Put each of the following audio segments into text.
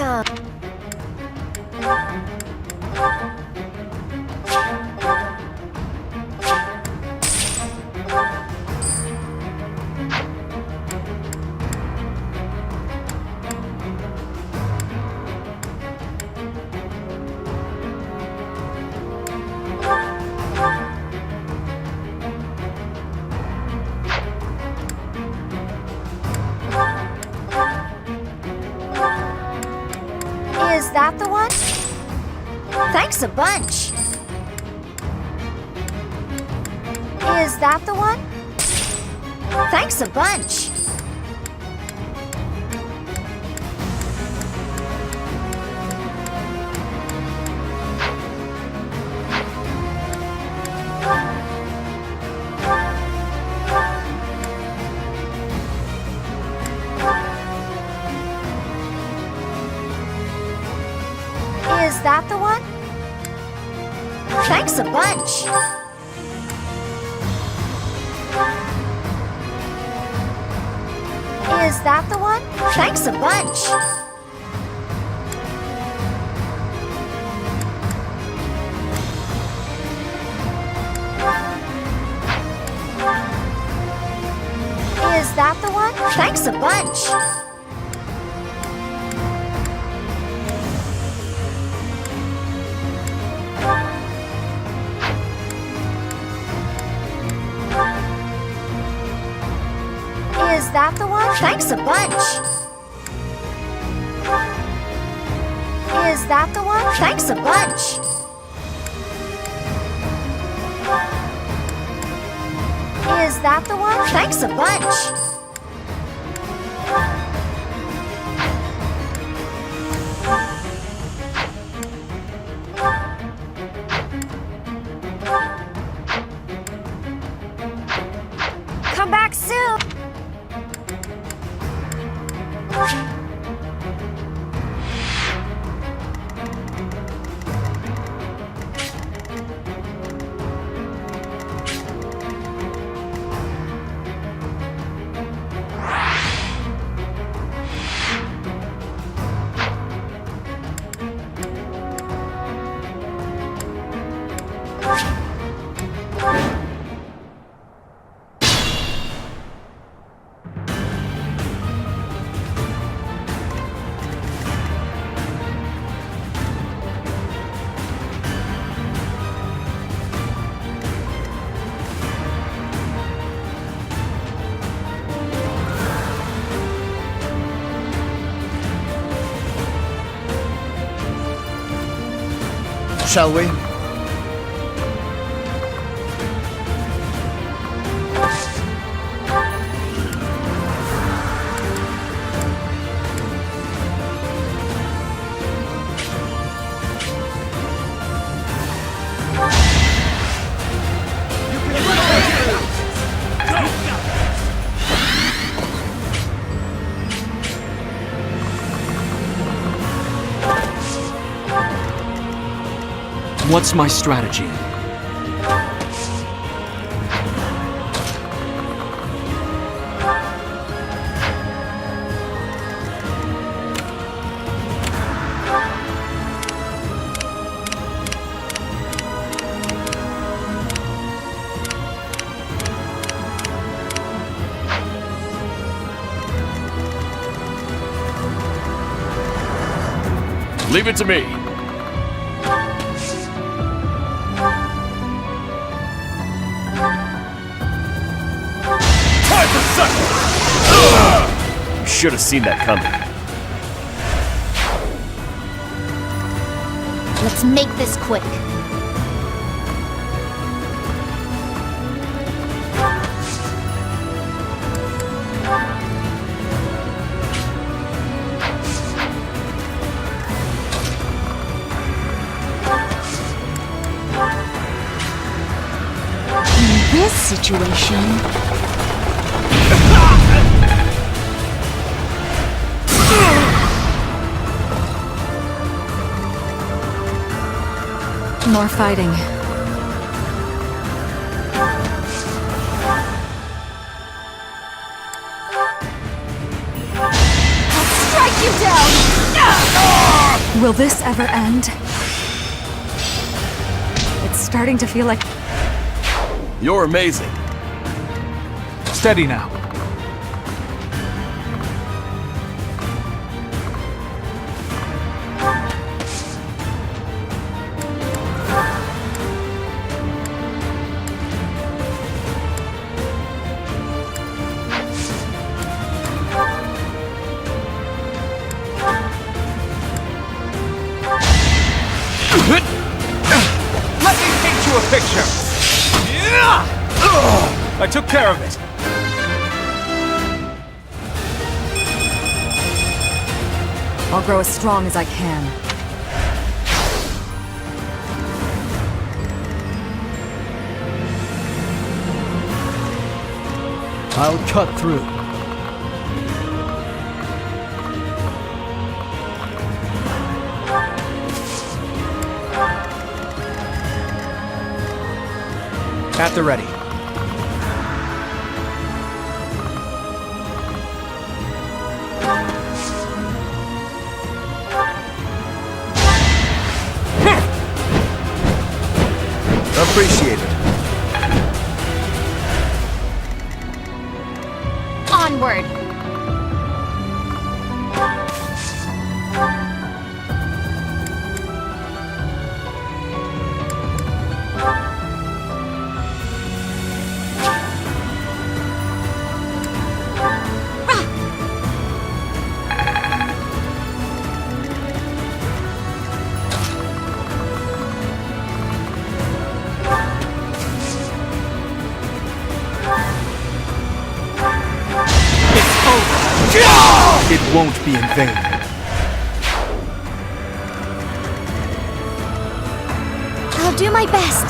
awesome! Is that the one? Thanks a bunch. Is that the one? Thanks a bunch. Is that the one? Thanks a bunch. Is that the one? Thanks a bunch. Is that the one? Thanks a bunch. Is that the one? Thanks a bunch. Is that the one? Thanks a bunch. Is that the one? Thanks a bunch. Come back soon. Shall we? What's my strategy? Leave it to me. Should have seen that coming. Let's make this quick. In this situation... More fighting. I'll strike you down! Will this ever end? It's starting to feel like... You're amazing. Steady now. Let me paint you a picture. I took care of it. I'll grow as strong as I can. I'll cut through. At the ready. Appreciate it. Onward. It won't be in vain. I'll do my best.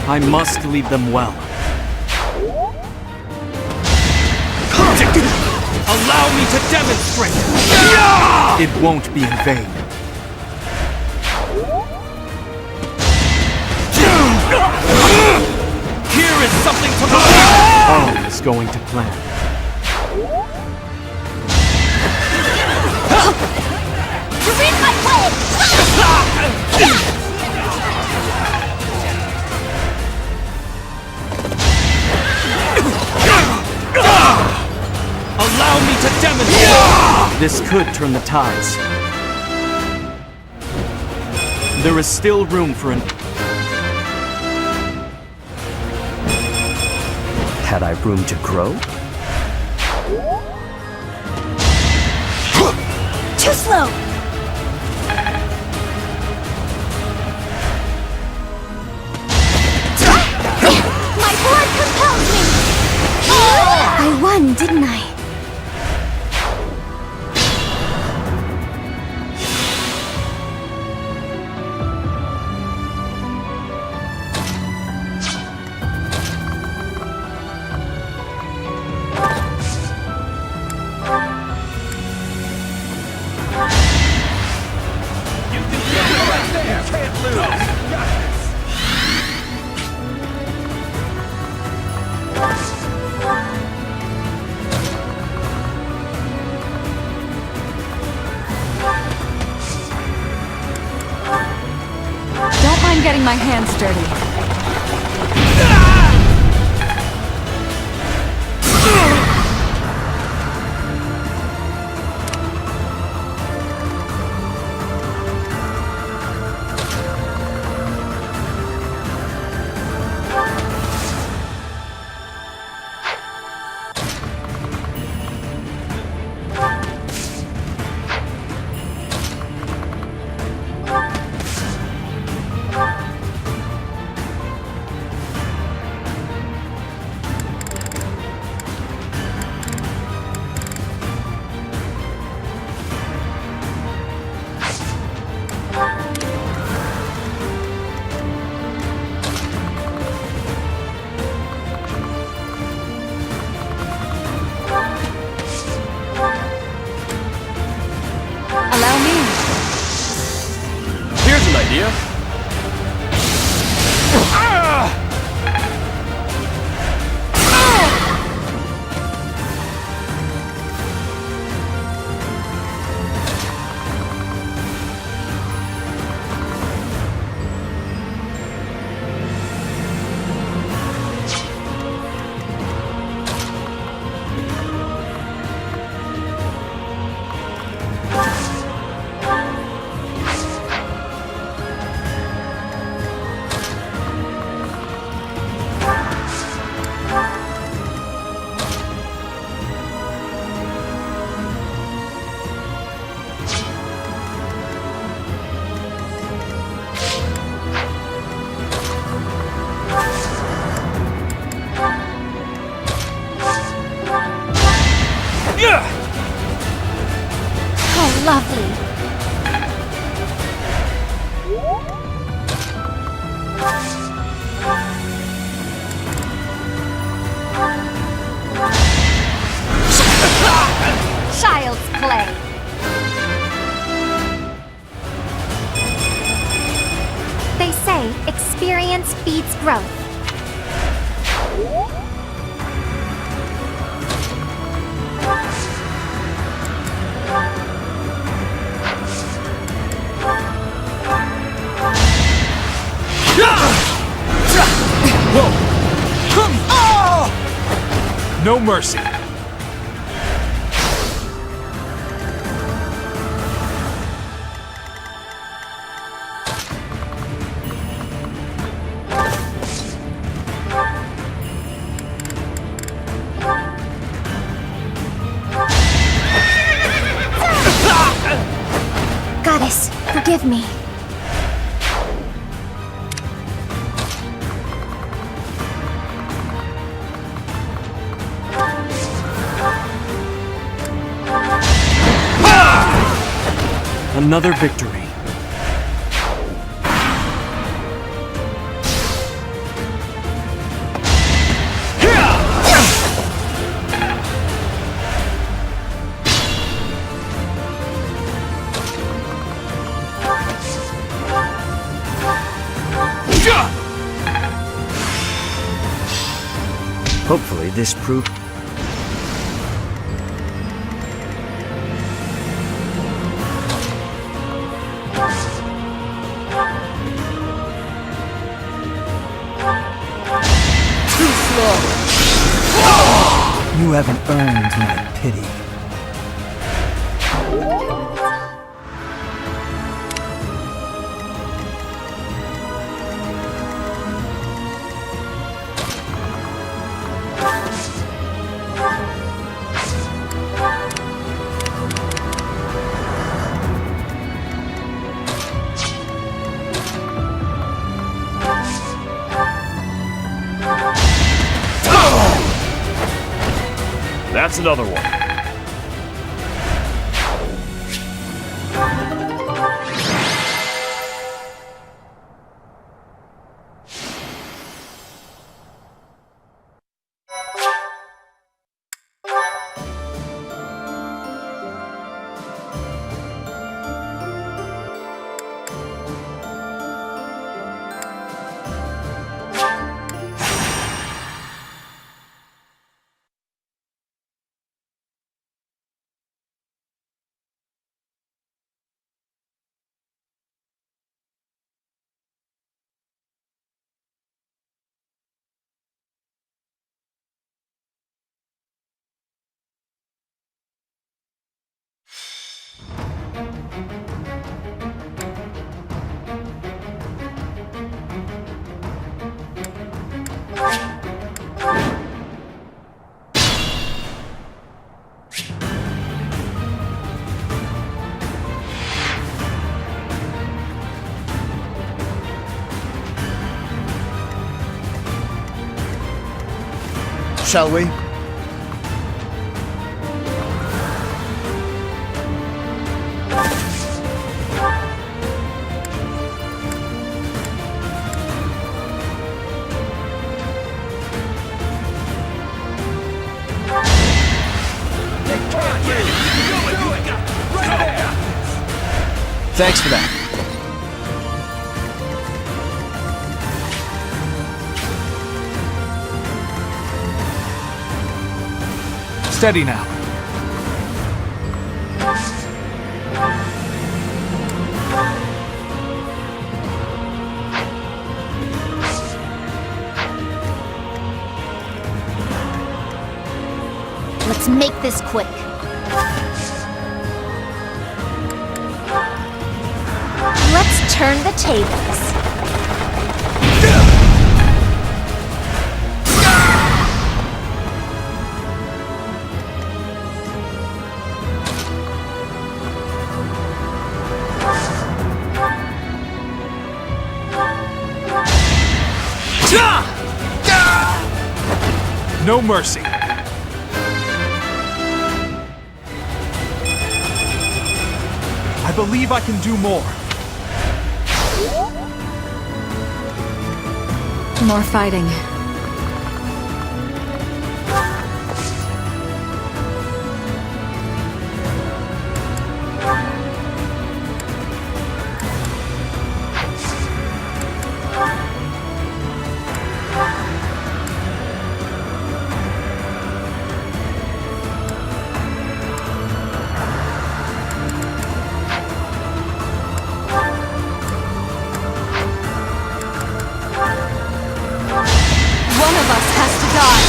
I must lead them well. Allow me to demonstrate. It won't be in vain. Here is something to believe. All is going to plan. You're in my way! Allow me to demonstrate. This could turn the tides. There is still room for an... Had I room to grow? Too slow! My blood compels me! I won, didn't I? Don't mind getting my hands dirty. Oh, lovely. Child's play. They say experience feeds growth. No mercy. Goddess, forgive me. Another victory. Hopefully this proves... You haven't earned my pity. That's another one. Shall we? Thanks for that. Steady now. Let's make this quick. Let's turn the tables. No mercy. I believe I can do more. More fighting. One of us has to die.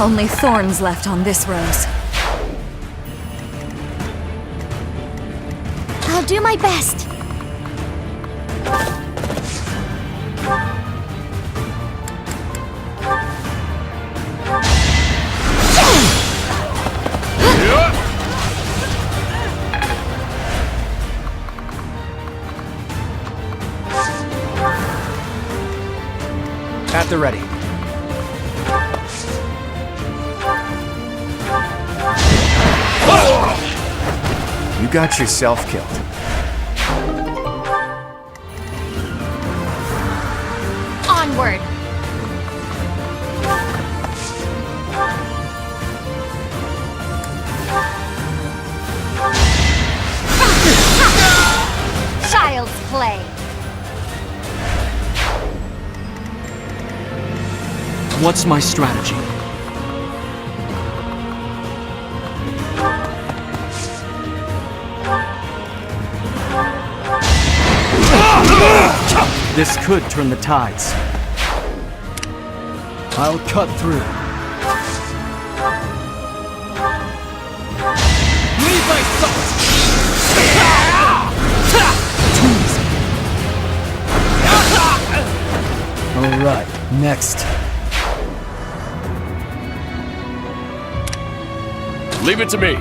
Only thorns left on this rose. I'll do my best. At the ready. You got yourself killed. Onward. Child's play. What's my strategy? This could turn the tides. I'll cut through. Leave my thoughts! All right, next. Leave it to me.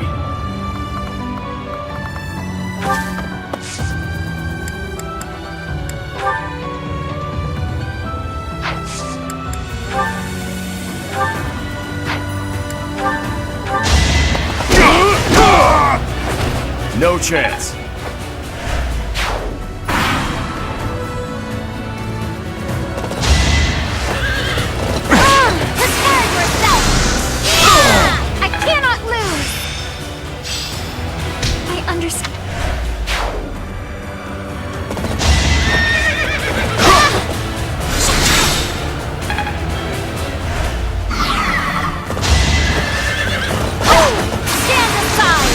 No chance. Prepare yourself! I cannot lose! I understand. Stand aside!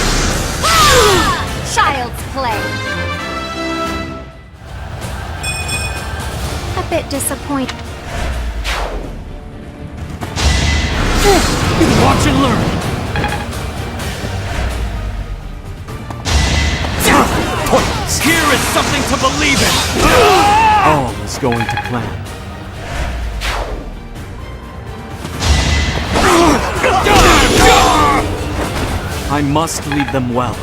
Child's play. A bit disappointed. Watch and learn. Here is something to believe in! All is going to plan. I must lead them well.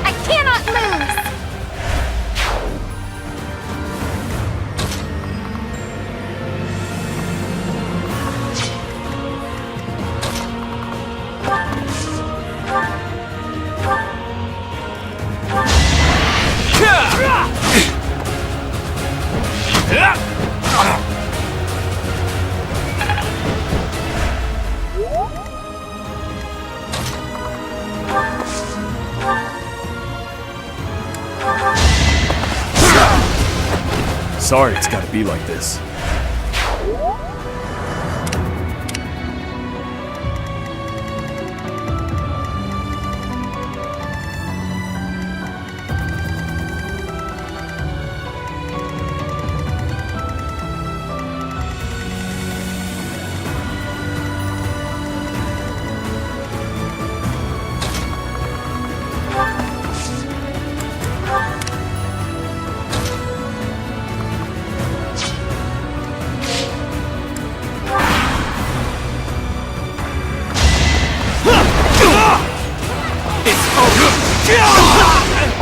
I cannot lose! Sorry it's gotta be like this.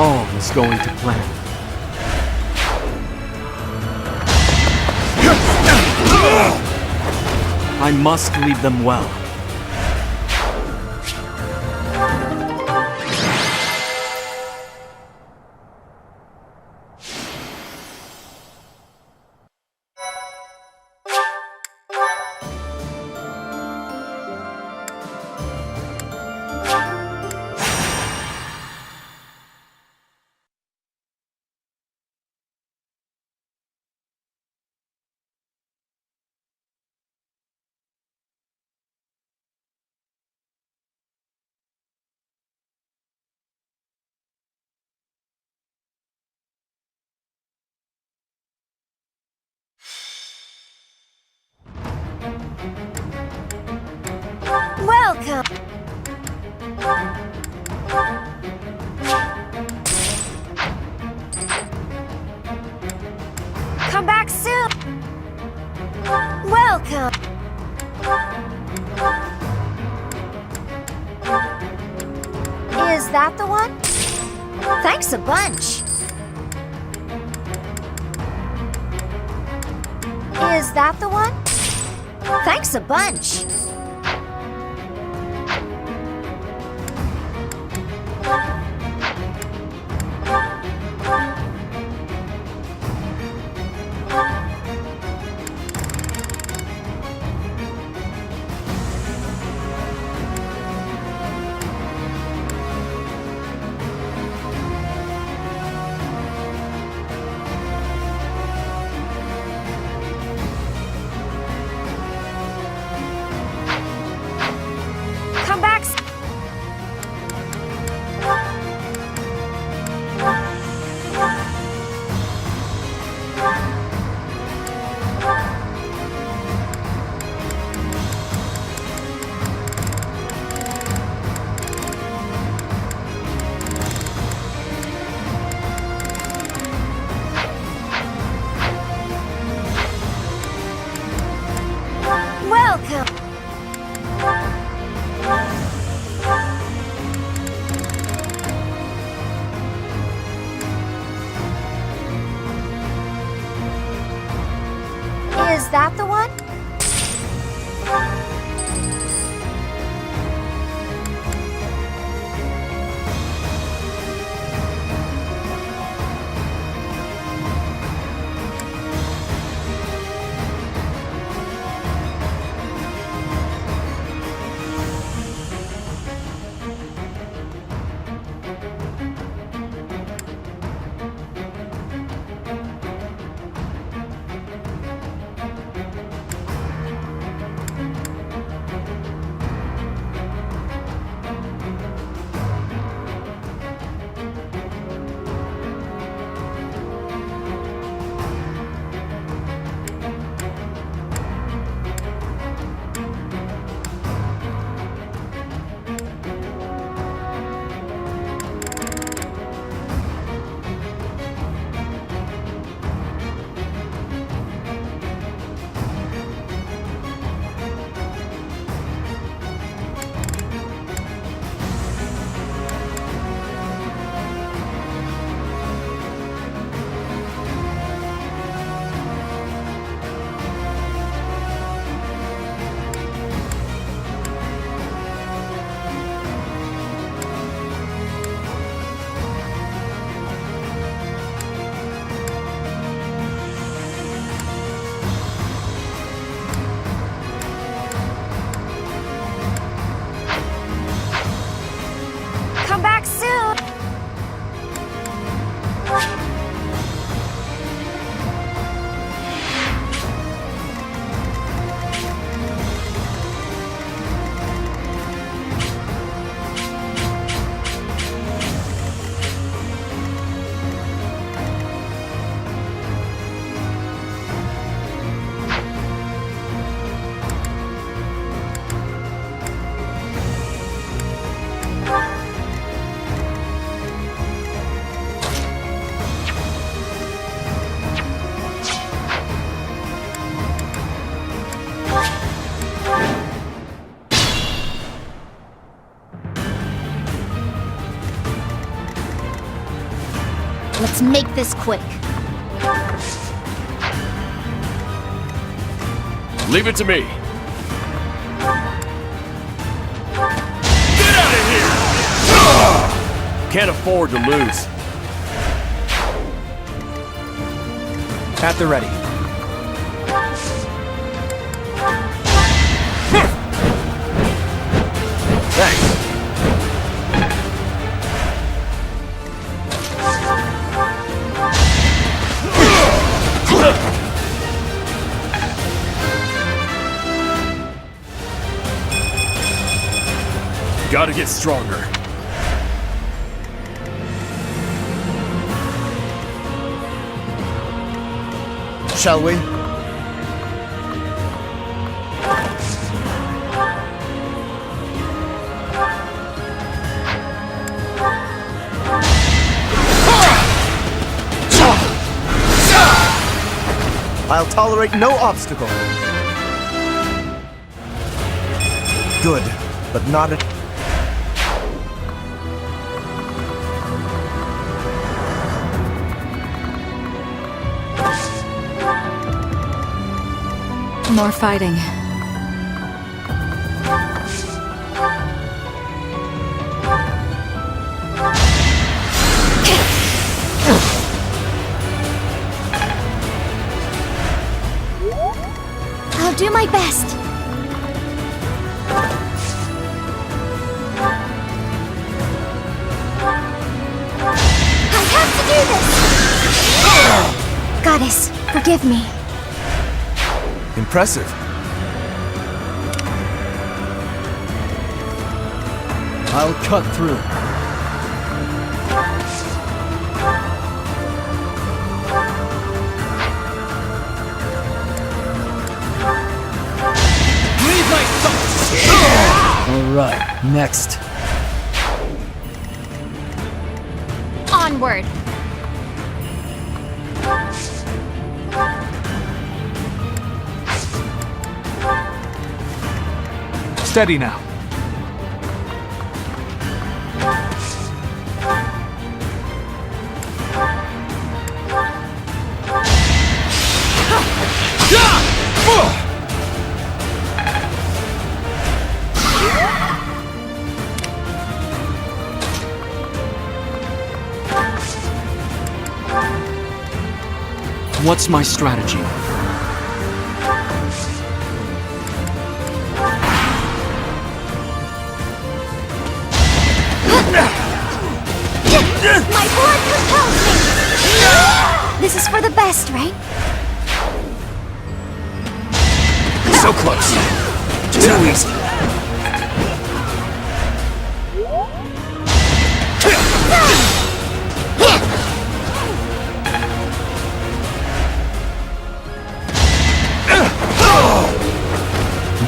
All is going to plan. I must lead them well. Welcome! Come back soon! Welcome! Is that the one? Thanks a bunch! Is that the one? Thanks a bunch! Come back! Welcome! Is that the one? Let's make this quick. Leave it to me. Get out of here! Can't afford to lose. At the ready. Thanks. Gotta get stronger. Shall we? I'll tolerate no obstacle. Good, but not at... More fighting. I'll do my best. I have to do this! Goddess, forgive me. Impressive. I'll cut through. Leave my thoughts! All right, next. Onward. Steady now. What's my strategy? My blood compels me! This is for the best, right? So close. Too easy.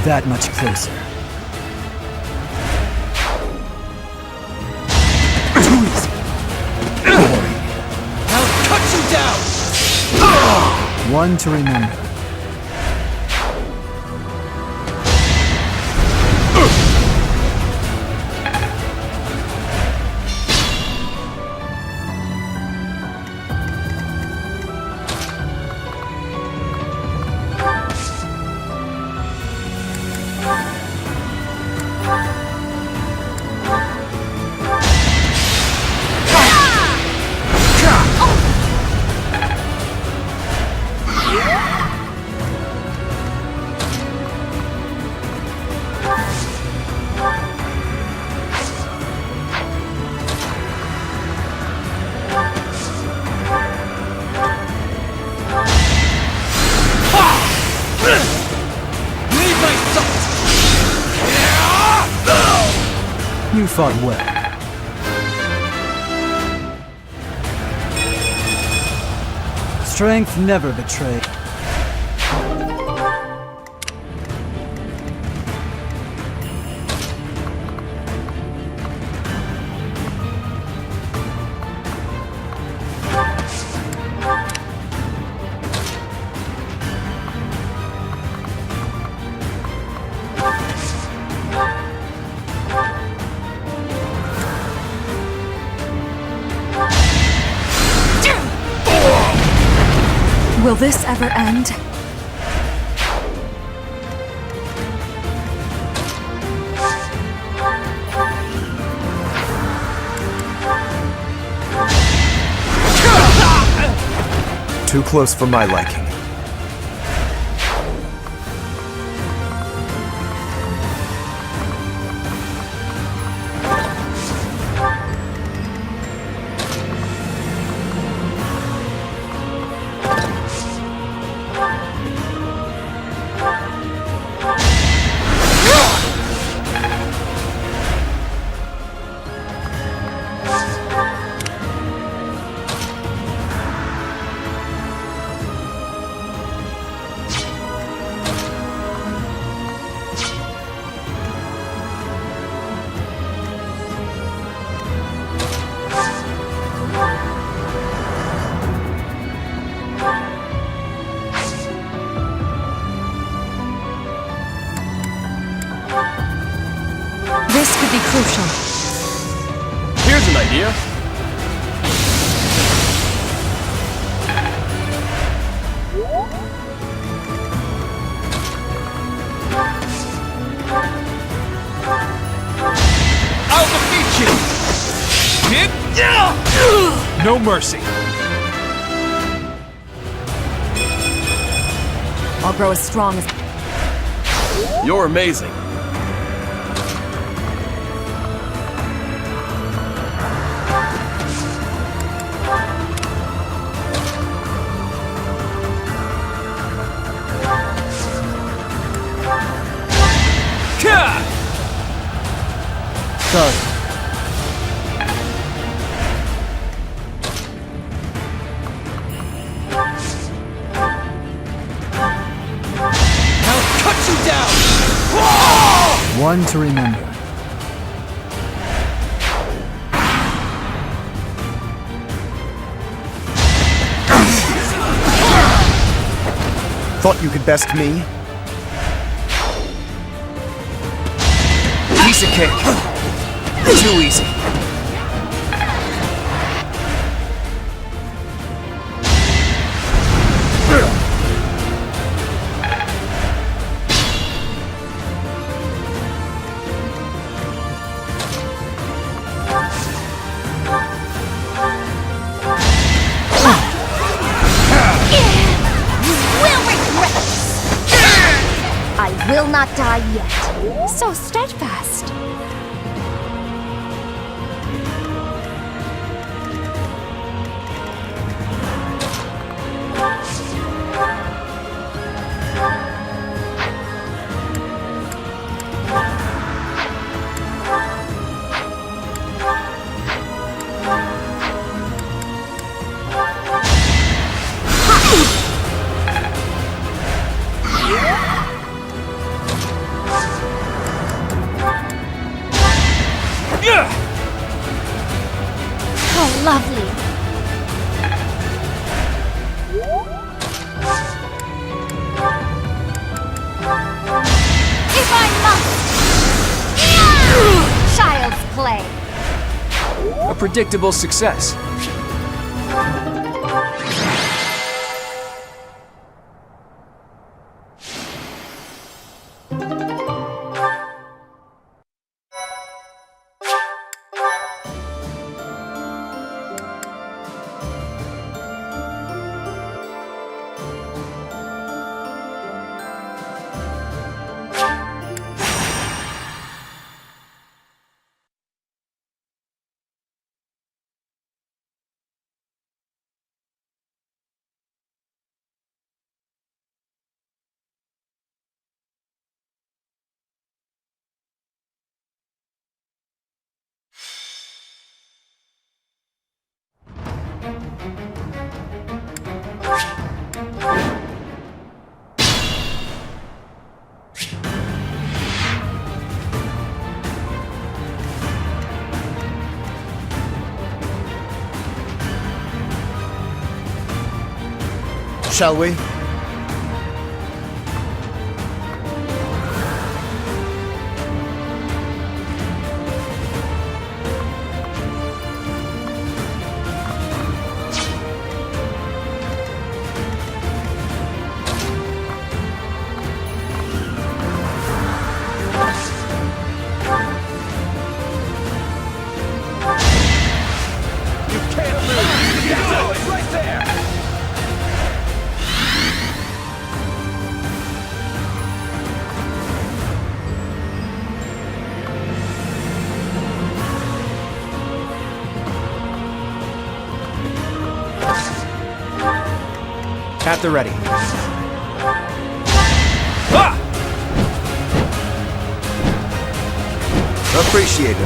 That much closer. Too easy. I'll cut you down! One to remember. You fought well. Strength never betrayed. Will this ever end? Too close for my liking. This could be crucial. Here's an idea. I'll defeat you! No mercy. I'll grow as strong as... You're amazing. Sorry. I'll cut you down! One to remember. Thought you could best me? Piece of cake. Too easy. I will not die yet. So steadfast. How lovely. If I must. Child's play. A predictable success. Shall we? At the ready. Ah! Appreciated.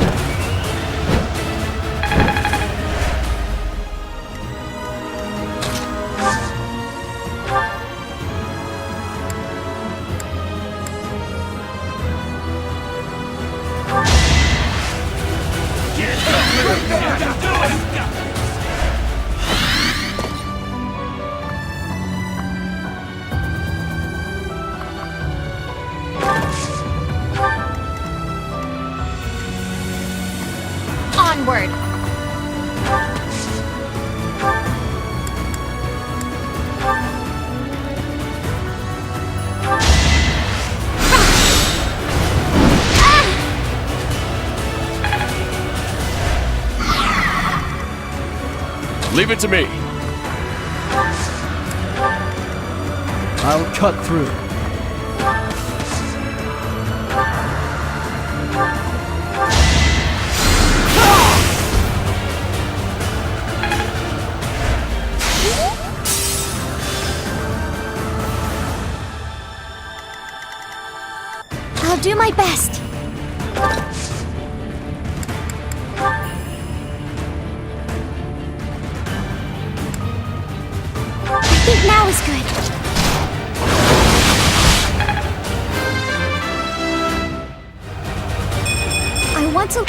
Onward! Leave it to me. I'll cut through. I'll do my best. I think now is good. I want to...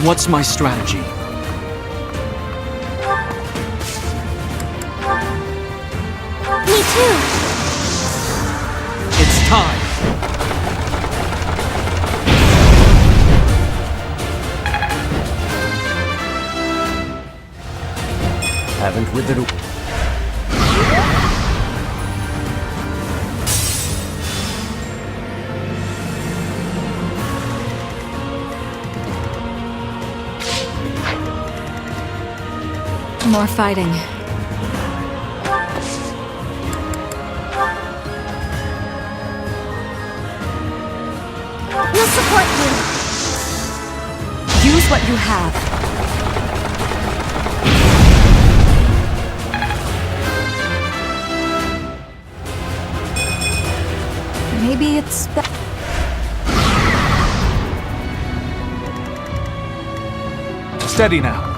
What's my strategy? Me too. It's time. Haven't withered. More fighting. We'll support you. Use what you have. Maybe it's Steady now.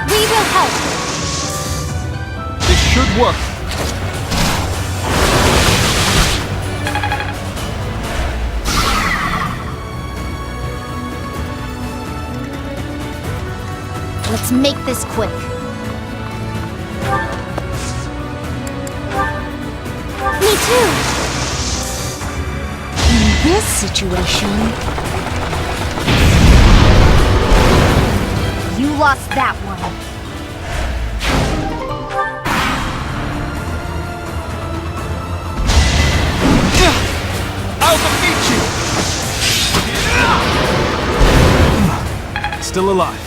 We will help. This should work. Let's make this quick. Me too. In this situation... You lost that one. I'll defeat you! Still alive.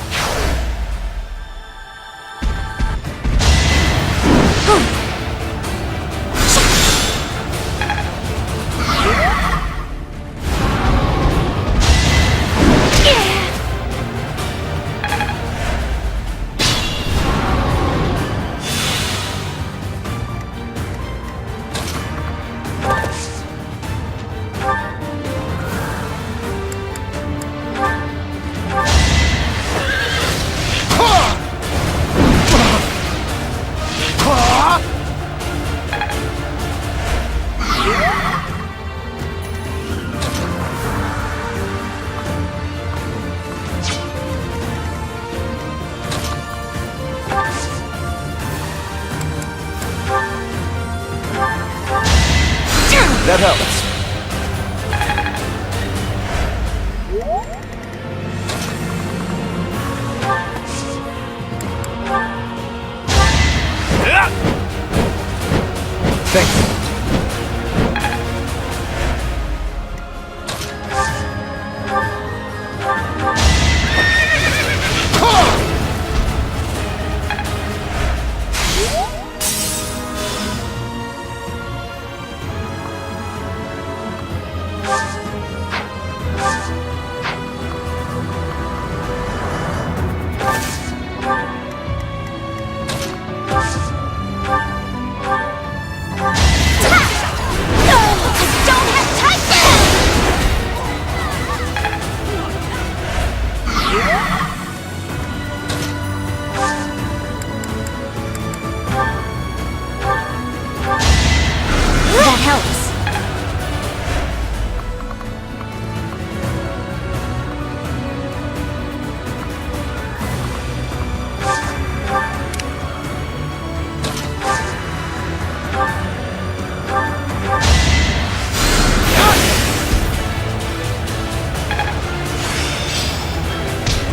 That helps. Thank you.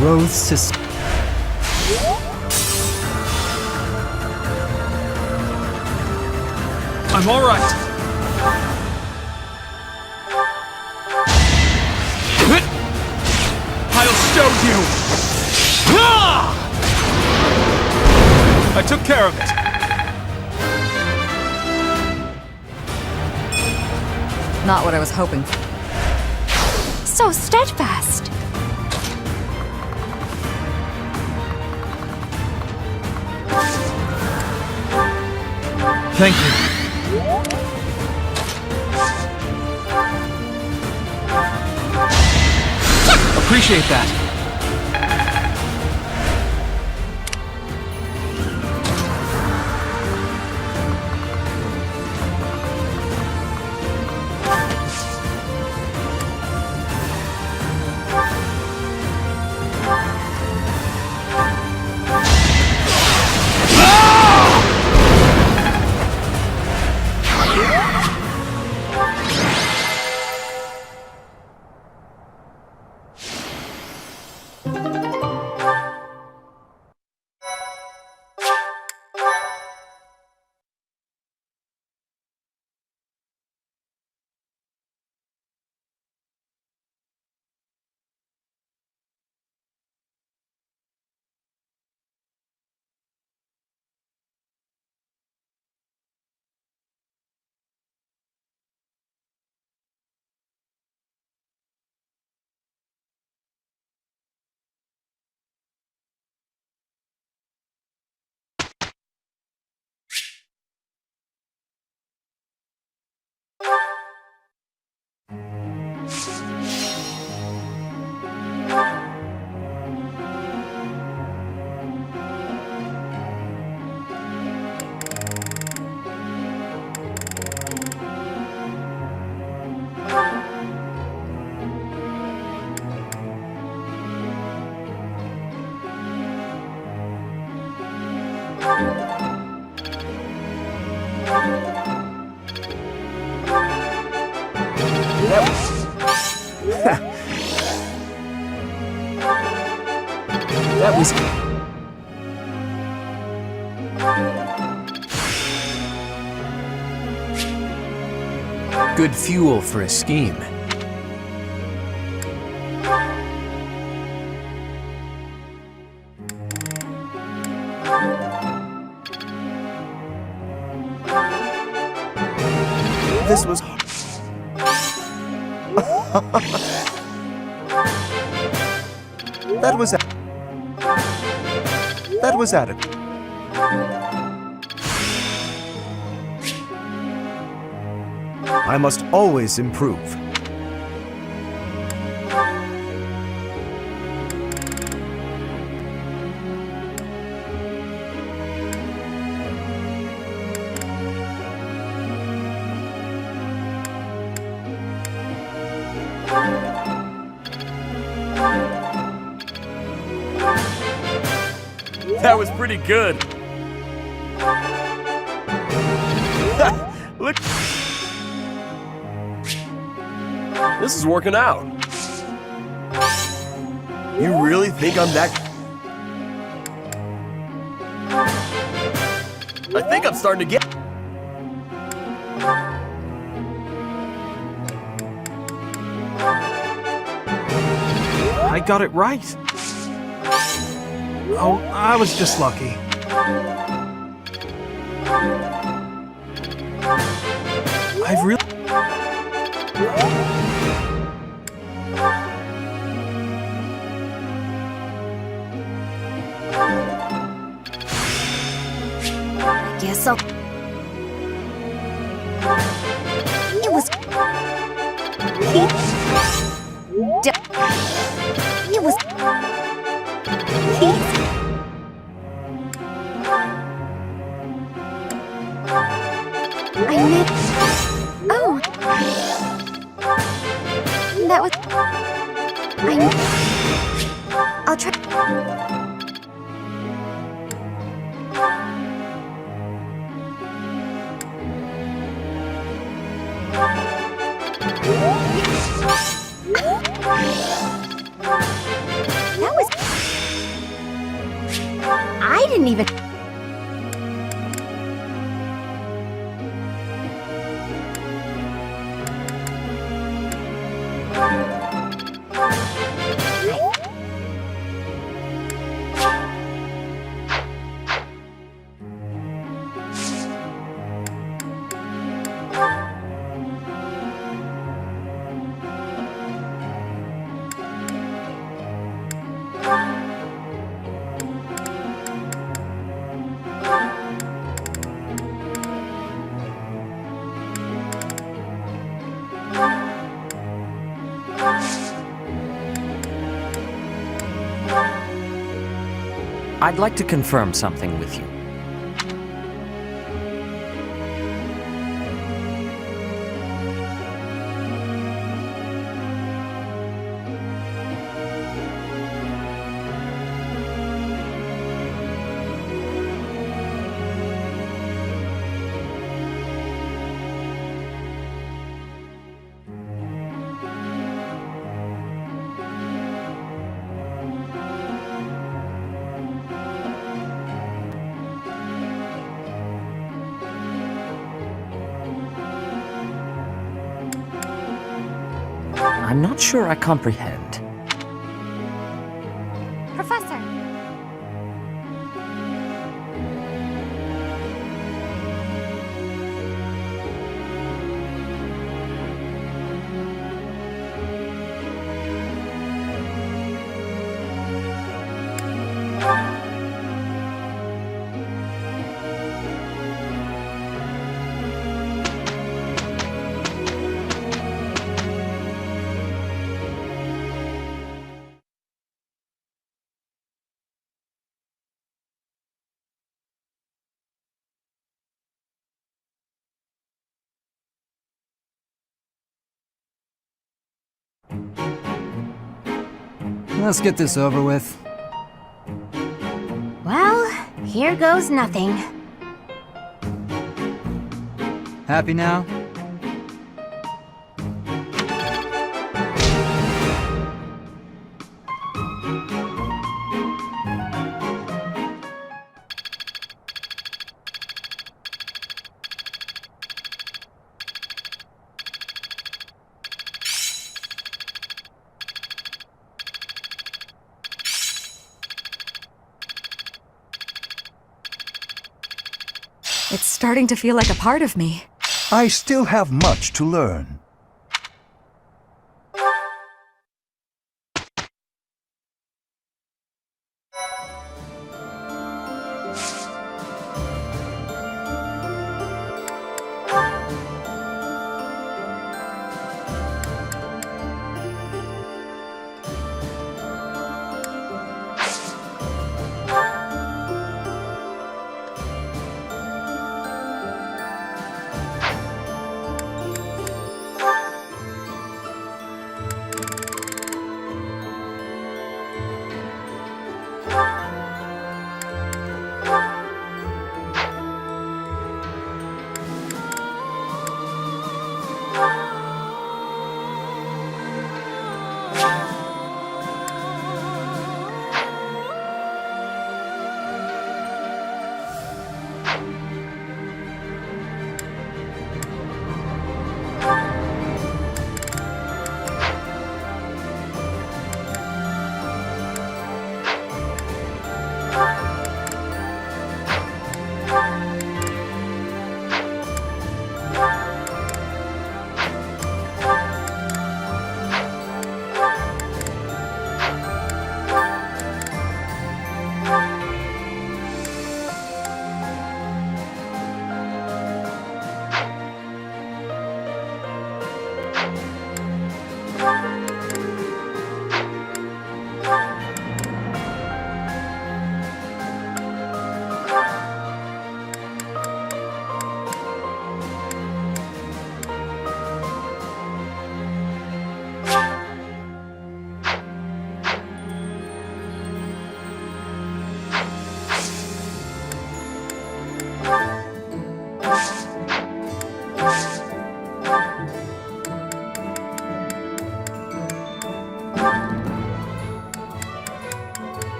Loathes to I'm all right. I'll show you. I took care of it. Not what I was hoping for. So steadfast. Thank you. Appreciate that. That was... good fuel for a scheme. This was... That was adequate. I must always improve. That was pretty good. Look. This is working out. You really think I'm that... I think I'm starting to get... I got it right. Oh, I was just lucky. I've really... I guess I'll... It was... It was... I meant... Oh. That was... I'll try... That was... I didn't even... I'd like to confirm something with you. I'm not sure I comprehend. Professor! Let's get this over with. Well, here goes nothing. Happy now? It's starting to feel like a part of me. I still have much to learn.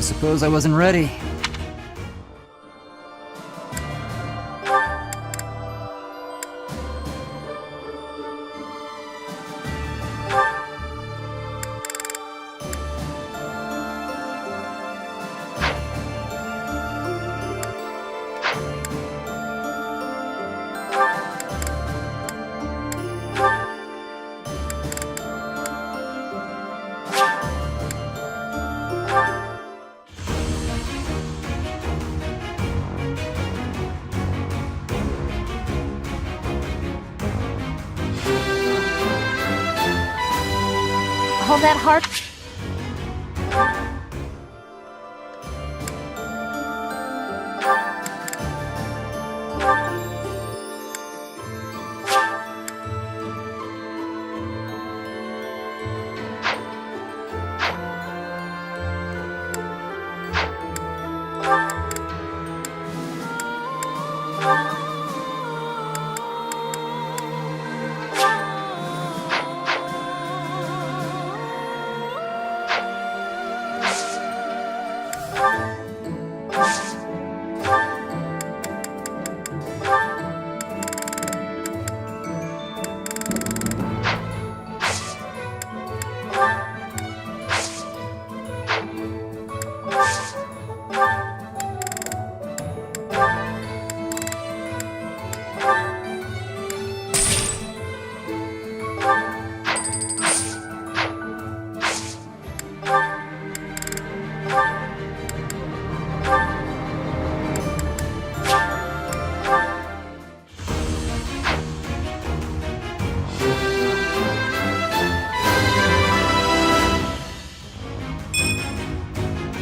suppose I wasn't ready. Hold that heart.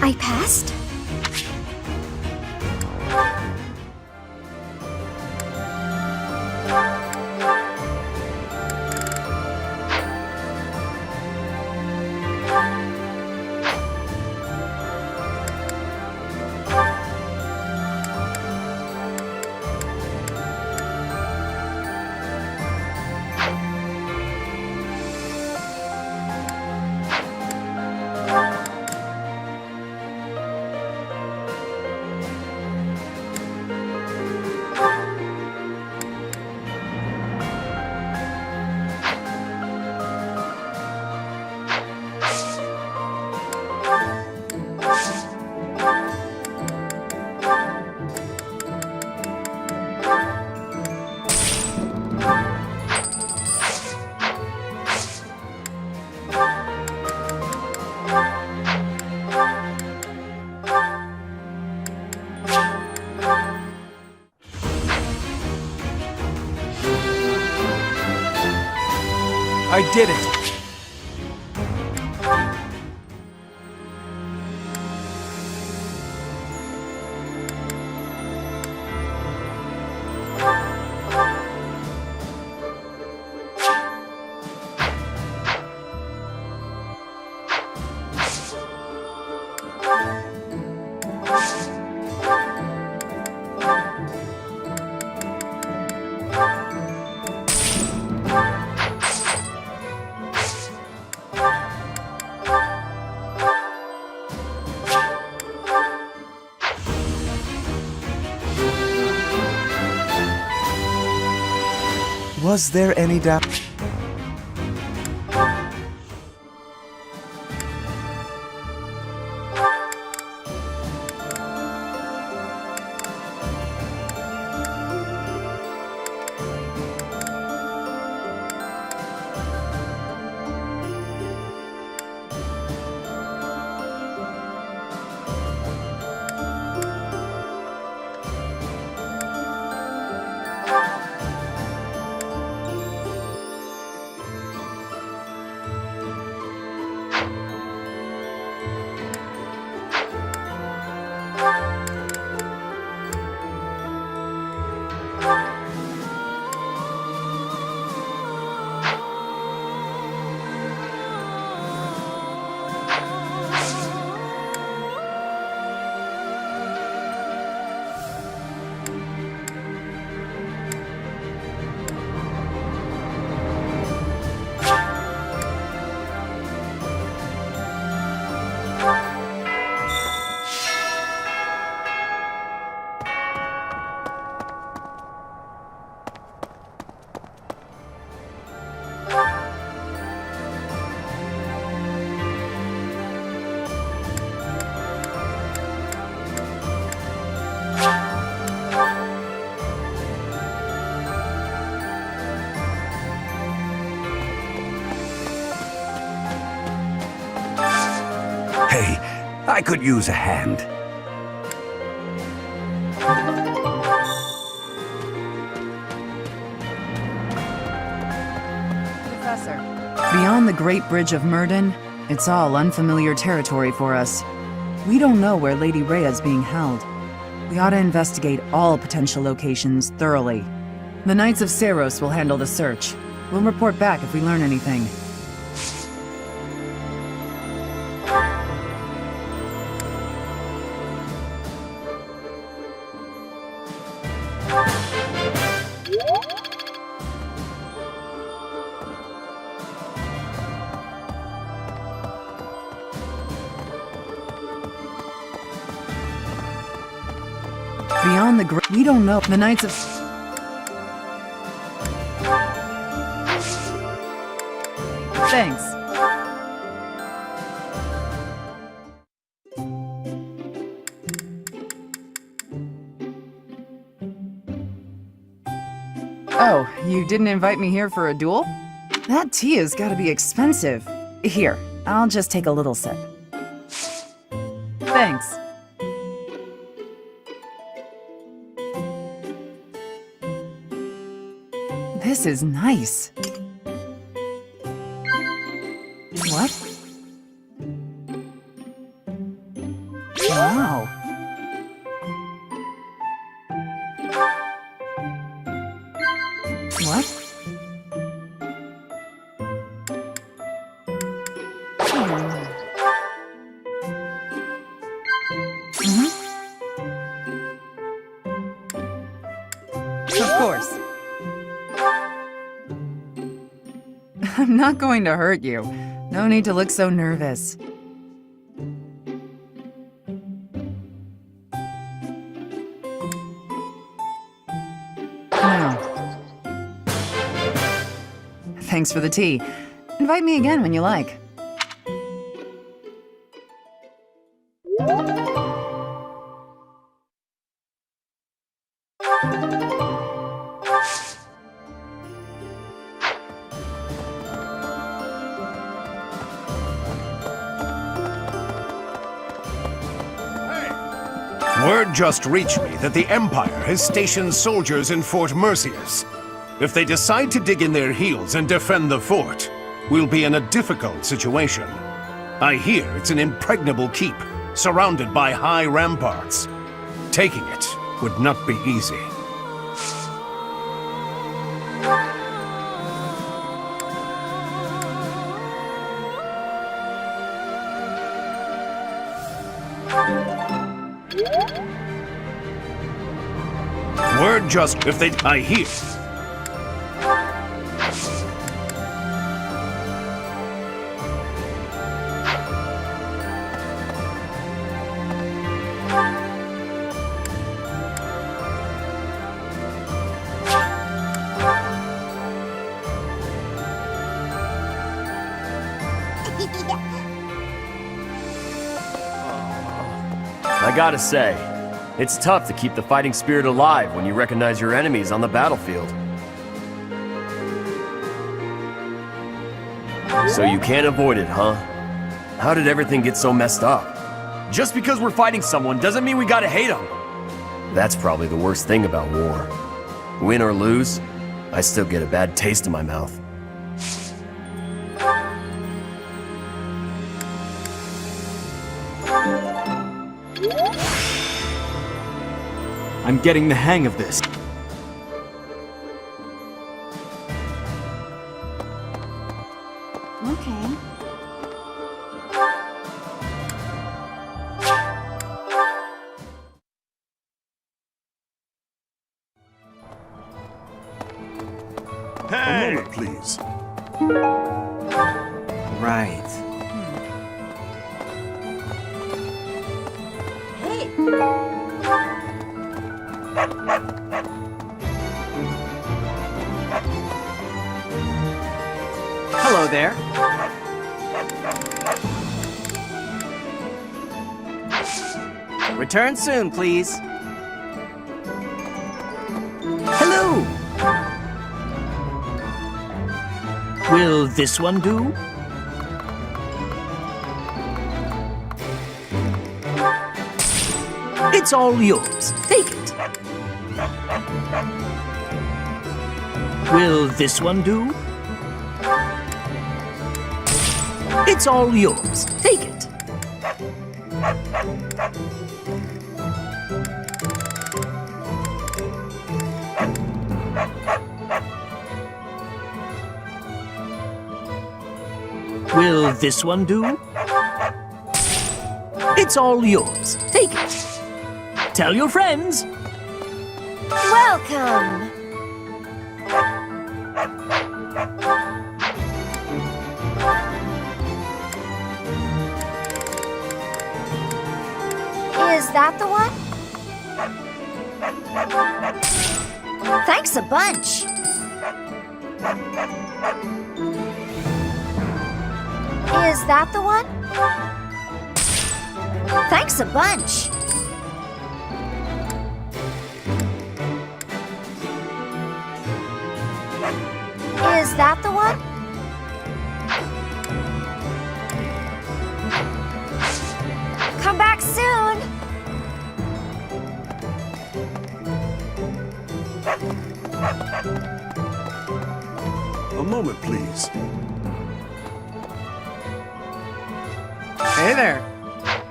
I passed? I did it! Was there any doubt? I could use a hand. Professor. Beyond the Great Bridge of Murden, it's all unfamiliar territory for us. We don't know where Lady Rhea's being held. We ought to investigate all potential locations thoroughly. The Knights of Seiros will handle the search. We'll report back if we learn anything. Beyond the we don't know. The Knights of... Thanks. Oh, you didn't invite me here for a duel? That tea has got to be expensive. Here, I'll just take a little sip. Thanks. This is nice. What? Wow. What? Of course. I'm not going to hurt you. No need to look so nervous. Now. Thanks for the tea. Invite me again when you like. Word just reached me that the Empire has stationed soldiers in Fort Mercius. If they decide to dig in their heels and defend the fort, we'll be in a difficult situation. I hear it's an impregnable keep, surrounded by high ramparts. Taking it would not be easy. Word just if they I hear. I gotta say, it's tough to keep the fighting spirit alive when you recognize your enemies on the battlefield. So you can't avoid it, huh? How did everything get so messed up? Just because we're fighting someone doesn't mean we gotta hate them. That's probably the worst thing about war. Win or lose, I still get a bad taste in my mouth. I'm getting the hang of this. Okay. A moment, please. Right. Hello there. Return soon, please. Hello! Will this one do? It's all yours. Take it. Will this one do? It's all yours. Take it. Will this one do? It's all yours. Take it. Tell your friends. Welcome! Is that the one? Thanks a bunch. Is that the one? Thanks a bunch. Is that the one? Come back soon. A moment, please. Hey there.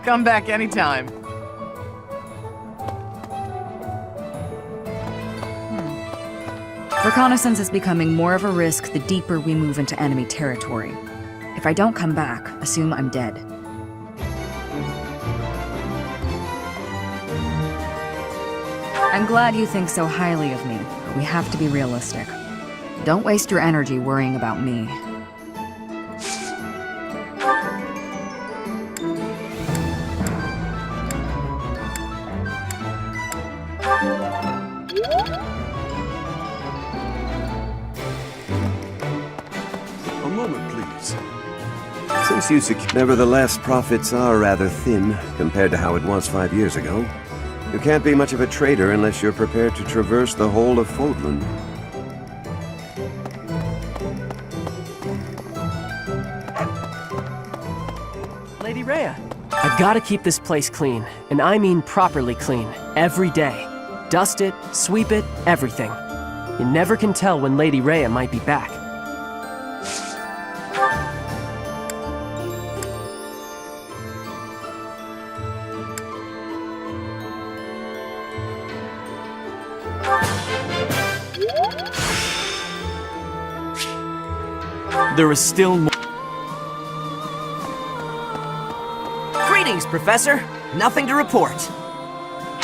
Come back anytime. Reconnaissance is becoming more of a risk the deeper we move into enemy territory. If I don't come back, assume I'm dead. I'm glad you think so highly of me, but we have to be realistic. Don't waste your energy worrying about me. A moment, please. Since you nevertheless, profits are rather thin compared to how it was 5 years ago. You can't be much of a trader unless you're prepared to traverse the whole of Fódlan. Lady Rhea. I gotta keep this place clean, and I mean properly clean, every day. Dust it, sweep it, everything. You never can tell when Lady Rhea might be back. There is still more. Greetings, Professor. Nothing to report.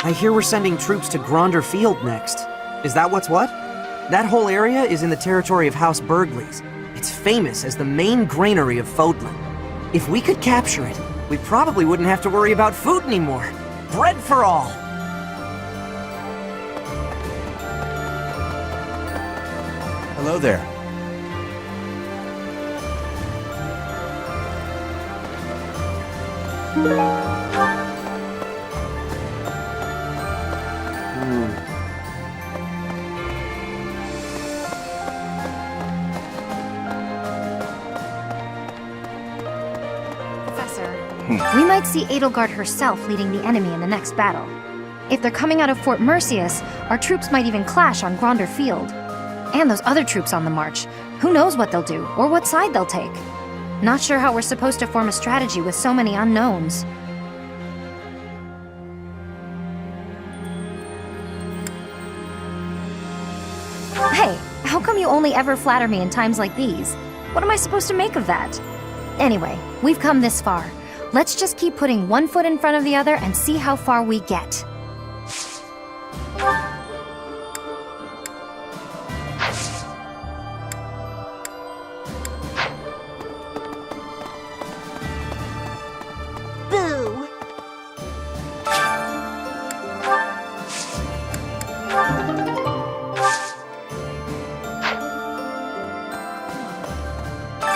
I hear we're sending troops to Gronder Field next. Is that what's what? That whole area is in the territory of House Burgleys. It's famous as the main granary of Fódlan. If we could capture it, we probably wouldn't have to worry about food anymore. Bread for all! Hello there. We might see Edelgard herself leading the enemy in the next battle. If they're coming out of Fort Mercius, our troops might even clash on Gronder Field. And those other troops on the march. Who knows what they'll do, or what side they'll take. Not sure how we're supposed to form a strategy with so many unknowns. Hey, how come you only ever flatter me in times like these? What am I supposed to make of that? Anyway, we've come this far. Let's just keep putting one foot in front of the other and see how far we get. Boo!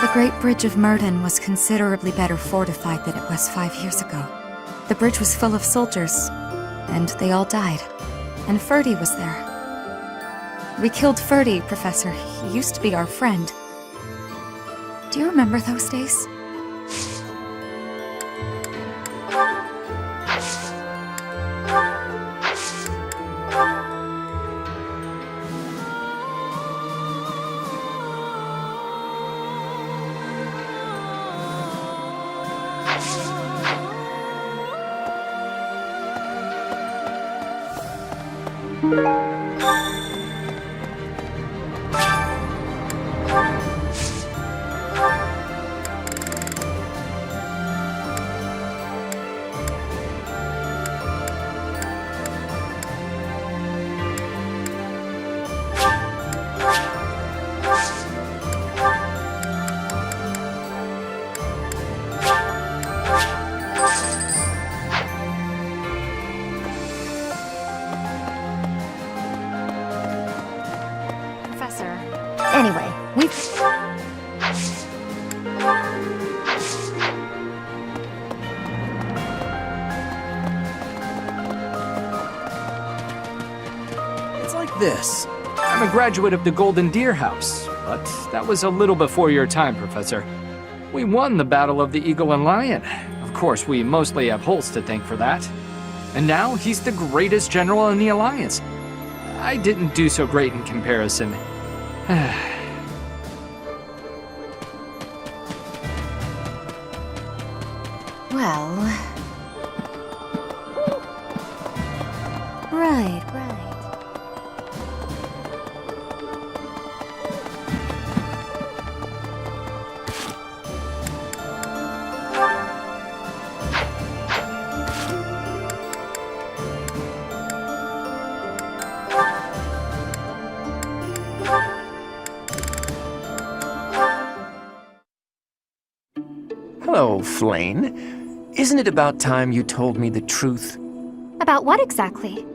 The Great Bridge of Murden was considerably better fortified than it was 5 years ago. The bridge was full of soldiers, and they all died. And Ferdy was there. We killed Ferdy, Professor. He used to be our friend. Do you remember those days? Professor. Anyway, we've... It's like this. I'm a graduate of the Golden Deer House, but that was a little before your time, Professor. We won the Battle of the Eagle and Lion. Of course, we mostly have Holst to thank for that. And now he's the greatest general in the Alliance. I didn't do so great in comparison. Well... Right. Hello, Flane. Isn't it about time you told me the truth? About what exactly?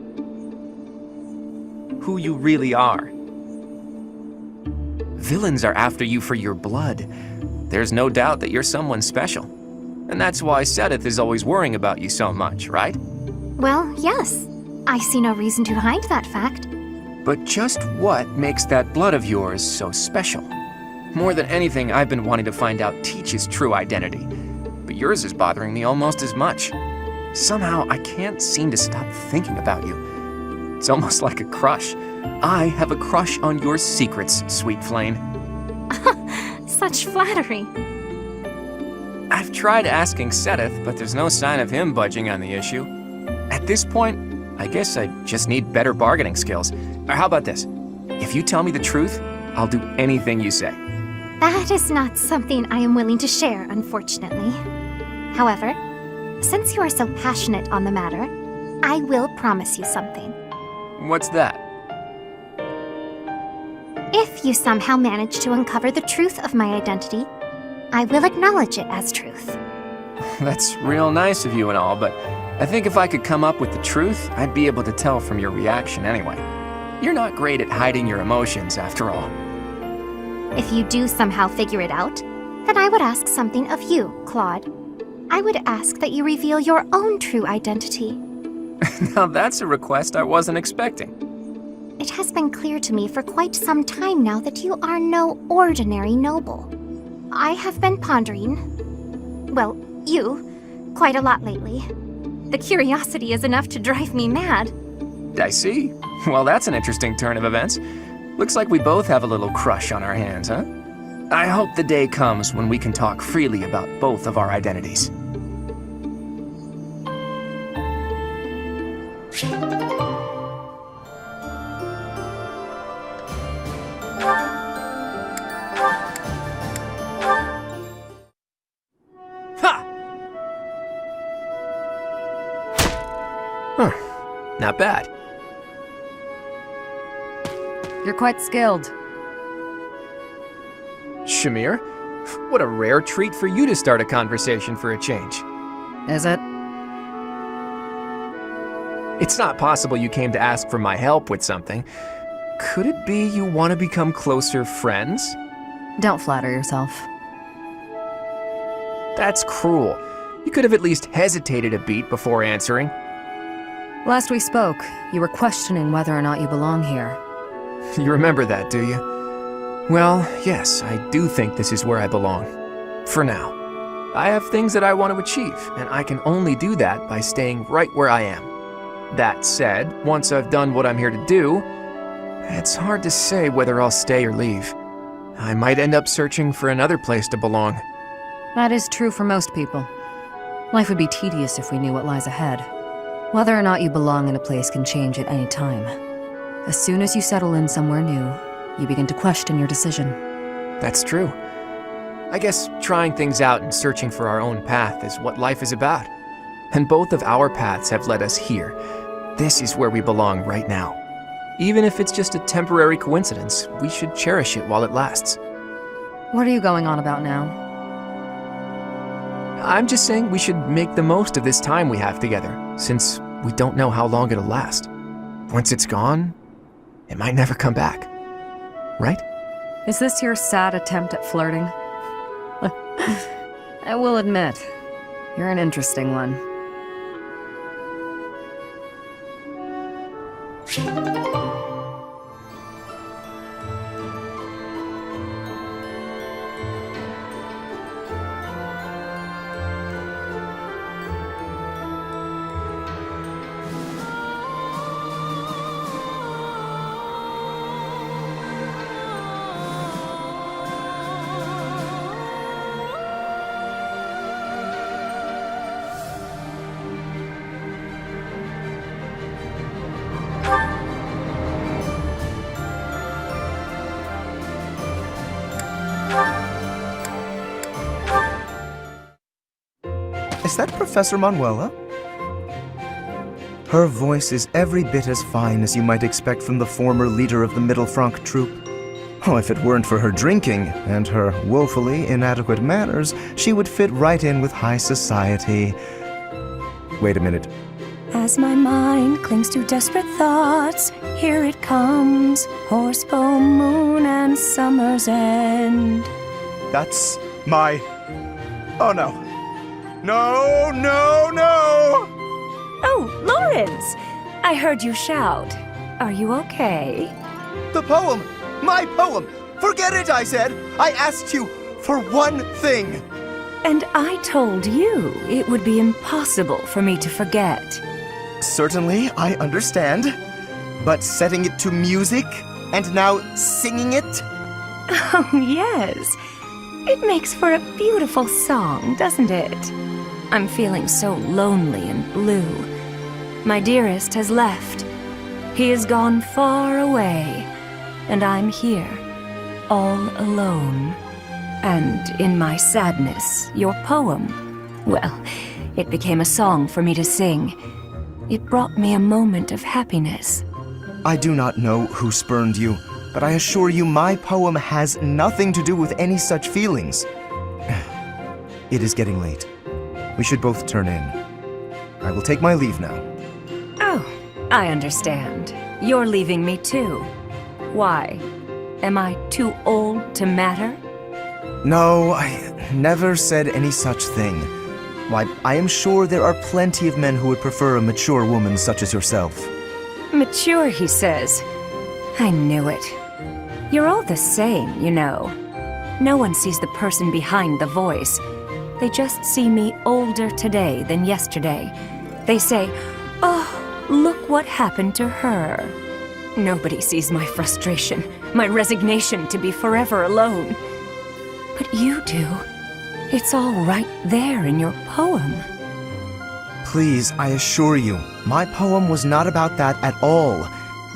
Who you really are. Villains are after you for your blood. There's no doubt that you're someone special. And that's why Sothis is always worrying about you so much, right? Well, yes. I see no reason to hide that fact. But just what makes that blood of yours so special? More than anything, I've been wanting to find out Teach's true identity. But yours is bothering me almost as much. Somehow, I can't seem to stop thinking about you. It's almost like a crush. I have a crush on your secrets, sweet Flane. Such flattery. I've tried asking Sothis, but there's no sign of him budging on the issue. At this point, I guess I just need better bargaining skills. Or how about this? If you tell me the truth, I'll do anything you say. That is not something I am willing to share, unfortunately. However, since you are so passionate on the matter, I will promise you something. What's that? If you somehow manage to uncover the truth of my identity, I will acknowledge it as truth. That's real nice of you and all, but I think if I could come up with the truth, I'd be able to tell from your reaction anyway. You're not great at hiding your emotions, after all. If you do somehow figure it out, then I would ask something of you, Claude. I would ask that you reveal your own true identity. Now that's a request I wasn't expecting. It has been clear to me for quite some time now that you are no ordinary noble. I have been pondering, well, you, quite a lot lately. The curiosity is enough to drive me mad. I see. Well, that's an interesting turn of events. Looks like we both have a little crush on our hands, huh? I hope the day comes when we can talk freely about both of our identities. Ha! Huh. Not bad. You're quite skilled. Shamir, what a rare treat for you to start a conversation for a change. Is it? It's not possible you came to ask for my help with something. Could it be you want to become closer friends? Don't flatter yourself. That's cruel. You could have at least hesitated a beat before answering. Last we spoke, you were questioning whether or not you belong here. You remember that, do you? Well, yes, I do think this is where I belong. For now. I have things that I want to achieve, and I can only do that by staying right where I am. That said, once I've done what I'm here to do, it's hard to say whether I'll stay or leave. I might end up searching for another place to belong. That is true for most people. Life would be tedious if we knew what lies ahead. Whether or not you belong in a place can change at any time. As soon as you settle in somewhere new, you begin to question your decision. That's true. I guess trying things out and searching for our own path is what life is about. And both of our paths have led us here. This is where we belong right now. Even if it's just a temporary coincidence, we should cherish it while it lasts. What are you going on about now? I'm just saying we should make the most of this time we have together, since we don't know how long it'll last. Once it's gone, it might never come back. Right? Is this your sad attempt at flirting? I will admit, you're an interesting one. Is that Professor Manuela? Her voice is every bit as fine as you might expect from the former leader of the Mittelfranc troop. Oh, if it weren't for her drinking and her woefully inadequate manners, she would fit right in with high society. Wait a minute. As my mind clings to desperate thoughts, here it comes, horse, full moon, and summer's end. That's my... Oh no. No, no, no! Oh, Lawrence! I heard you shout. Are you okay? The poem! My poem! Forget it, I said! I asked you for one thing! And I told you it would be impossible for me to forget. Certainly, I understand. But setting it to music, and now singing it? Oh, yes. It makes for a beautiful song, doesn't it? I'm feeling so lonely and blue. My dearest has left. He has gone far away, and I'm here, all alone. And in my sadness, your poem, well, it became a song for me to sing. It brought me a moment of happiness. I do not know who spurned you, but I assure you my poem has nothing to do with any such feelings. It is getting late. We should both turn in. I will take my leave now. Oh, I understand. You're leaving me too. Why? Am I too old to matter? No, I never said any such thing. Why, I am sure there are plenty of men who would prefer a mature woman such as yourself. Mature, he says. I knew it. You're all the same, you know. No one sees the person behind the voice. They just see me older today than yesterday. They say, "Oh, look what happened to her." Nobody sees my frustration, my resignation to be forever alone. But you do. It's all right there in your poem. Please, I assure you, my poem was not about that at all.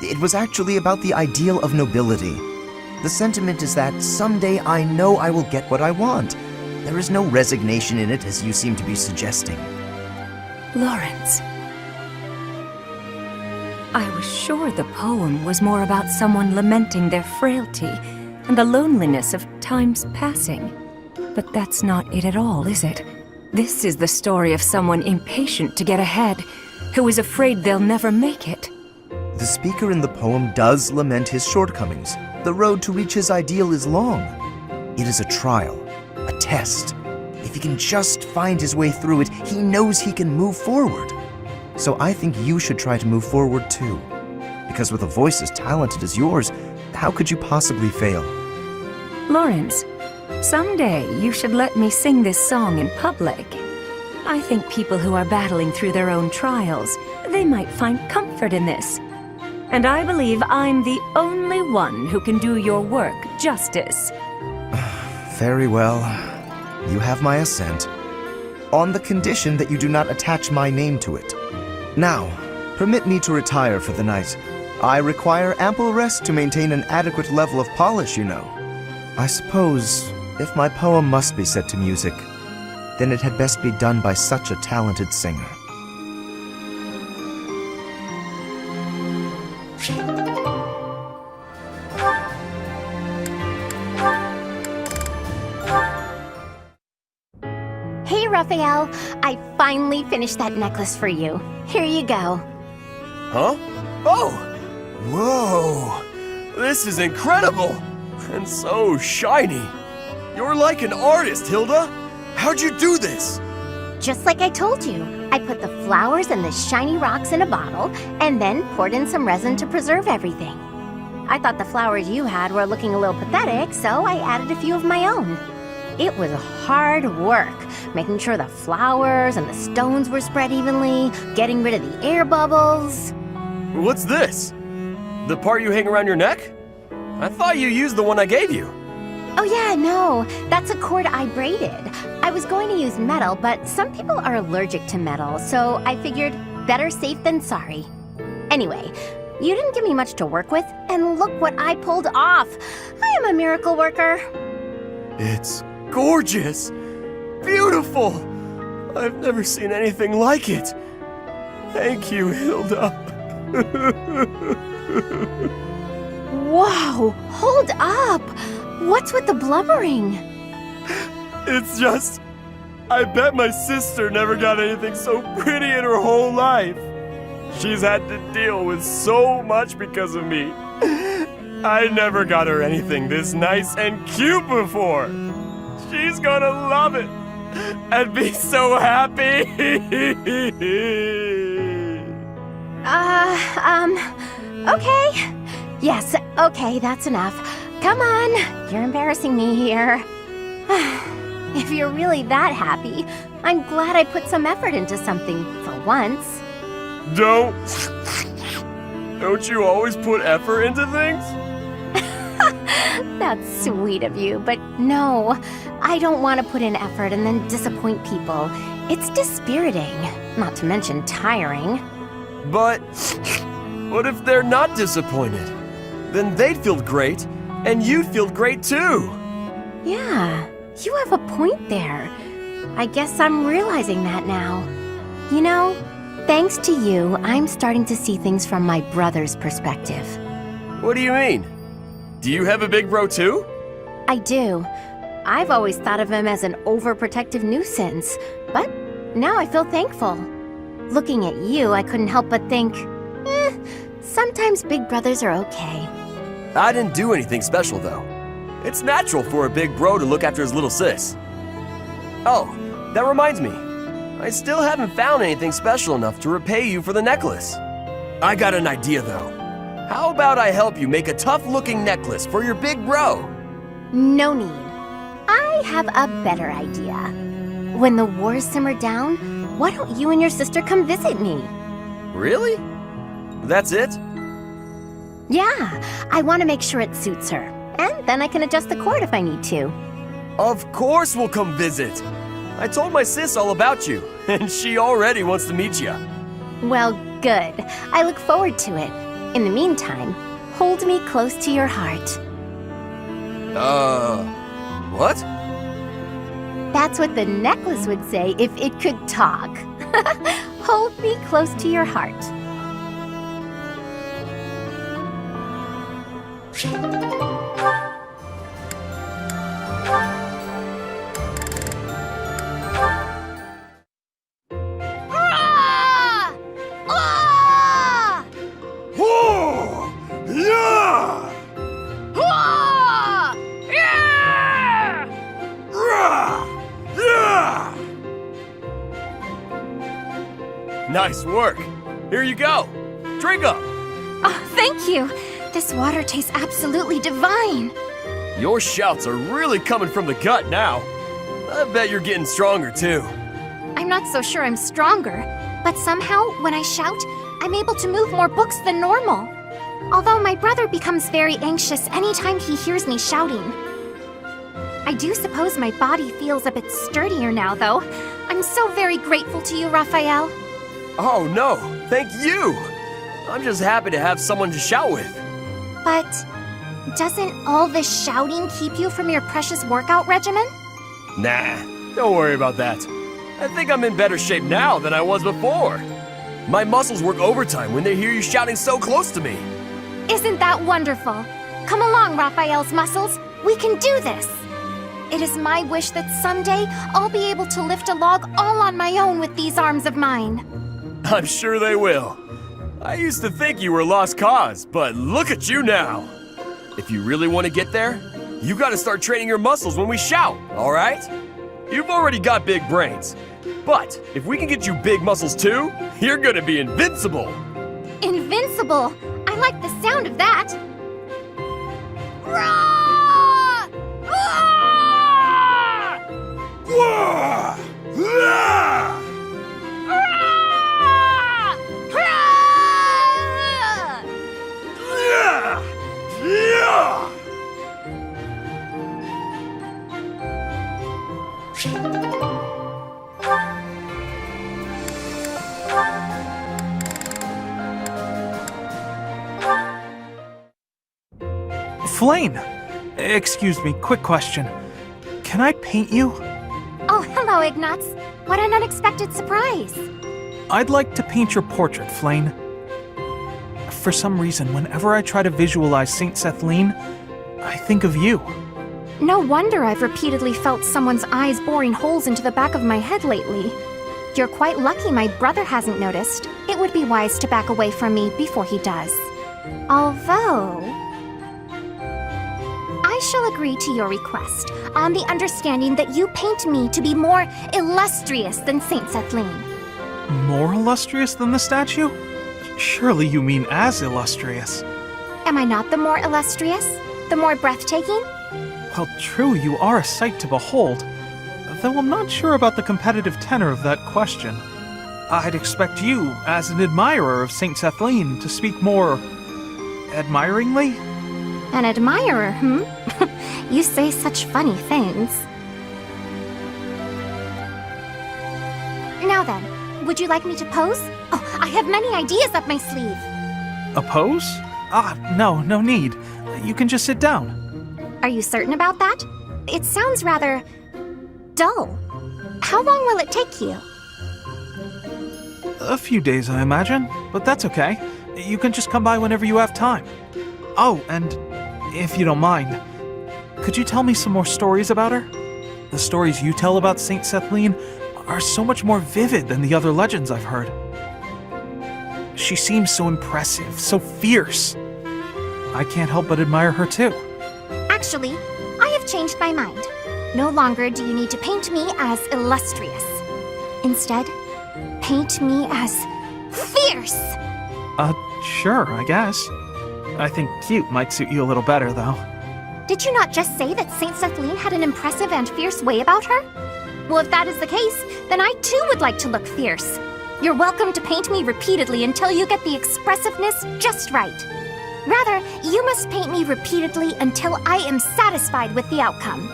It was actually about the ideal of nobility. The sentiment is that someday I know I will get what I want. There is no resignation in it, as you seem to be suggesting. Lawrence. I was sure the poem was more about someone lamenting their frailty and the loneliness of time's passing. But that's not it at all, is it? This is the story of someone impatient to get ahead, who is afraid they'll never make it. The speaker in the poem does lament his shortcomings. The road to reach his ideal is long. It is a trial, a test. If he can just find his way through it, he knows he can move forward. So I think you should try to move forward too. Because with a voice as talented as yours, how could you possibly fail? Lawrence, someday you should let me sing this song in public. I think people who are battling through their own trials, they might find comfort in this. And I believe I'm the only one who can do your work justice. Very well. You have my assent. on the condition that you do not attach my name to it. Now, permit me to retire for the night. I require ample rest to maintain an adequate level of polish, you know. I suppose, if my poem must be set to music, then it had best be done by such a talented singer. Hey, Raphael. I finally finished that necklace for you. Here you go. Huh? Oh! Whoa! This is incredible! And so shiny. You're like an artist, Hilda. How'd you do this? Just like I told you. I put the flowers and the shiny rocks in a bottle, and then poured in some resin to preserve everything. I thought the flowers you had were looking a little pathetic, so I added a few of my own. It was hard work, making sure the flowers and the stones were spread evenly, getting rid of the air bubbles. What's this? The part you hang around your neck? I thought you used the one I gave you. Oh yeah, no, that's a cord I braided. I was going to use metal, but some people are allergic to metal, so I figured better safe than sorry. Anyway, you didn't give me much to work with, and look what I pulled off. I am a miracle worker. It's gorgeous! Beautiful! I've never seen anything like it. Thank you, Hilda. Whoa, hold up! What's with the blubbering? It's just... I bet my sister never got anything so pretty in her whole life. She's had to deal with so much because of me. I never got her anything this nice and cute before. She's gonna love it and be so happy. Okay. Yes, okay, that's enough. Come on, you're embarrassing me here. If you're really that happy, I'm glad I put some effort into something for once. Don't you always put effort into things? That's sweet of you, but no, I don't want to put in effort and then disappoint people. It's dispiriting, not to mention tiring. But what if they're not disappointed? Then they'd feel great, and you'd feel great too. Yeah, you have a point there. I guess I'm realizing that now. You know, thanks to you, I'm starting to see things from my brother's perspective. What do you mean? Do you have a big bro too? I do. I've always thought of him as an overprotective nuisance, but now I feel thankful. Looking at you, I couldn't help but think, sometimes big brothers are okay. I didn't do anything special though. It's natural for a big bro to look after his little sis. Oh, that reminds me. I still haven't found anything special enough to repay you for the necklace. I got an idea though. How about I help you make a tough-looking necklace for your big bro? No need. I have a better idea. When the wars simmer down, why don't you and your sister come visit me? Really? That's it? Yeah, I want to make sure it suits her. And then I can adjust the cord if I need to. Of course we'll come visit. I told my sis all about you, and she already wants to meet you. Well, good. I look forward to it. In the meantime, hold me close to your heart. What? That's what the necklace would say if it could talk. Hold me close to your heart. Nice work. Here you go. Drink up. Oh, thank you. This water tastes absolutely divine. Your shouts are really coming from the gut now. I bet you're getting stronger too. I'm not so sure I'm stronger, but somehow, when I shout, I'm able to move more books than normal. Although my brother becomes very anxious anytime he hears me shouting. I do suppose my body feels a bit sturdier now, though. I'm so very grateful to you, Raphael. Oh no, thank you! I'm just happy to have someone to shout with. But doesn't all this shouting keep you from your precious workout regimen? Nah, don't worry about that. I think I'm in better shape now than I was before. My muscles work overtime when they hear you shouting so close to me. Isn't that wonderful? Come along, Raphael's muscles. We can do this. It is my wish that someday I'll be able to lift a log all on my own with these arms of mine. I'm sure they will. I used to think you were a lost cause, but look at you now. If you really want to get there, you gotta start training your muscles when we shout, all right? You've already got big brains, but if we can get you big muscles too, you're gonna be invincible. Invincible? I like the sound of that. Roar! Wah! Ah! Yeah! Yeah! Flame! Excuse me, quick question. Can I paint you? Oh, hello, Ignatz. What an unexpected surprise. I'd like to paint your portrait, Flame. For some reason, whenever I try to visualize Saint Sethline, I think of you. No wonder I've repeatedly felt someone's eyes boring holes into the back of my head lately. You're quite lucky my brother hasn't noticed. It would be wise to back away from me before he does. Although, I shall agree to your request, on the understanding that you paint me to be more illustrious than Saint Sethline. More illustrious than the statue? Surely you mean as illustrious. Am I not the more illustrious? The more breathtaking? Well, true, you are a sight to behold. Though I'm not sure about the competitive tenor of that question. I'd expect you, as an admirer of Saint Sethline, to speak more admiringly? An admirer, hmm? You say such funny things. Now then, would you like me to pose? Oh, I have many ideas up my sleeve. A pose? No need. You can just sit down. Are you certain about that? It sounds rather dull. How long will it take you? A few days, I imagine, but that's okay. You can just come by whenever you have time. Oh, and if you don't mind, could you tell me some more stories about her? The stories you tell about Saint Sethline are so much more vivid than the other legends I've heard. She seems so impressive, so fierce. I can't help but admire her too. Actually, I have changed my mind. No longer do you need to paint me as illustrious. Instead, paint me as fierce! Sure, I guess. I think cute might suit you a little better, though. Did you not just say that Saint Sethline had an impressive and fierce way about her? Well, if that is the case, then I too would like to look fierce. You're welcome to paint me repeatedly until you get the expressiveness just right. Rather, you must paint me repeatedly until I am satisfied with the outcome.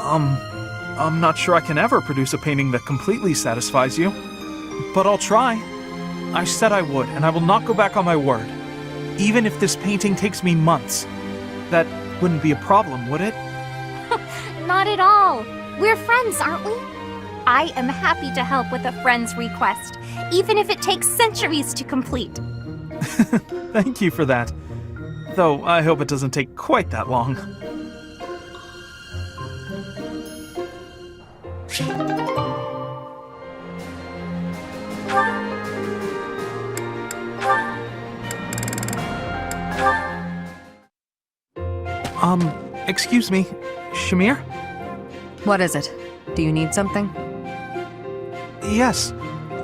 I'm not sure I can ever produce a painting that completely satisfies you. But I'll try. I said I would, and I will not go back on my word. Even if this painting takes me months. That wouldn't be a problem, would it? Not at all. We're friends, aren't we? I am happy to help with a friend's request, even if it takes centuries to complete. Thank you for that. Though I hope it doesn't take quite that long. Excuse me, Shamir? What is it? Do you need something? Yes.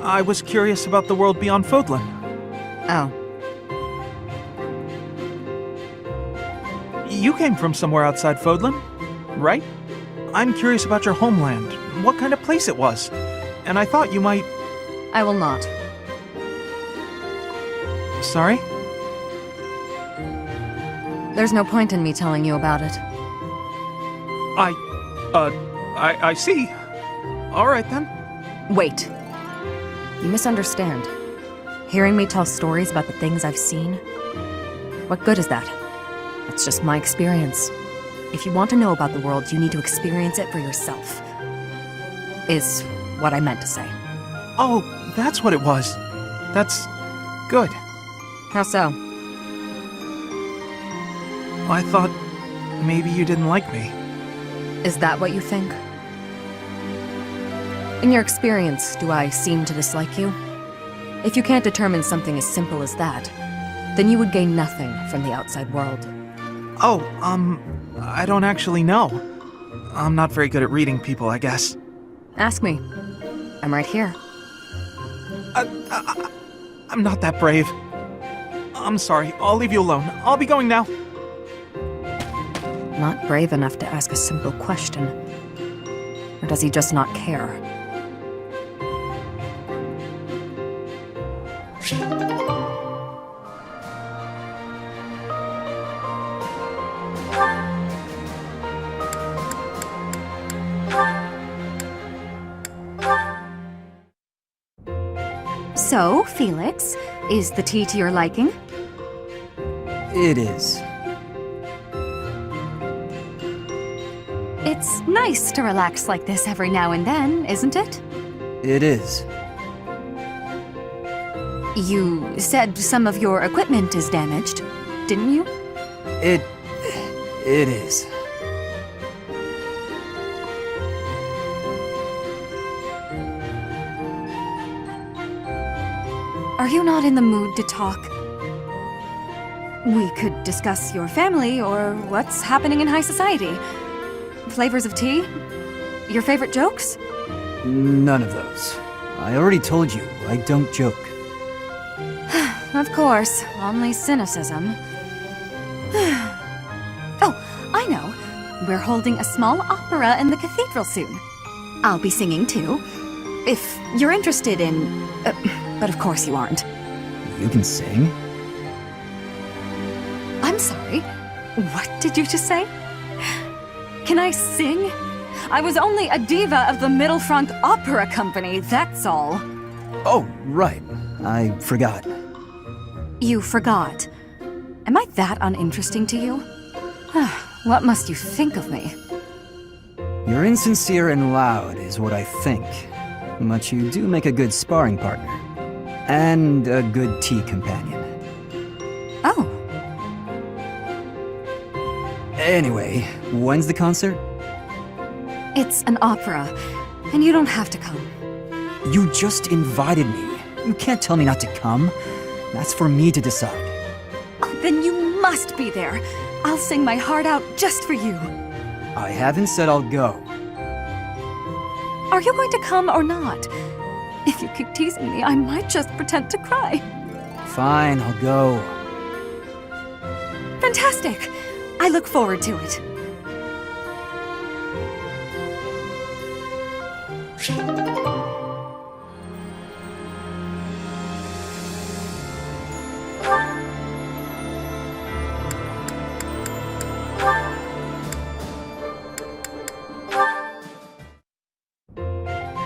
I was curious about the world beyond Fódlan. Oh. You came from somewhere outside Fódlan, right? I'm curious about your homeland, what kind of place it was. And I thought you might... I will not. Sorry? There's no point in me telling you about it. I see. All right then. Wait. You misunderstand. Hearing me tell stories about the things I've seen? What good is that? That's just my experience. If you want to know about the world, you need to experience it for yourself. Is what I meant to say. Oh, that's what it was. That's good. How so? I thought maybe you didn't like me. Is that what you think? In your experience, do I seem to dislike you? If you can't determine something as simple as that, then you would gain nothing from the outside world. Oh, I don't actually know. I'm not very good at reading people, I guess. Ask me. I'm right here. I'm not that brave. I'm sorry, I'll leave you alone. I'll be going now. Not brave enough to ask a simple question. Or does he just not care? So, Felix, is the tea to your liking? It is. It's nice to relax like this every now and then, isn't it? It is. You said some of your equipment is damaged, didn't you? It is. Are you not in the mood to talk? We could discuss your family or what's happening in high society. Flavors of tea? Your favorite jokes? None of those. I already told you, I don't joke. Of course, only cynicism. Oh, I know. We're holding a small opera in the cathedral soon. I'll be singing too. If you're interested in... but of course you aren't. You can sing? I'm sorry. What did you just say? Can I sing? I was only a diva of the Middle Front Opera Company, that's all. Oh, right. I forgot. You forgot. Am I that uninteresting to you? What must you think of me? You're insincere and loud, is what I think. But you do make a good sparring partner. And a good tea companion. Oh. Anyway, when's the concert? It's an opera, and you don't have to come. You just invited me. You can't tell me not to come. That's for me to decide. Oh, then you must be there. I'll sing my heart out just for you. I haven't said I'll go. Are you going to come or not? If you keep teasing me, I might just pretend to cry. Fine, I'll go. Fantastic! I look forward to it.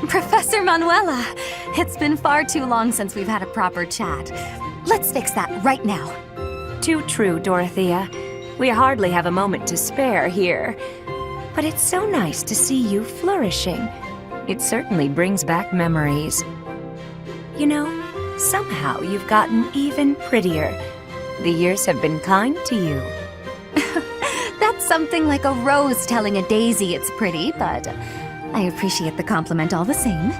Professor Manuela, it's been far too long since we've had a proper chat. Let's fix that right now. Too true, Dorothea. We hardly have a moment to spare here. But it's so nice to see you flourishing. It certainly brings back memories. You know, somehow you've gotten even prettier. The years have been kind to you. That's something like a rose telling a daisy it's pretty, but I appreciate the compliment all the same.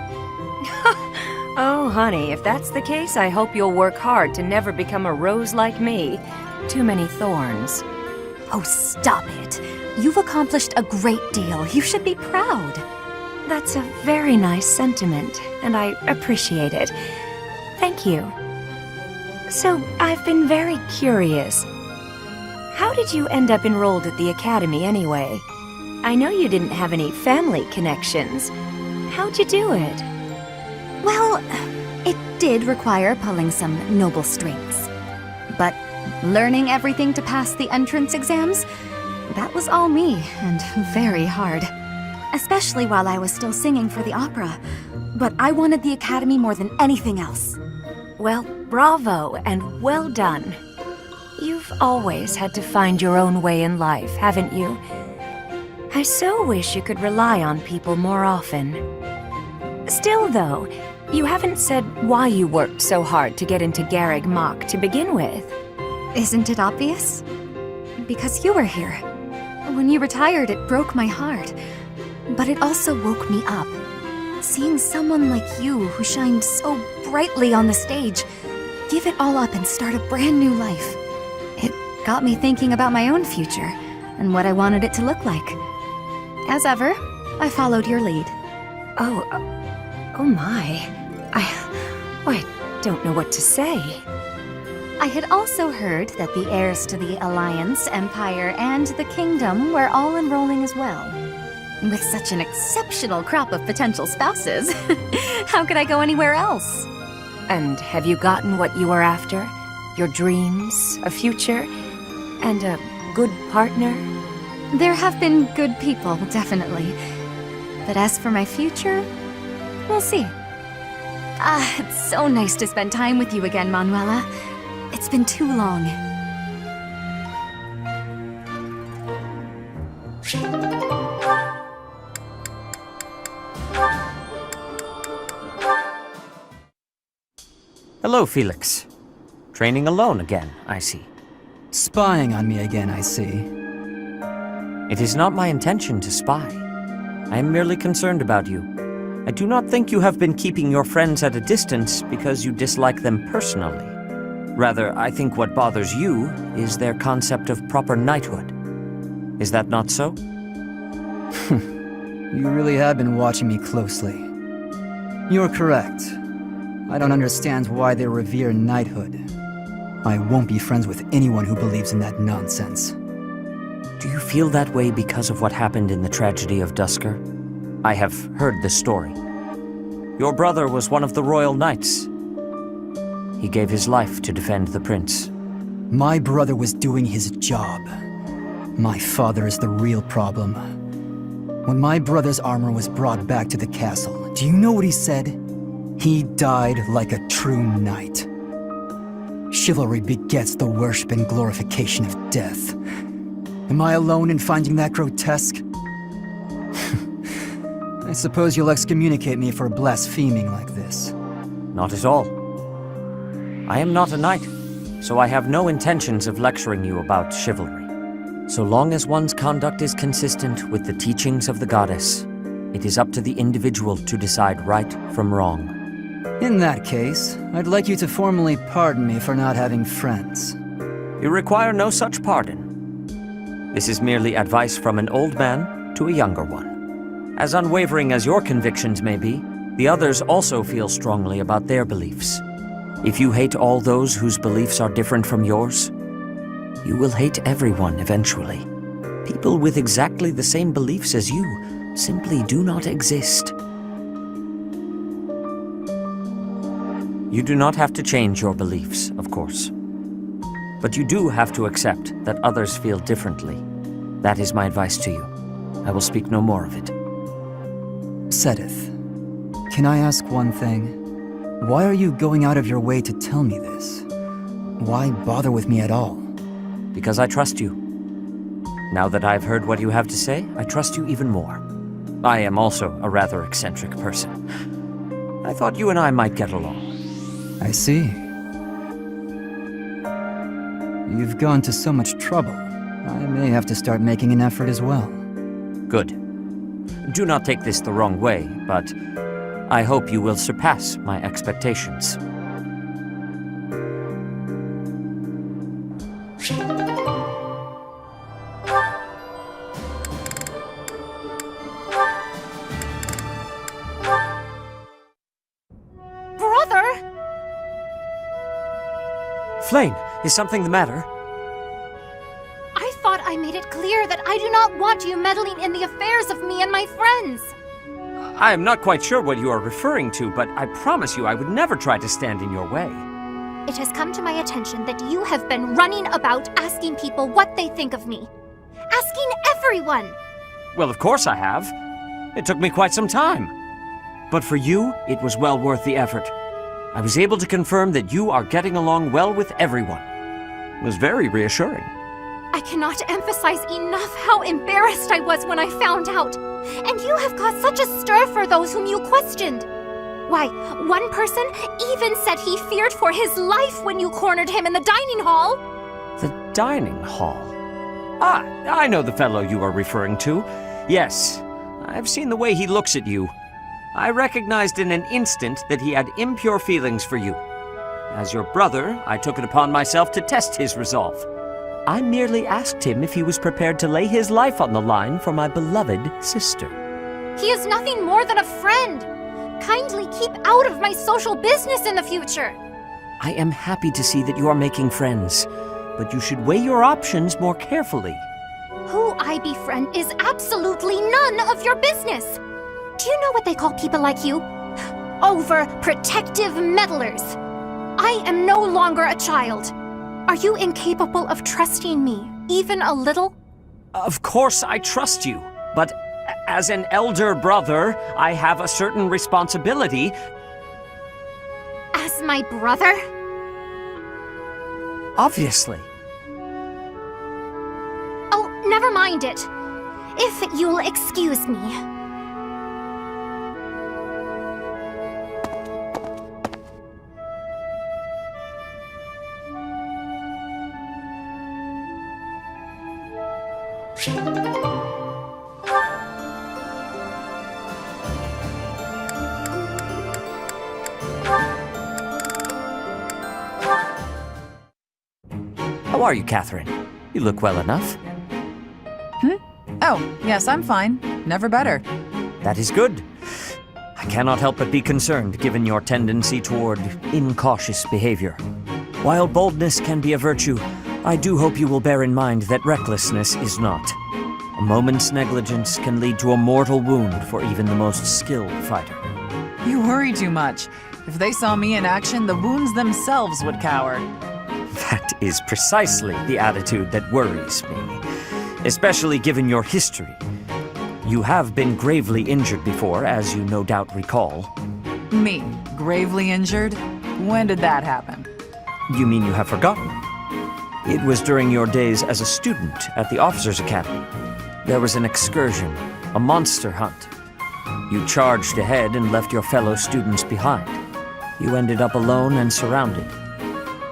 Oh, honey, if that's the case, I hope you'll work hard to never become a rose like me. Too many thorns. Oh, stop it. You've accomplished a great deal. You should be proud. That's a very nice sentiment, and I appreciate it. Thank you. So, I've been very curious. How did you end up enrolled at the academy anyway? I know you didn't have any family connections. How'd you do it? Well, it did require pulling some noble strings. But learning everything to pass the entrance exams, that was all me, and very hard. especially while I was still singing for the opera. But I wanted the Academy more than anything else. Well, bravo and well done. You've always had to find your own way in life, haven't you? I so wish you could rely on people more often. Still, though, you haven't said why you worked so hard to get into Garreg Mach to begin with. Isn't it obvious? Because you were here. When you retired, it broke my heart. But it also woke me up. Seeing someone like you, who shined so brightly on the stage, give it all up and start a brand new life. It got me thinking about my own future, and what I wanted it to look like. As ever, I followed your lead. Oh my. I don't know what to say. I had also heard that the heirs to the Alliance, Empire, and the Kingdom were all enrolling as well. With such an exceptional crop of potential spouses, how could I go anywhere else? And have you gotten what you were after? Your dreams, a future, and a good partner? There have been good people, definitely. But as for my future, we'll see. It's so nice to spend time with you again, Manuela. It's been too long. Hello, Felix. Training alone again, I see. Spying on me again, I see. It is not my intention to spy. I am merely concerned about you. I do not think you have been keeping your friends at a distance because you dislike them personally. Rather, I think what bothers you is their concept of proper knighthood. Is that not so? You really have been watching me closely. You're correct. I don't understand why they revere knighthood. I won't be friends with anyone who believes in that nonsense. Do you feel that way because of what happened in the tragedy of Dusker? I have heard the story. Your brother was one of the royal knights. He gave his life to defend the prince. My brother was doing his job. My father is the real problem. When my brother's armor was brought back to the castle, do you know what he said? He died like a true knight. Chivalry begets the worship and glorification of death. Am I alone in finding that grotesque? I suppose you'll excommunicate me for blaspheming like this. Not at all. I am not a knight, so I have no intentions of lecturing you about chivalry. So long as one's conduct is consistent with the teachings of the goddess, it is up to the individual to decide right from wrong. In that case, I'd like you to formally pardon me for not having friends. You require no such pardon. This is merely advice from an old man to a younger one. As unwavering as your convictions may be, the others also feel strongly about their beliefs. If you hate all those whose beliefs are different from yours, you will hate everyone eventually. People with exactly the same beliefs as you simply do not exist. You do not have to change your beliefs, of course. But you do have to accept that others feel differently. That is my advice to you. I will speak no more of it. Sothis, can I ask one thing? Why are you going out of your way to tell me this? Why bother with me at all? Because I trust you. Now that I've heard what you have to say, I trust you even more. I am also a rather eccentric person. I thought you and I might get along. I see. You've gone to so much trouble. I may have to start making an effort as well. Good. Do not take this the wrong way, but I hope you will surpass my expectations. Brother! Flame, is something the matter? I thought I made it clear that I do not want you meddling in the affairs of me and my friends. I am not quite sure what you are referring to, but I promise you I would never try to stand in your way. It has come to my attention that you have been running about asking people what they think of me. Asking everyone! Well, of course I have. It took me quite some time. But for you, it was well worth the effort. I was able to confirm that you are getting along well with everyone. It was very reassuring. I cannot emphasize enough how embarrassed I was when I found out. And you have caused such a stir for those whom you questioned. Why, one person even said he feared for his life when you cornered him in the dining hall. The dining hall? Ah, I know the fellow you are referring to. Yes, I've seen the way he looks at you. I recognized in an instant that he had impure feelings for you. As your brother, I took it upon myself to test his resolve. I merely asked him if he was prepared to lay his life on the line for my beloved sister. He is nothing more than a friend. Kindly keep out of my social business in the future. I am happy to see that you are making friends, but you should weigh your options more carefully. Who I befriend is absolutely none of your business. Do you know what they call people like you? Overprotective meddlers. I am no longer a child. Are you incapable of trusting me, even a little? Of course I trust you, but as an elder brother, I have a certain responsibility. As my brother? Obviously. Oh, never mind it. If you'll excuse me. How are you, Catherine? You look well enough. Oh, yes, I'm fine. Never better. That is good. I cannot help but be concerned, given your tendency toward incautious behavior. While boldness can be a virtue, I do hope you will bear in mind that recklessness is not. A moment's negligence can lead to a mortal wound for even the most skilled fighter. You worry too much. If they saw me in action, the wounds themselves would cower. That is precisely the attitude that worries me, especially given your history. You have been gravely injured before, as you no doubt recall. Me? Gravely injured? When did that happen? You mean you have forgotten? It was during your days as a student at the Officers' Academy. There was an excursion, a monster hunt. You charged ahead and left your fellow students behind. You ended up alone and surrounded.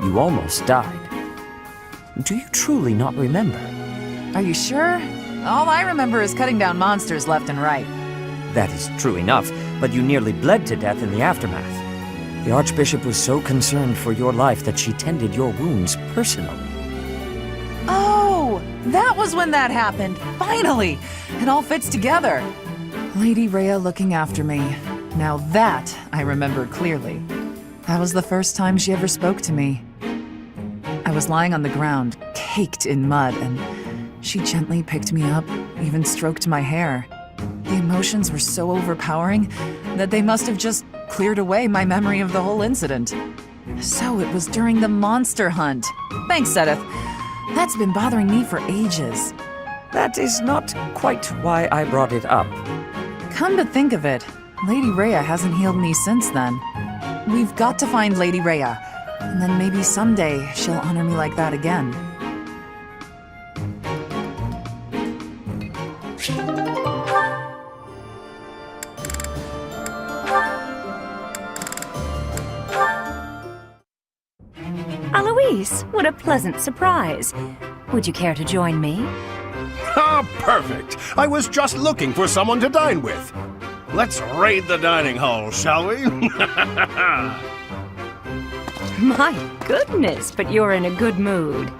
You almost died. Do you truly not remember? Are you sure? All I remember is cutting down monsters left and right. That is true enough, but you nearly bled to death in the aftermath. The Archbishop was so concerned for your life that she tended your wounds personally. Oh, that was when that happened. Finally! It all fits together. Lady Rhea looking after me. Now that I remember clearly. That was the first time she ever spoke to me. I was lying on the ground, caked in mud, and she gently picked me up, even stroked my hair. The emotions were so overpowering that they must have just cleared away my memory of the whole incident. So it was during the monster hunt. Thanks, Sothis. That's been bothering me for ages. That is not quite why I brought it up. Come to think of it, Lady Rhea hasn't healed me since then. We've got to find Lady Rhea, and then maybe someday she'll honor me like that again. Alois, what a pleasant surprise. Would you care to join me? Ah, perfect. I was just looking for someone to dine with. Let's raid the dining hall, shall we? My goodness, but you're in a good mood.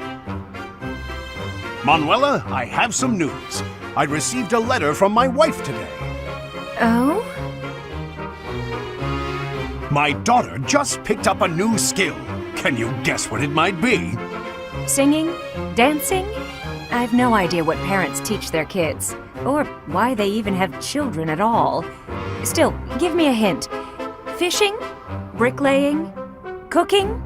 Manuela, I have some news. I received a letter from my wife today. Oh? My daughter just picked up a new skill. Can you guess what it might be? Singing? Dancing? I've no idea what parents teach their kids, or why they even have children at all. Still, give me a hint. Fishing? Bricklaying? Cooking?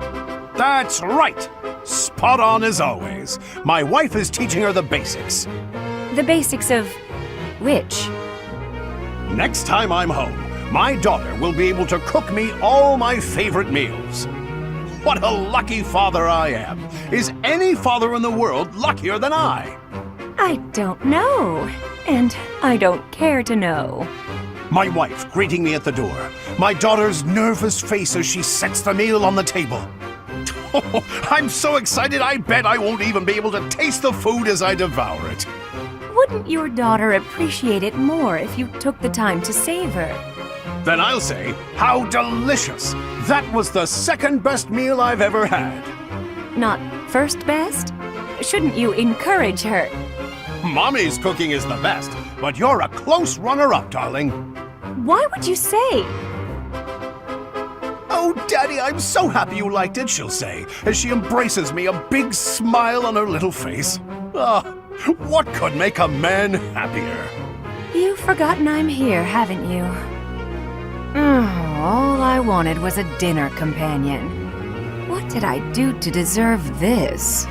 That's right! Spot on as always. My wife is teaching her the basics. The basics of which? Next time I'm home, my daughter will be able to cook me all my favorite meals. What a lucky father I am. Is any father in the world luckier than I? I don't know. And I don't care to know. My wife greeting me at the door. My daughter's nervous face as she sets the meal on the table. Oh, I'm so excited I bet I won't even be able to taste the food as I devour it. Wouldn't your daughter appreciate it more if you took the time to savor? Then I'll say, how delicious! That was the second best meal I've ever had. Not first best? Shouldn't you encourage her? Mommy's cooking is the best, but you're a close runner-up, darling. Why would you say? Oh, Daddy, I'm so happy you liked it, she'll say, as she embraces me, a big smile on her little face. Ah, what could make a man happier? You've forgotten I'm here, haven't you? All I wanted was a dinner companion. What did I do to deserve this?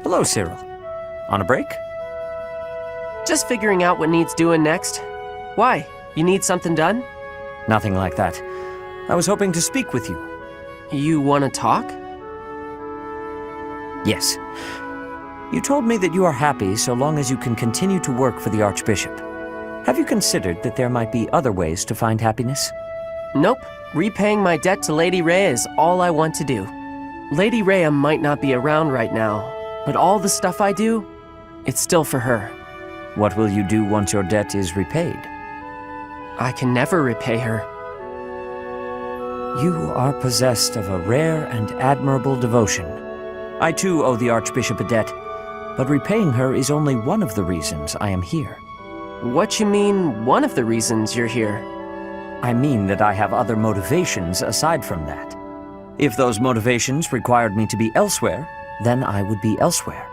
Hello, Cyril. On a break? Just figuring out what needs doing next. Why? You need something done? Nothing like that. I was hoping to speak with you. You want to talk? Yes. You told me that you are happy so long as you can continue to work for the Archbishop. Have you considered that there might be other ways to find happiness? Nope. Repaying my debt to Lady Rhea is all I want to do. Lady Rhea might not be around right now, but all the stuff I do, it's still for her. What will you do once your debt is repaid? I can never repay her. You are possessed of a rare and admirable devotion. I too owe the Archbishop a debt, but repaying her is only one of the reasons I am here. What you mean, one of the reasons you're here? I mean that I have other motivations aside from that. If those motivations required me to be elsewhere, then I would be elsewhere.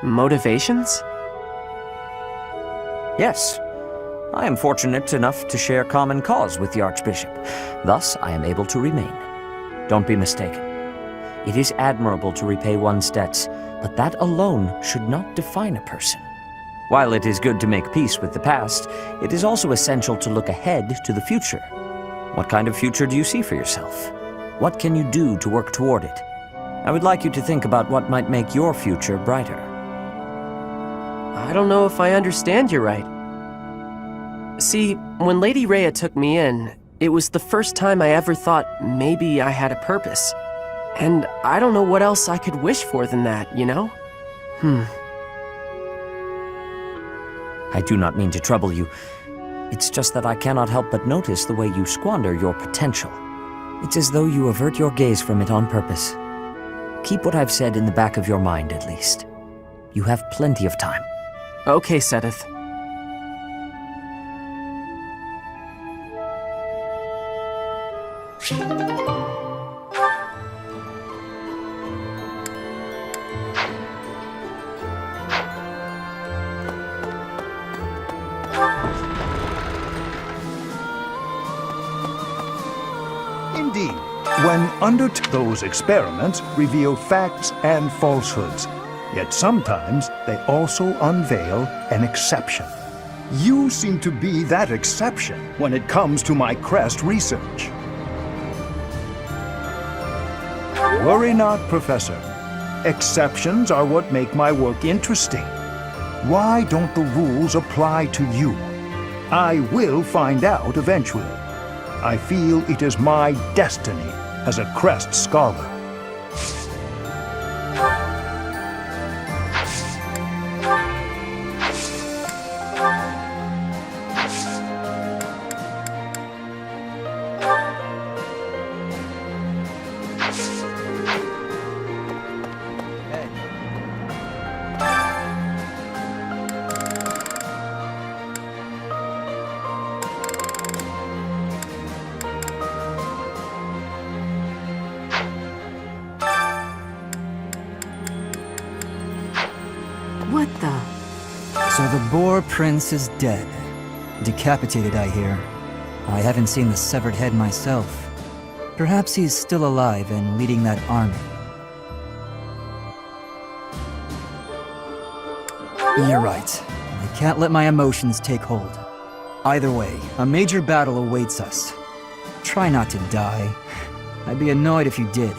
Motivations? Yes. I am fortunate enough to share common cause with the Archbishop. Thus, I am able to remain. Don't be mistaken. It is admirable to repay one's debts, but that alone should not define a person. While it is good to make peace with the past, it is also essential to look ahead to the future. What kind of future do you see for yourself? What can you do to work toward it? I would like you to think about what might make your future brighter. I don't know if I understand you right. See, when Lady Rhea took me in, it was the first time I ever thought maybe I had a purpose. And I don't know what else I could wish for than that, you know? I do not mean to trouble you. It's just that I cannot help but notice the way you squander your potential. It's as though you avert your gaze from it on purpose. Keep what I've said in the back of your mind, at least. You have plenty of time. Okay, Sothis. Indeed, when those experiments reveal facts and falsehoods, yet sometimes they also unveil an exception. You seem to be that exception when it comes to my crest research. Worry not, Professor. Exceptions are what make my work interesting. Why don't the rules apply to you? I will find out eventually. I feel it is my destiny as a crest scholar. What the? So the Boar Prince is dead. Decapitated, I hear. I haven't seen the severed head myself. Perhaps he's still alive and leading that army. You're right. I can't let my emotions take hold. Either way, a major battle awaits us. Try not to die. I'd be annoyed if you did.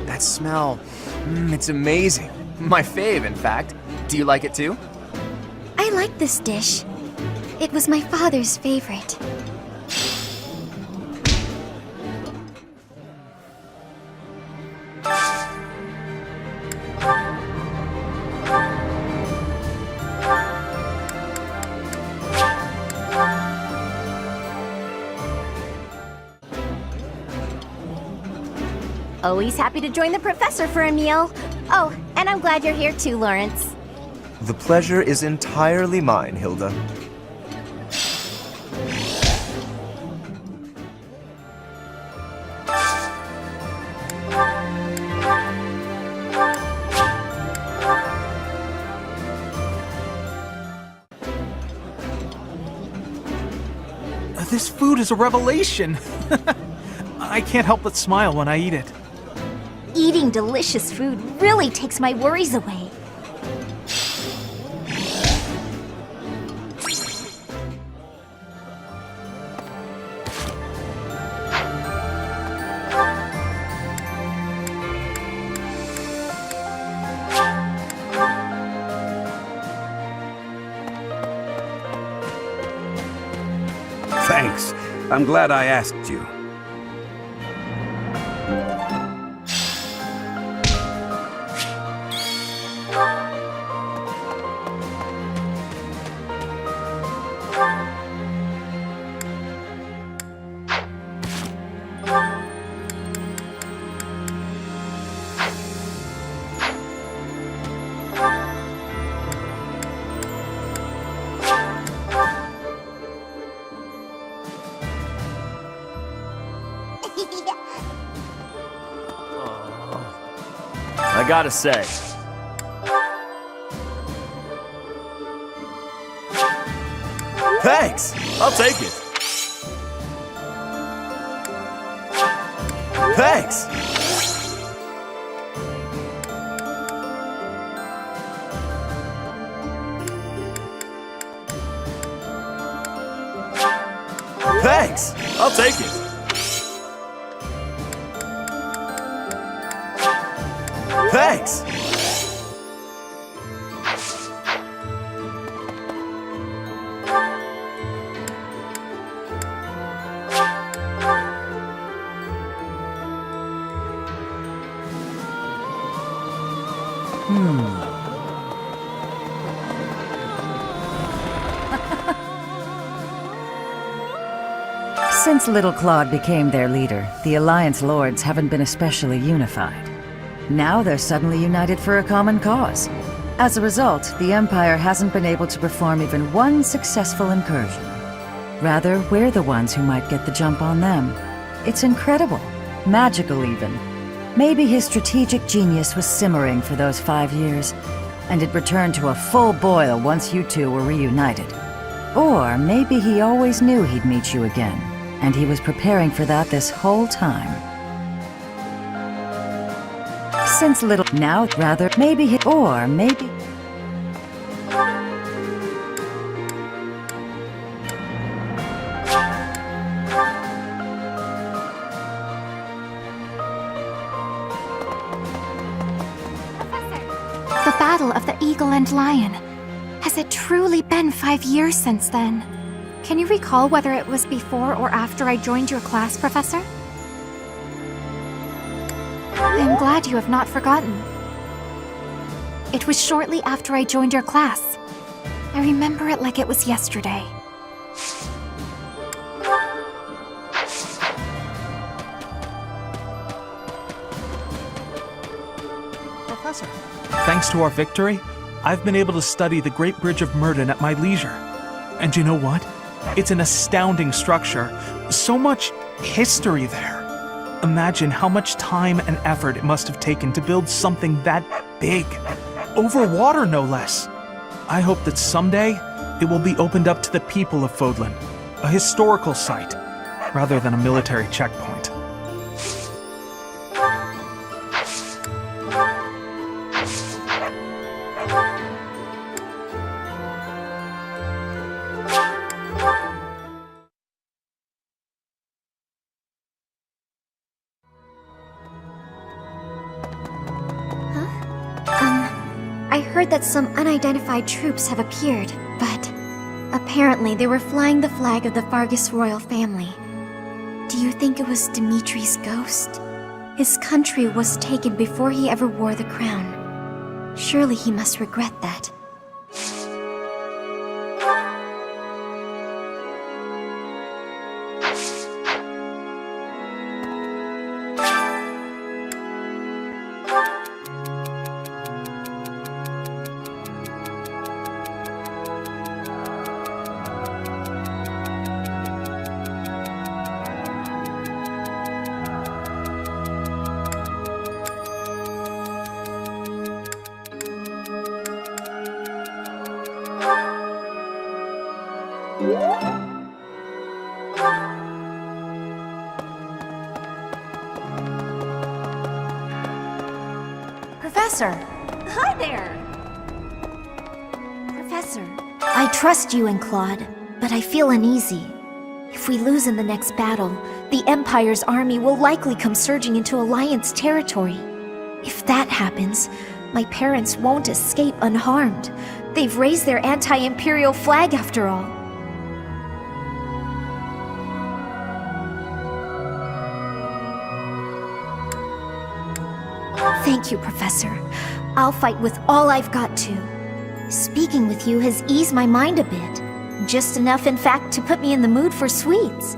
That smell, it's amazing. My fave, in fact. Do you like it too? I like this dish. It was my father's favorite. Always happy to join the professor for a meal. Oh, and I'm glad you're here too, Lawrence. The pleasure is entirely mine, Hilda. This food is a revelation. I can't help but smile when I eat it. Eating delicious food really takes my worries away. Thanks. I'm glad I asked you. I gotta say. Thanks! I'll take it. Thanks! Thanks! I'll take it. Thanks! Since Little Claude became their leader, the Alliance Lords haven't been especially unified. Now they're suddenly united for a common cause. As a result, the Empire hasn't been able to perform even one successful incursion. Rather, we're the ones who might get the jump on them. It's incredible. Magical, even. Maybe his strategic genius was simmering for those 5 years, and it returned to a full boil once you two were reunited. Or maybe he always knew he'd meet you again, and he was preparing for that this whole time. Since Little... Now, rather, maybe he... Or maybe... The Battle of the eagle and lion. Has it truly been 5 years since then? Can you recall whether it was before or after I joined your class, Professor? I am glad you have not forgotten. It was shortly after I joined your class. I remember it like it was yesterday. Professor, thanks to our victory, I've been able to study the Great Bridge of Murden at my leisure. And you know what? It's an astounding structure. So much history there. Imagine how much time and effort it must have taken to build something that big. Over water, no less. I hope that someday it will be opened up to the people of Fódlan, a historical site, rather than a military checkpoint. I heard that some unidentified troops have appeared, but apparently they were flying the flag of the Fargus royal family. Do you think it was Dimitri's ghost? His country was taken before he ever wore the crown. Surely he must regret that. Professor! Hi there! Professor, I trust you and Claude, but I feel uneasy. If we lose in the next battle, the Empire's army will likely come surging into Alliance territory. If that happens, my parents won't escape unharmed. They've raised their anti-Imperial flag after all. Thank you, Professor. I'll fight with all I've got to. Speaking with you has eased my mind a bit. Just enough, in fact, to put me in the mood for sweets.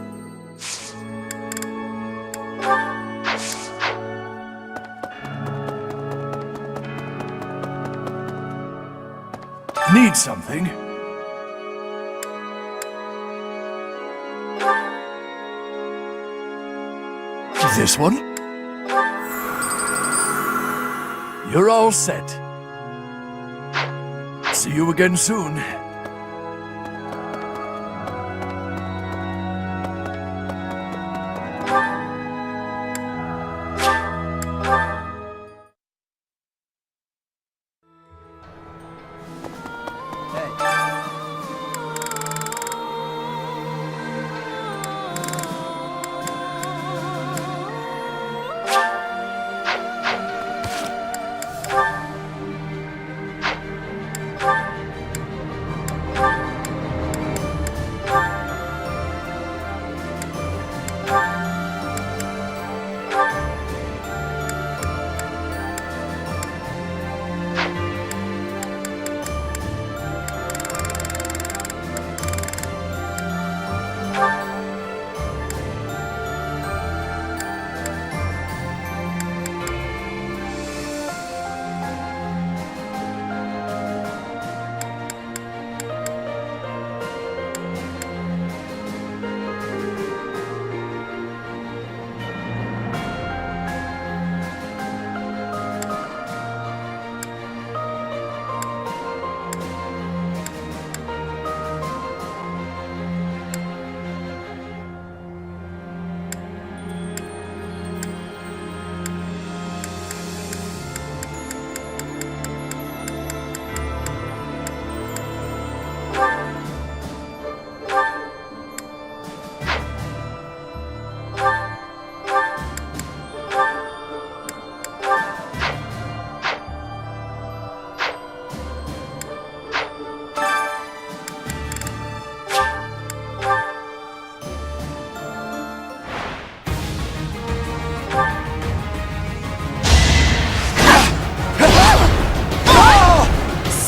Need something? This one? You're all set. See you again soon.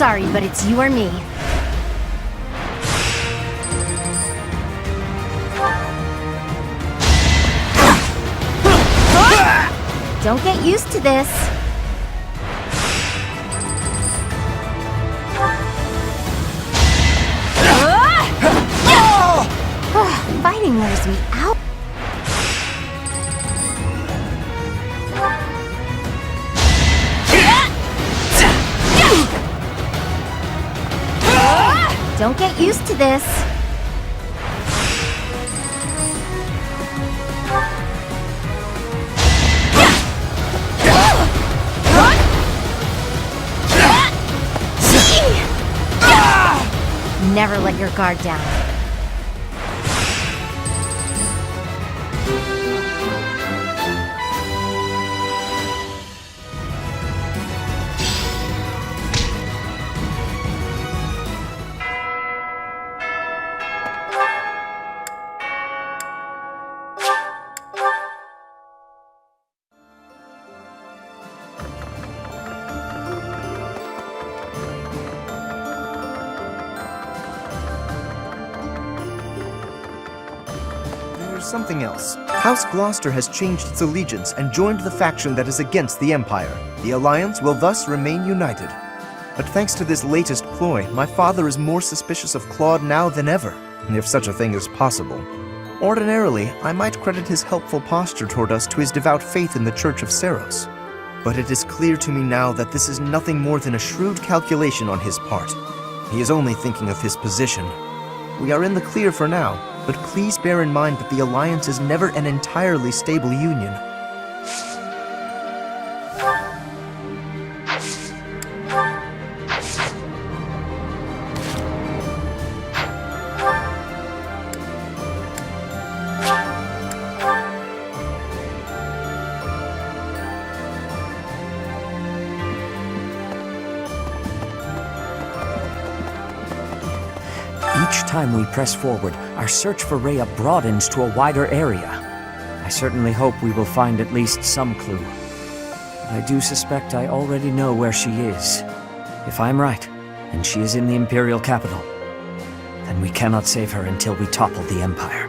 Sorry, but it's you or me. Don't get used to this. Fighting wears me out. Don't get used to this. Never let your guard down. Something else. House Gloucester has changed its allegiance and joined the faction that is against the Empire. The Alliance will thus remain united. But thanks to this latest ploy, my father is more suspicious of Claude now than ever, if such a thing is possible. Ordinarily, I might credit his helpful posture toward us to his devout faith in the Church of Seiros. But it is clear to me now that this is nothing more than a shrewd calculation on his part. He is only thinking of his position. We are in the clear for now, but please bear in mind that the Alliance is never an entirely stable union. Each time we press forward, our search for Rhea broadens to a wider area. I certainly hope we will find at least some clue. But I do suspect I already know where she is. If I'm right, and she is in the Imperial capital, then we cannot save her until we topple the Empire.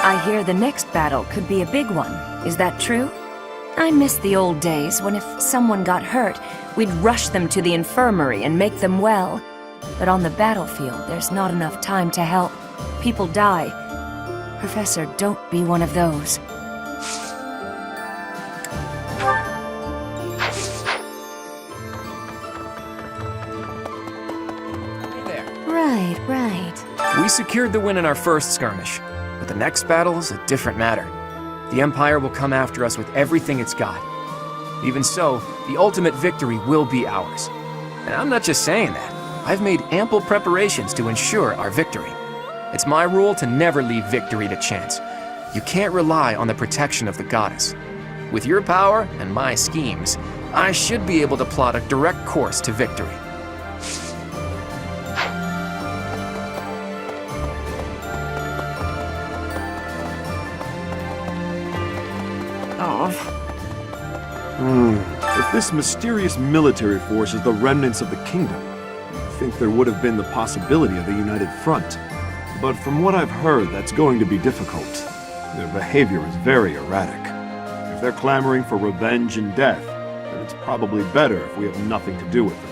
I hear the next battle could be a big one. Is that true? I miss the old days when if someone got hurt, we'd rush them to the infirmary and make them well. But on the battlefield, there's not enough time to help. People die. Professor, don't be one of those. Right. We secured the win in our first skirmish, but the next battle is a different matter. The Empire will come after us with everything it's got. Even so, the ultimate victory will be ours. And I'm not just saying that. I've made ample preparations to ensure our victory. It's my rule to never leave victory to chance. You can't rely on the protection of the goddess. With your power and my schemes, I should be able to plot a direct course to victory. If this mysterious military force is the remnants of the kingdom, I think there would have been the possibility of a united front. But from what I've heard, that's going to be difficult. Their behavior is very erratic. If they're clamoring for revenge and death, then it's probably better if we have nothing to do with them.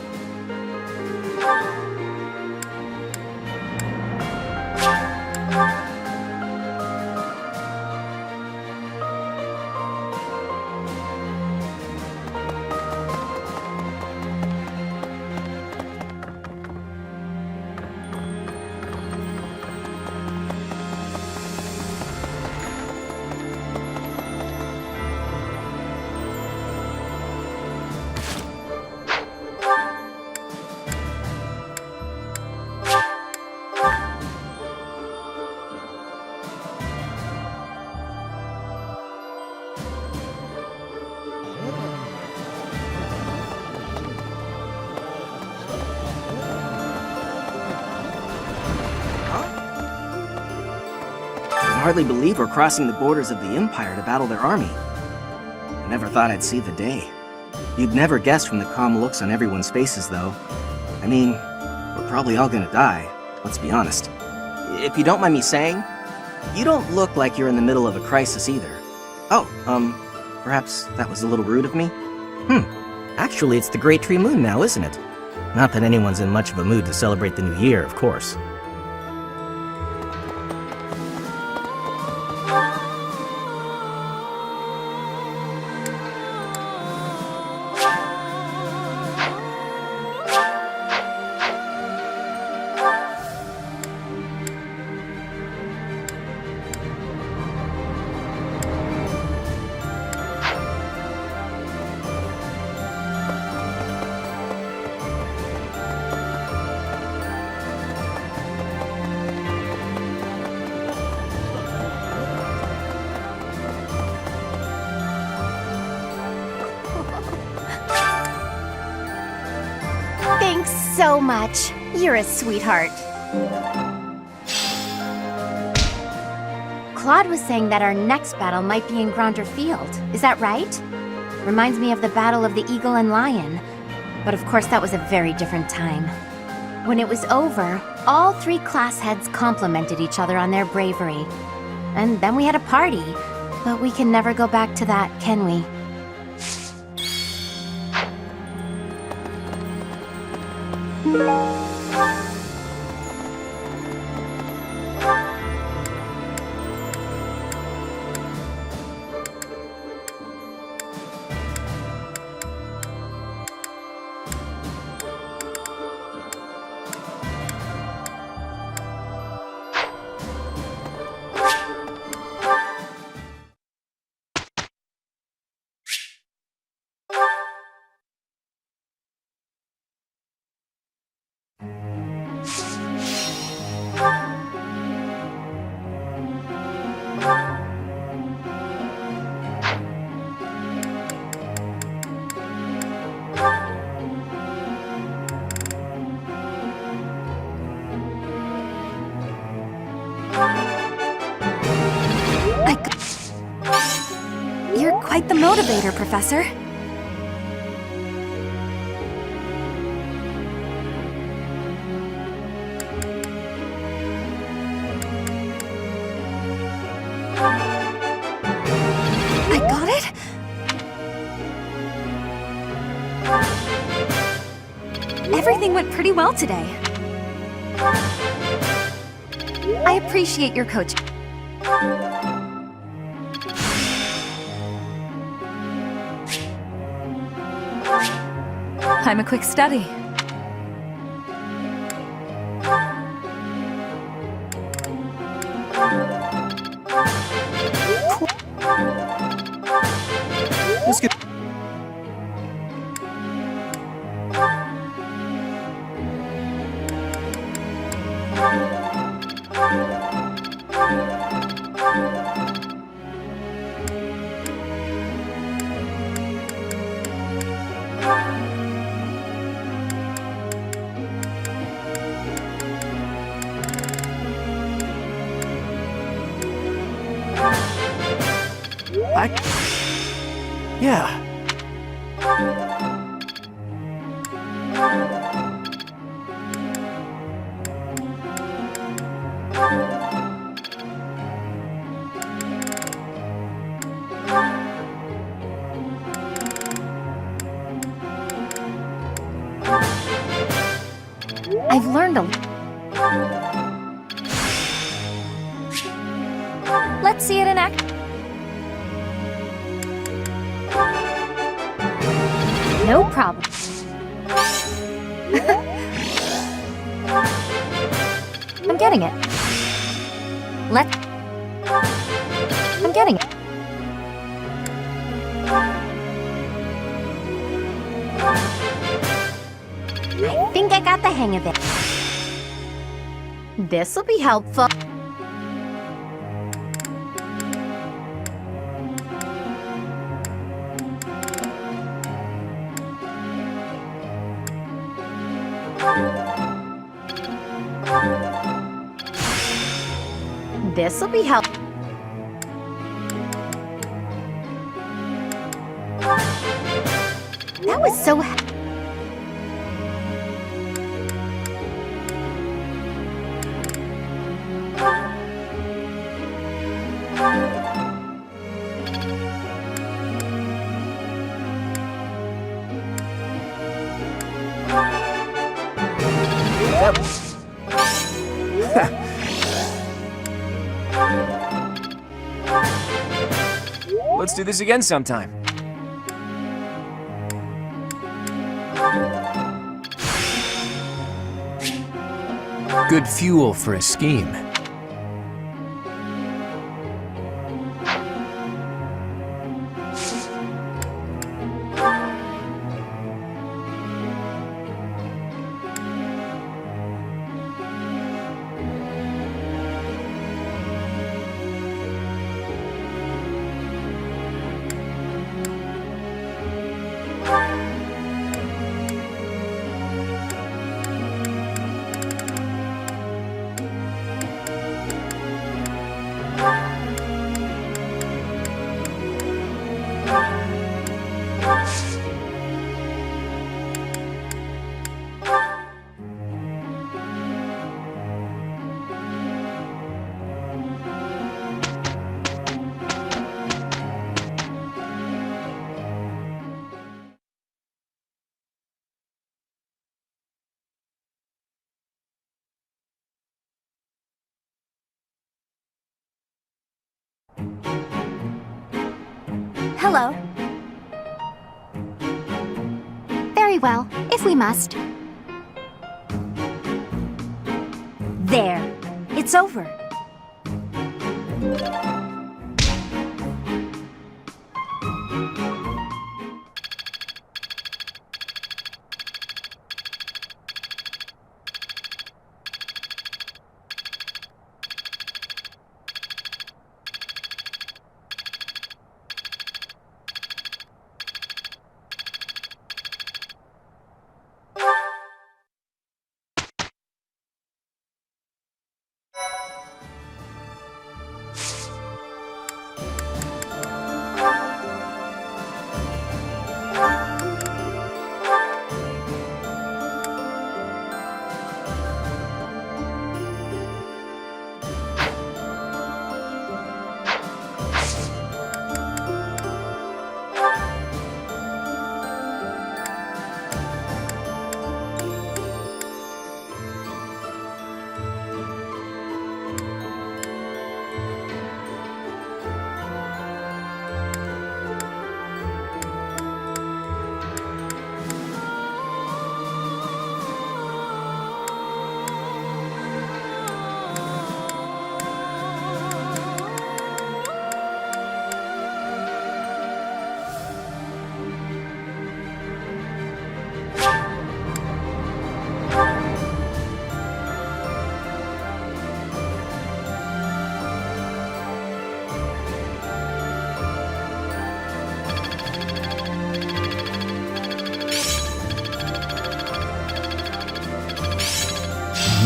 hardly believe we're crossing the borders of the Empire to battle their army. I never thought I'd see the day. You'd never guess from the calm looks on everyone's faces, though. I mean, we're probably all gonna die, let's be honest. If you don't mind me saying, you don't look like you're in the middle of a crisis either. Oh, perhaps that was a little rude of me? Actually, it's the Great Tree Moon now, isn't it? Not that anyone's in much of a mood to celebrate the new year, of course. Thanks so much. You're a sweetheart. Claude was saying that our next battle might be in Gronder Field. Is that right? Reminds me of the Battle of the Eagle and Lion. But of course that was a very different time. When it was over, all 3 class heads complimented each other on their bravery. And then we had a party. But we can never go back to that, can we? You're quite the motivator, Professor. I got it? Everything went pretty well today. I appreciate your coaching. I'm a quick study. Let's get... Yeah. I've learned a... Let's see it in action. No problem. I'm getting it. I'm getting it. I think I got the hang of it. This'll be helpful. This'll be helpful. was so Let's do this again sometime. Good fuel for a scheme. Hello. Very well, if we must. There. It's over.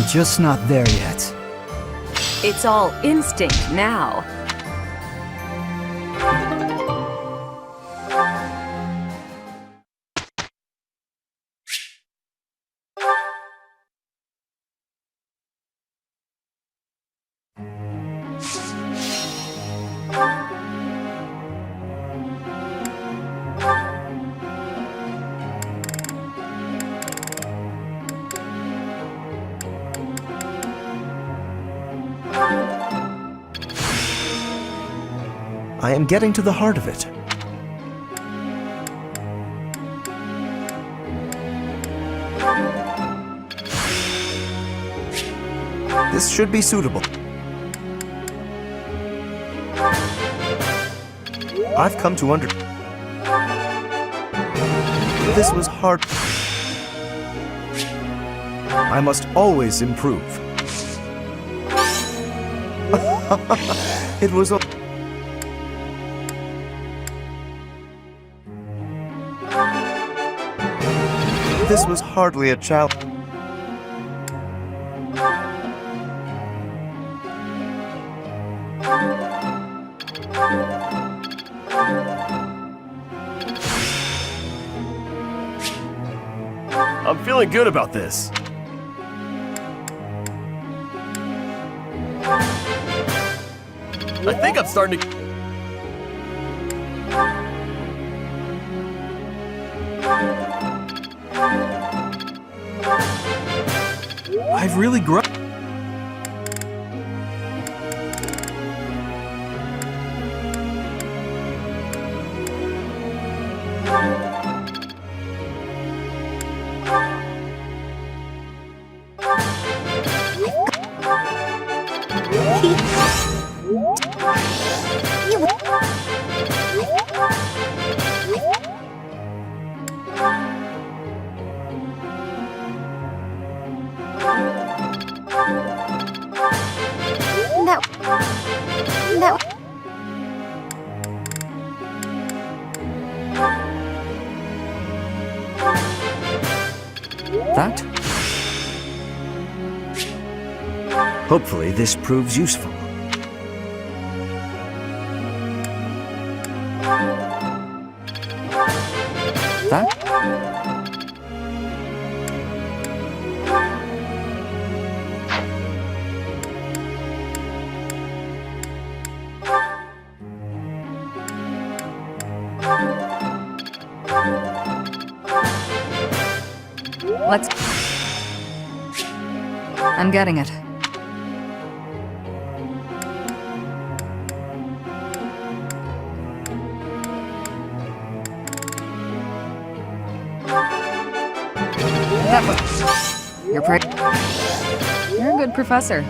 I'm just not there yet. It's all instinct now. I am getting to the heart of it. This should be suitable. I've come to This was hard. I must always improve. It was a... This was hardly a challenge. feeling good about this. I think I'm starting to... I've really grown. That? Hopefully this proves useful. That? Let's... I'm getting it. That was... You're pretty... You're a good professor.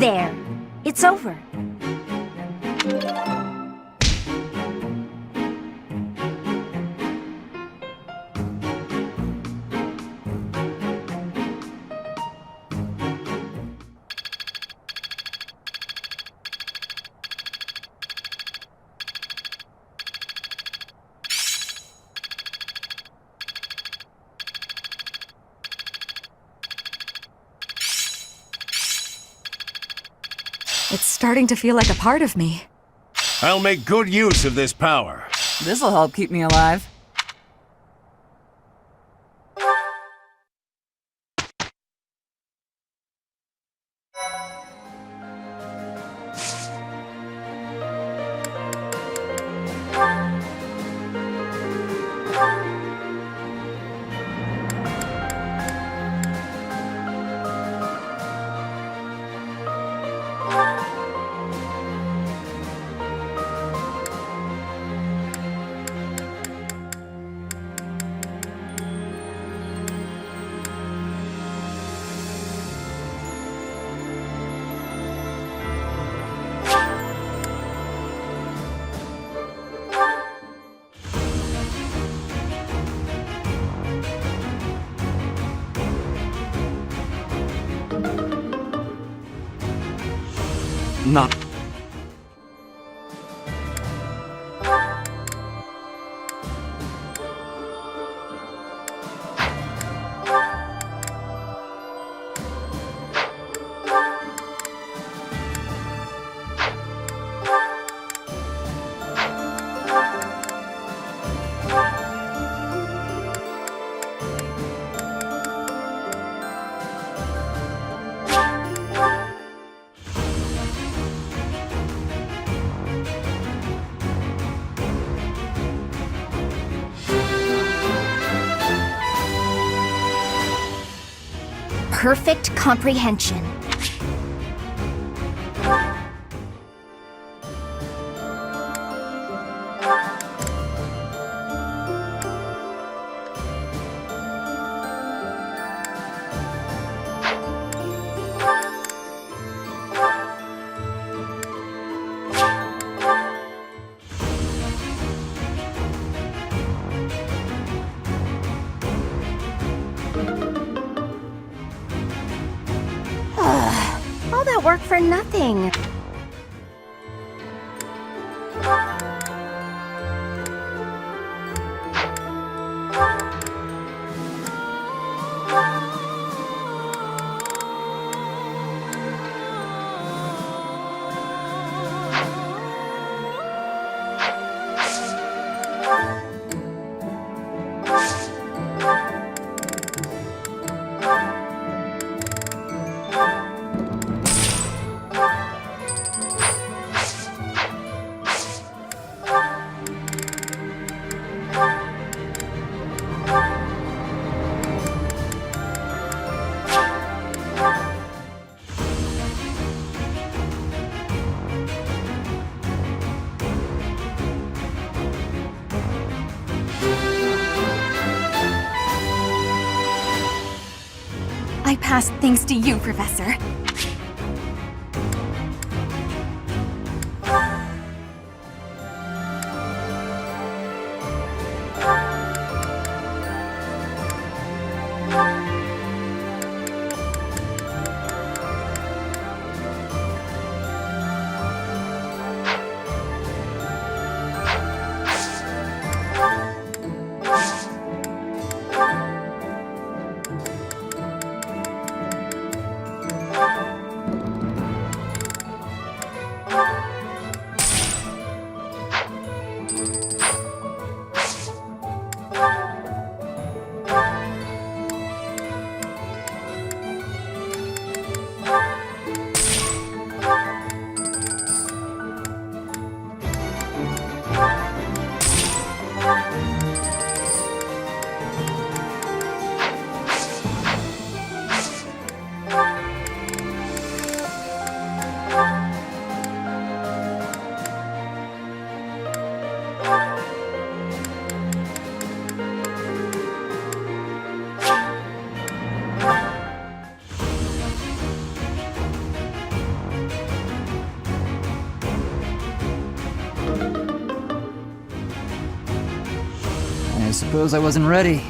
There. It's over. It's starting to feel like a part of me. I'll make good use of this power. This'll help keep me alive. Not... Perfect comprehension. that work for nothing. I passed thanks to you, Professor. I suppose I wasn't ready.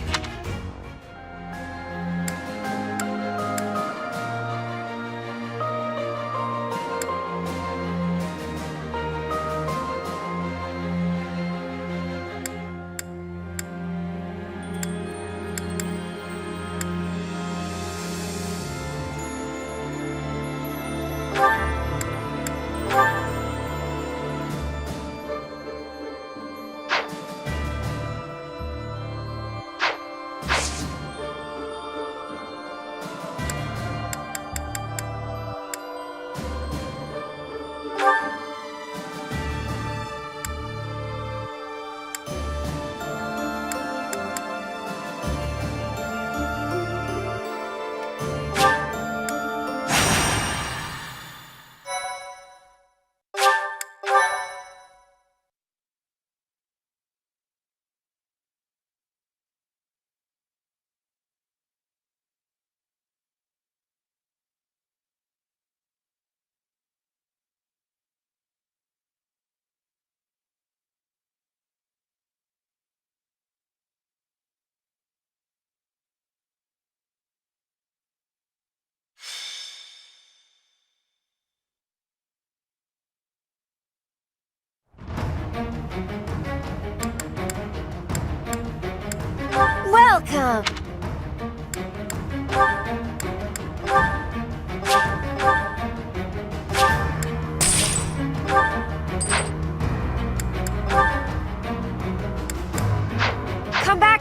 Welcome! Come back!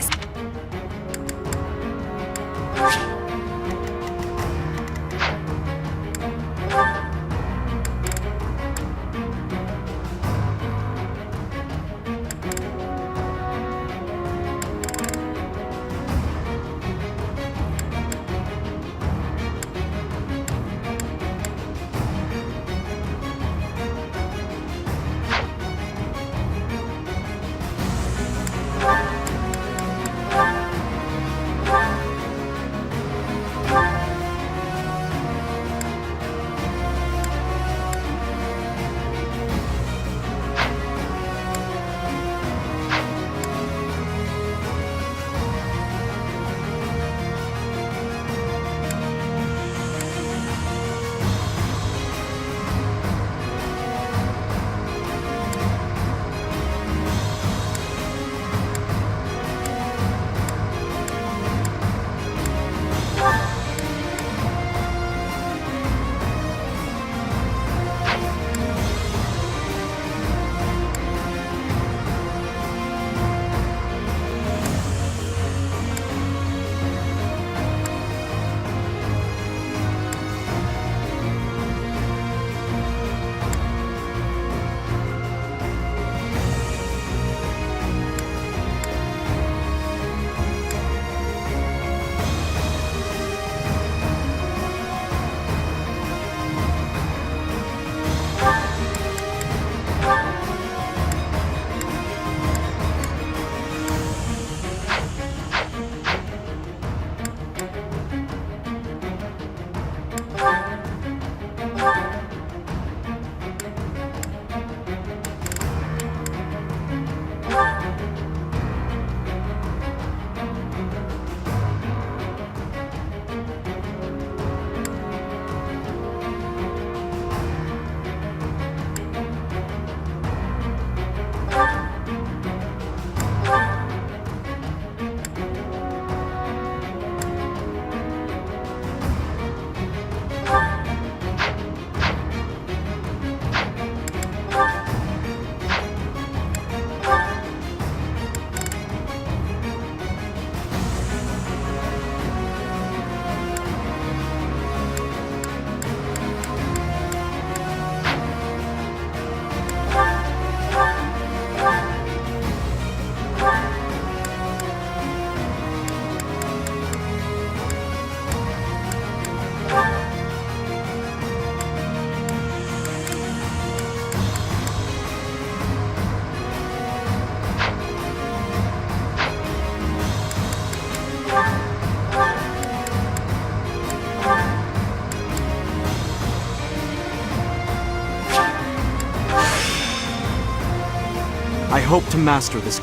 I hope to master this.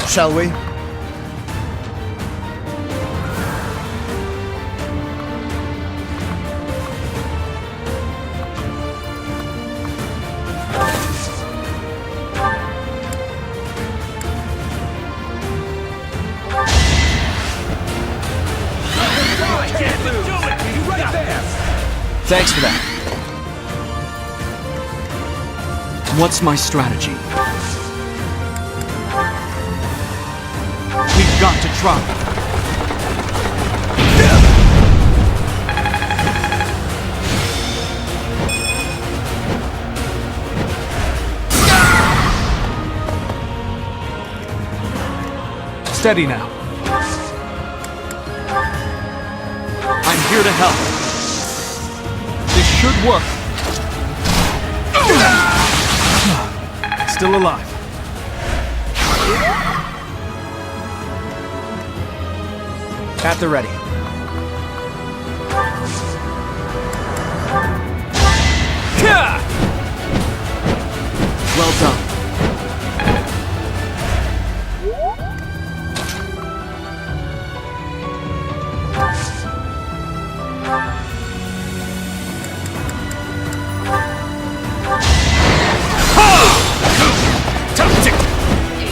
Shall we? Thanks for that. What's my strategy? We've got to try. Steady now. I'm here to help. This should work. Still alive. At the ready. Well done.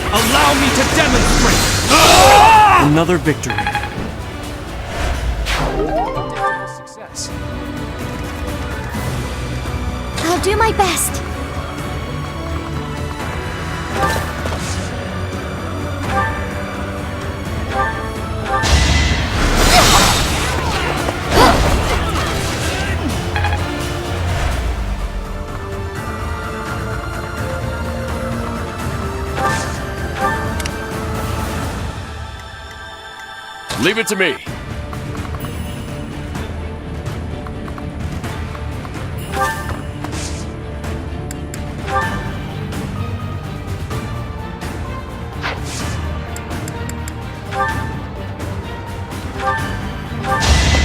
Allow me to demonstrate! Another victory. Success. I'll do my best. Leave it to me.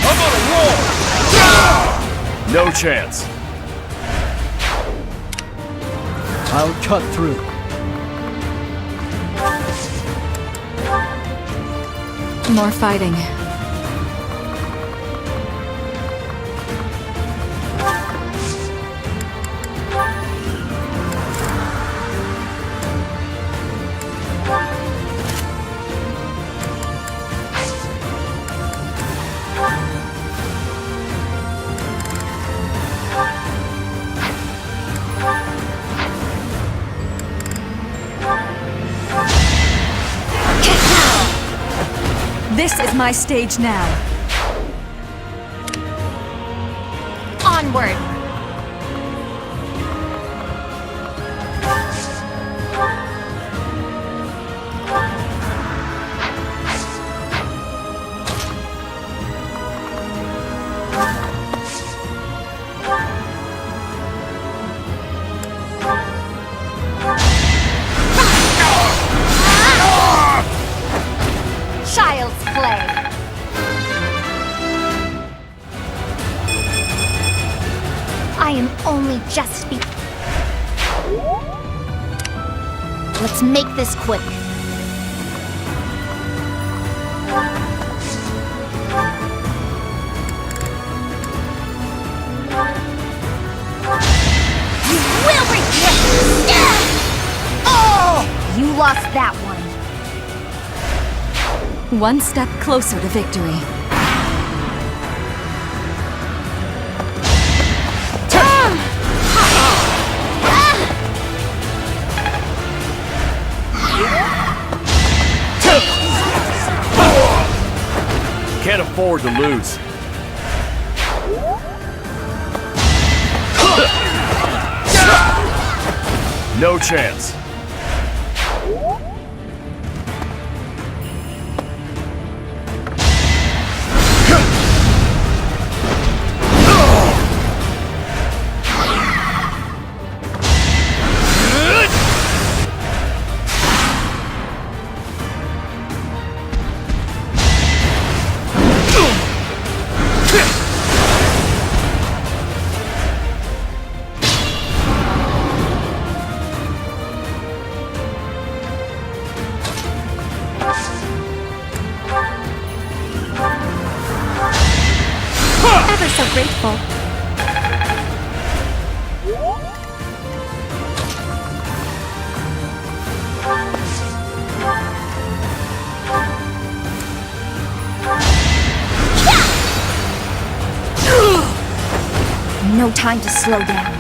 I'm on a roll! No chance. I'll cut through. More fighting. This is my stage now. Onward. Child's play. I am only just Let's make this quick. You will regret this! Oh! You lost that one. One step closer to victory. Can't afford to lose. No chance. time to slow down.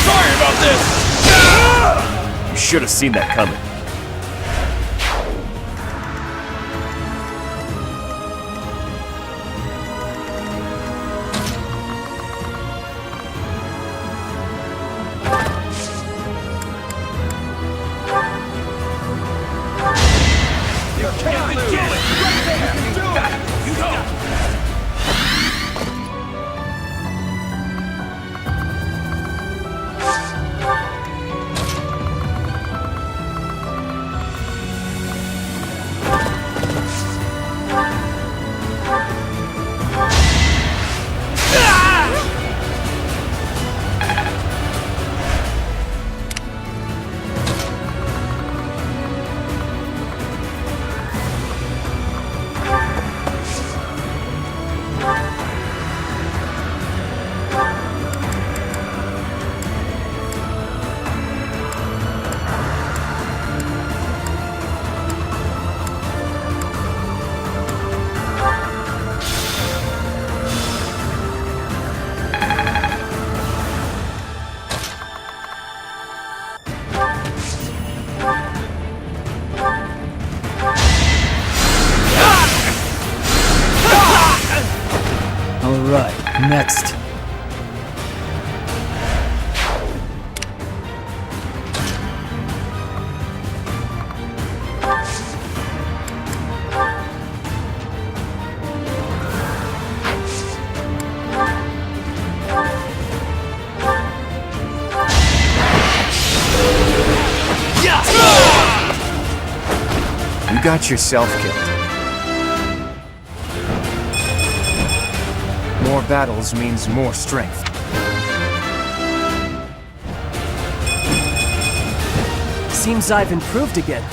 Sorry about this! You should have seen that coming. Alright, next. You got yourself killed. More battles means more strength. Seems I've improved again.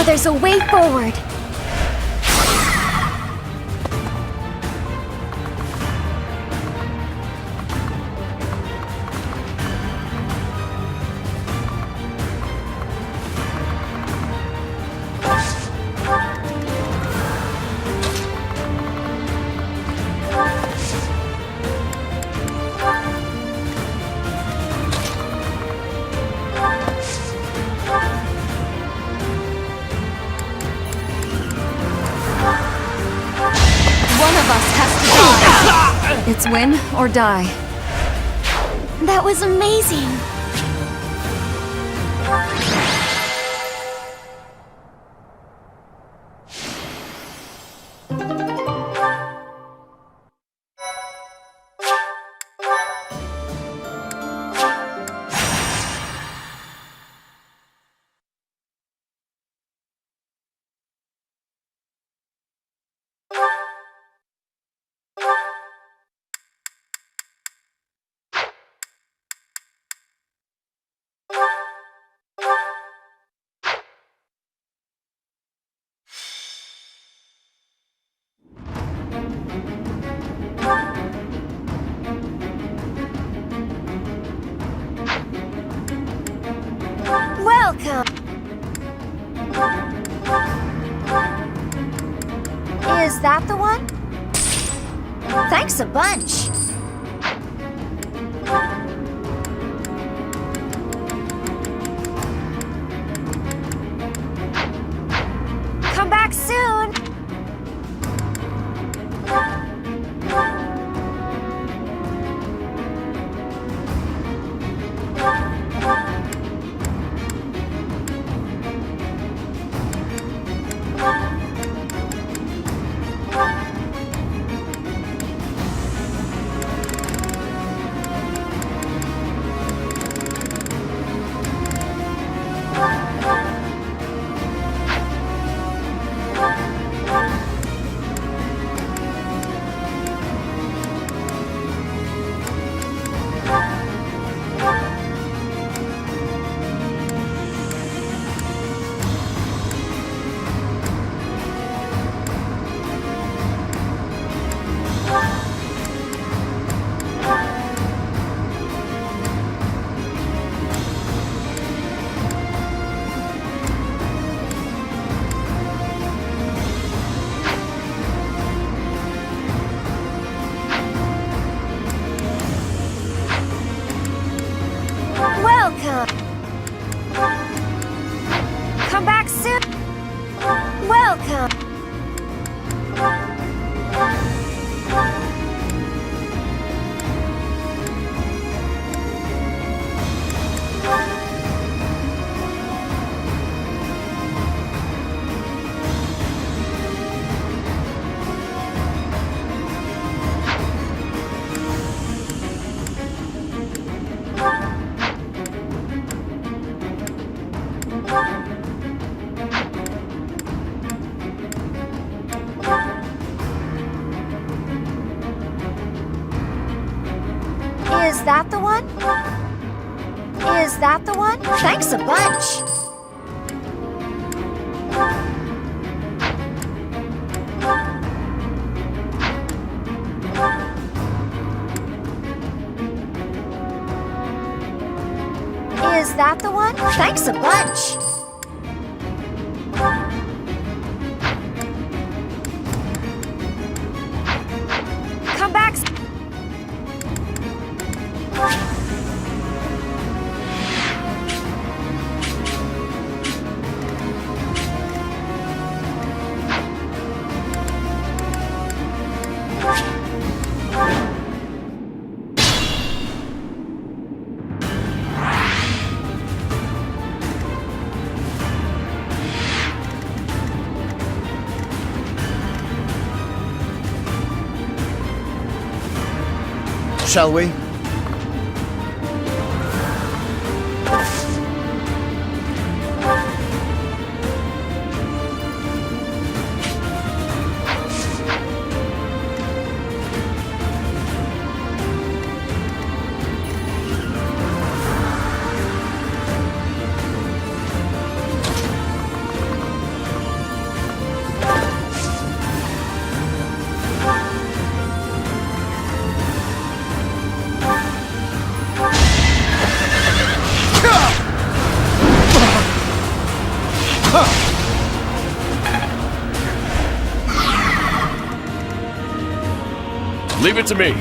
There's a way forward. It's win or die. That was amazing. that the one? Thanks a bunch. Come back soon. Welcome. Come back soon. Welcome. Is that the one? Is that the one? Thanks a bunch. Is that the one? Thanks a bunch. Come back. Shall we? Leave it to me.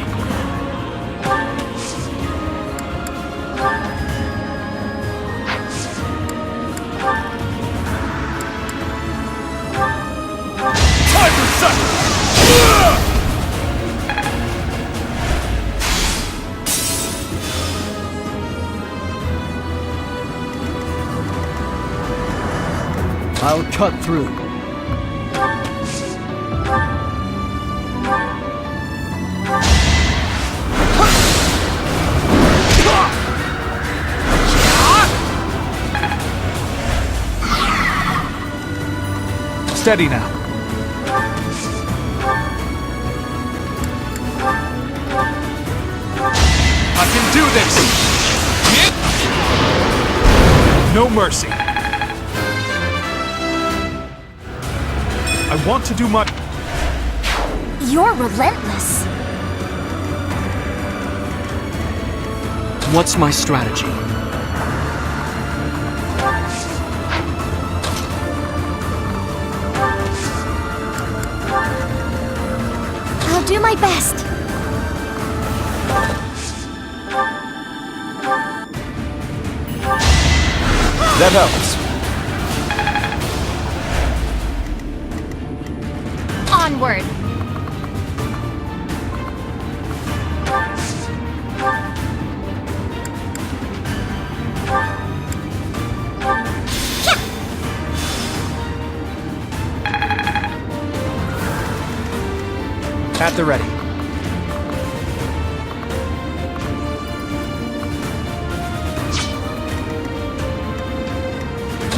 Time to settle! I'll cut through. Steady now. I can do this! No mercy. I want to do my... You're relentless. What's my strategy? do my best. That helps. Onward. At the ready.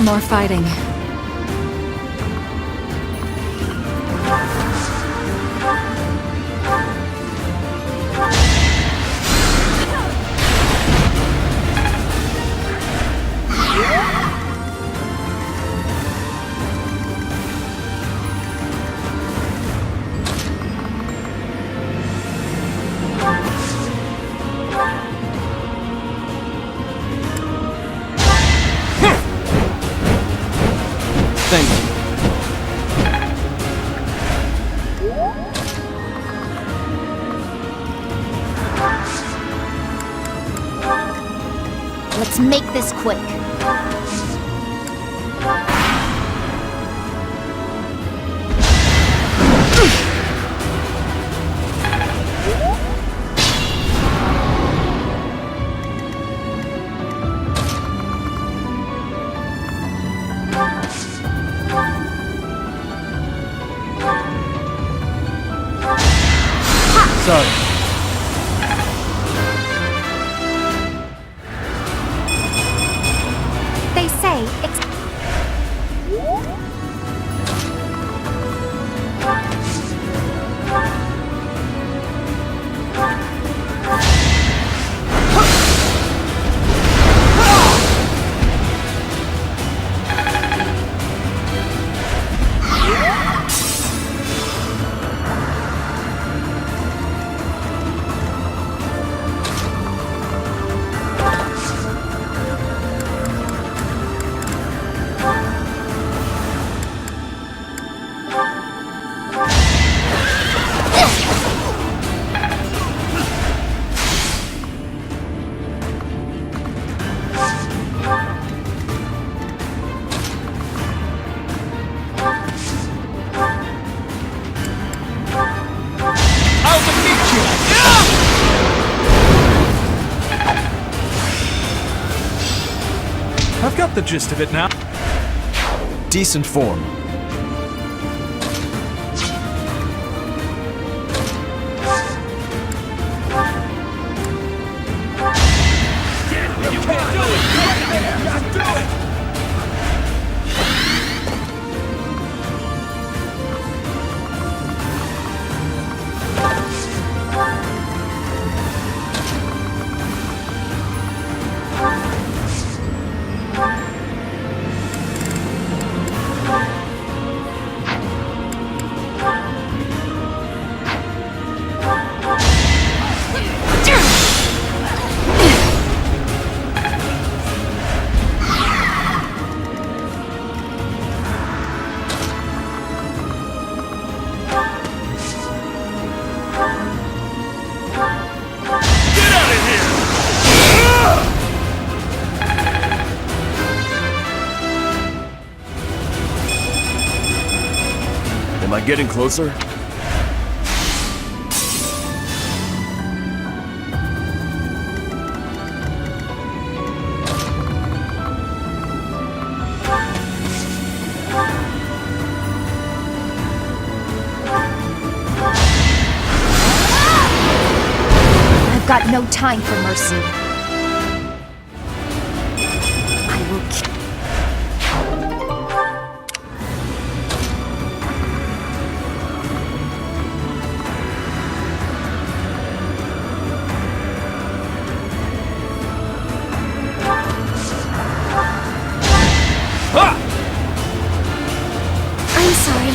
More fighting. Thank you. Let's make this quick. Sorry. They say it's... I've got the gist of it now. Decent form. Am I getting closer? I've got no time for mercy. I will kill. I'm sorry.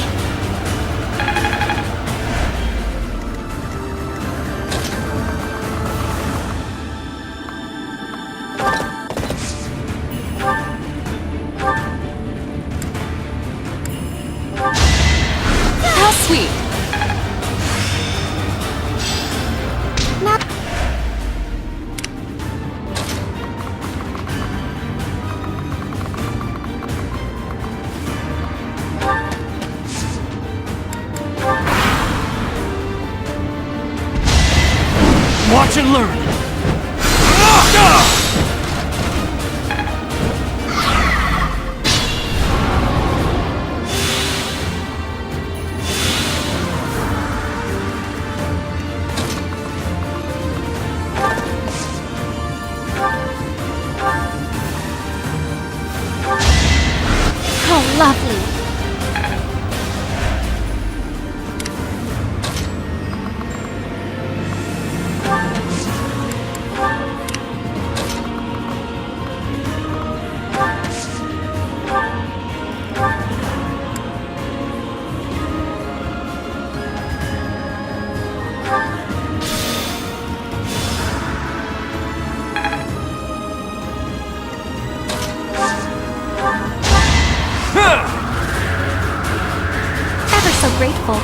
How lovely! Ever so grateful.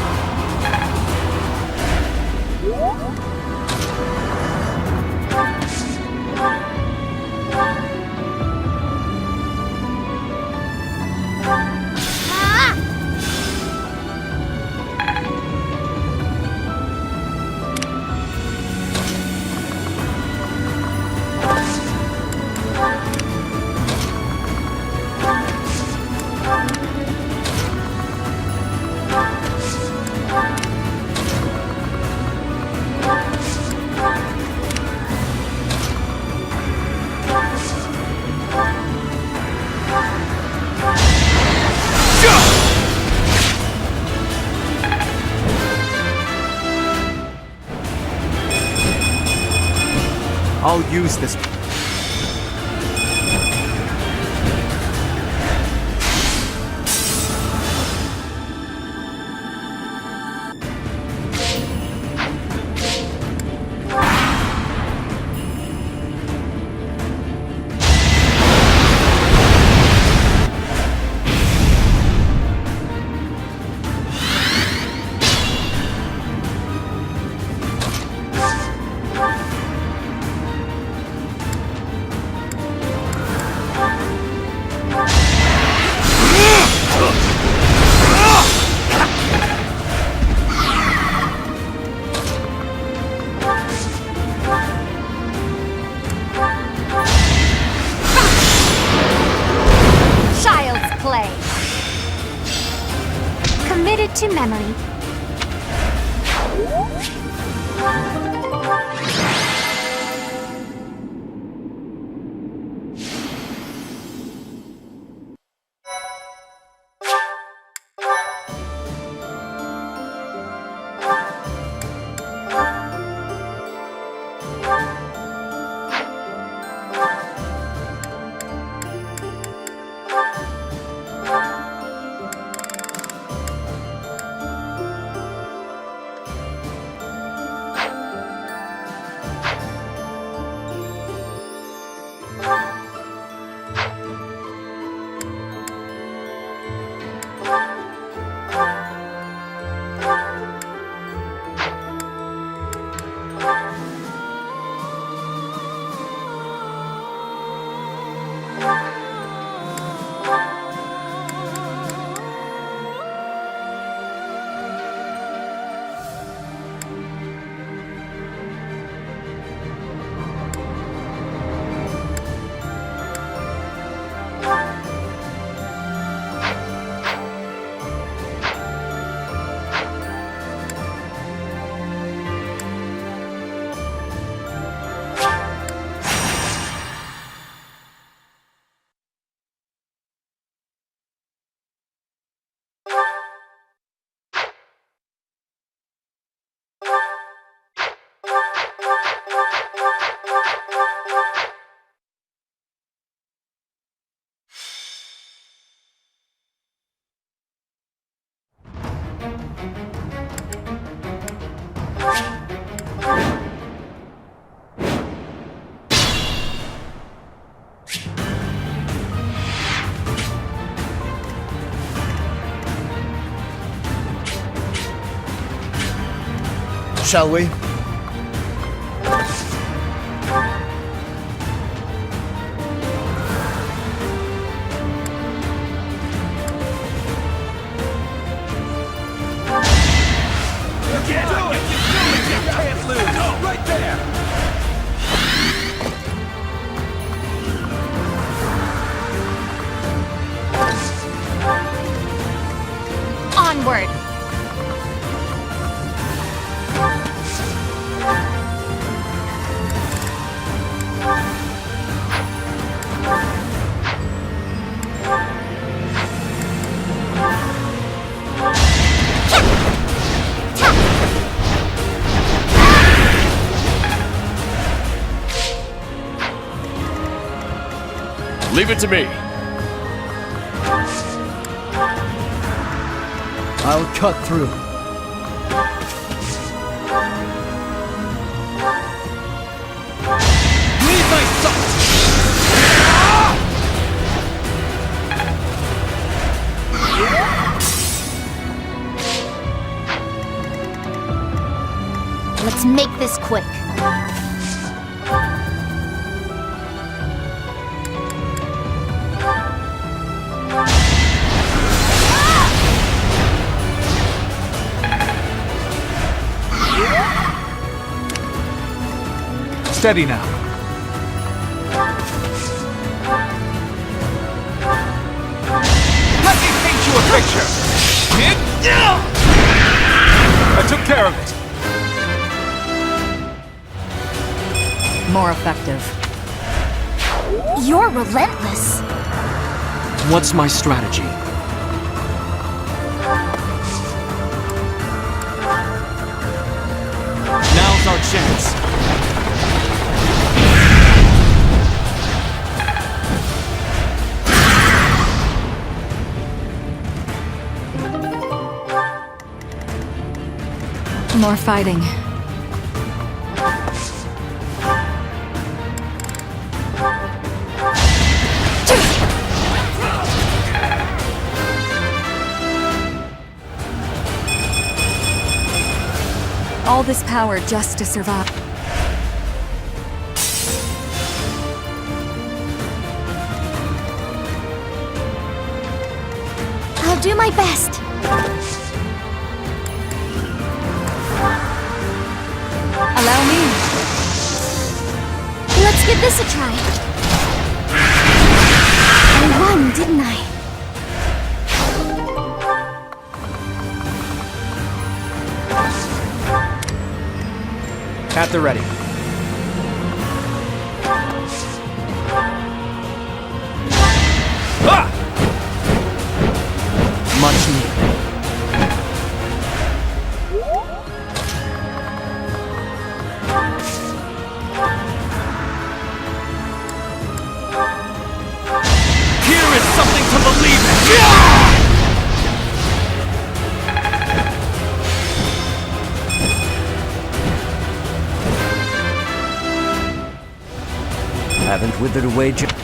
I'll use this. Child's play. Committed to memory. Shall we? Leave it to me. I'll cut through. Leave my sight! Let's make this quick. Steady now. Let me paint you a picture! I took care of it. More effective. You're relentless. What's my strategy? Now's our chance. More fighting. All this power just to survive. I'll do my best. Allow me. Let's give this a try. I won, didn't I? At the ready. Ah! Much needed. Here is something to believe in! Haven't withered away just...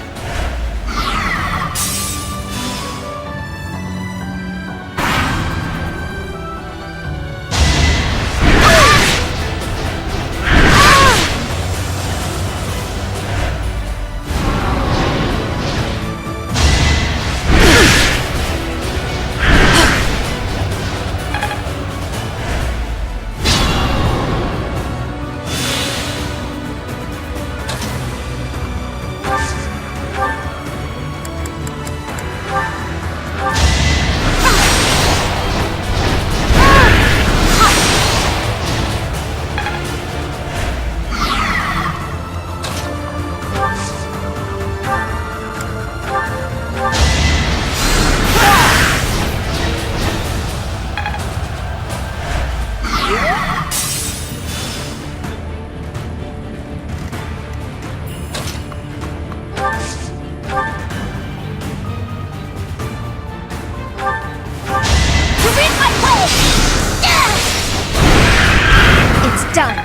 Done.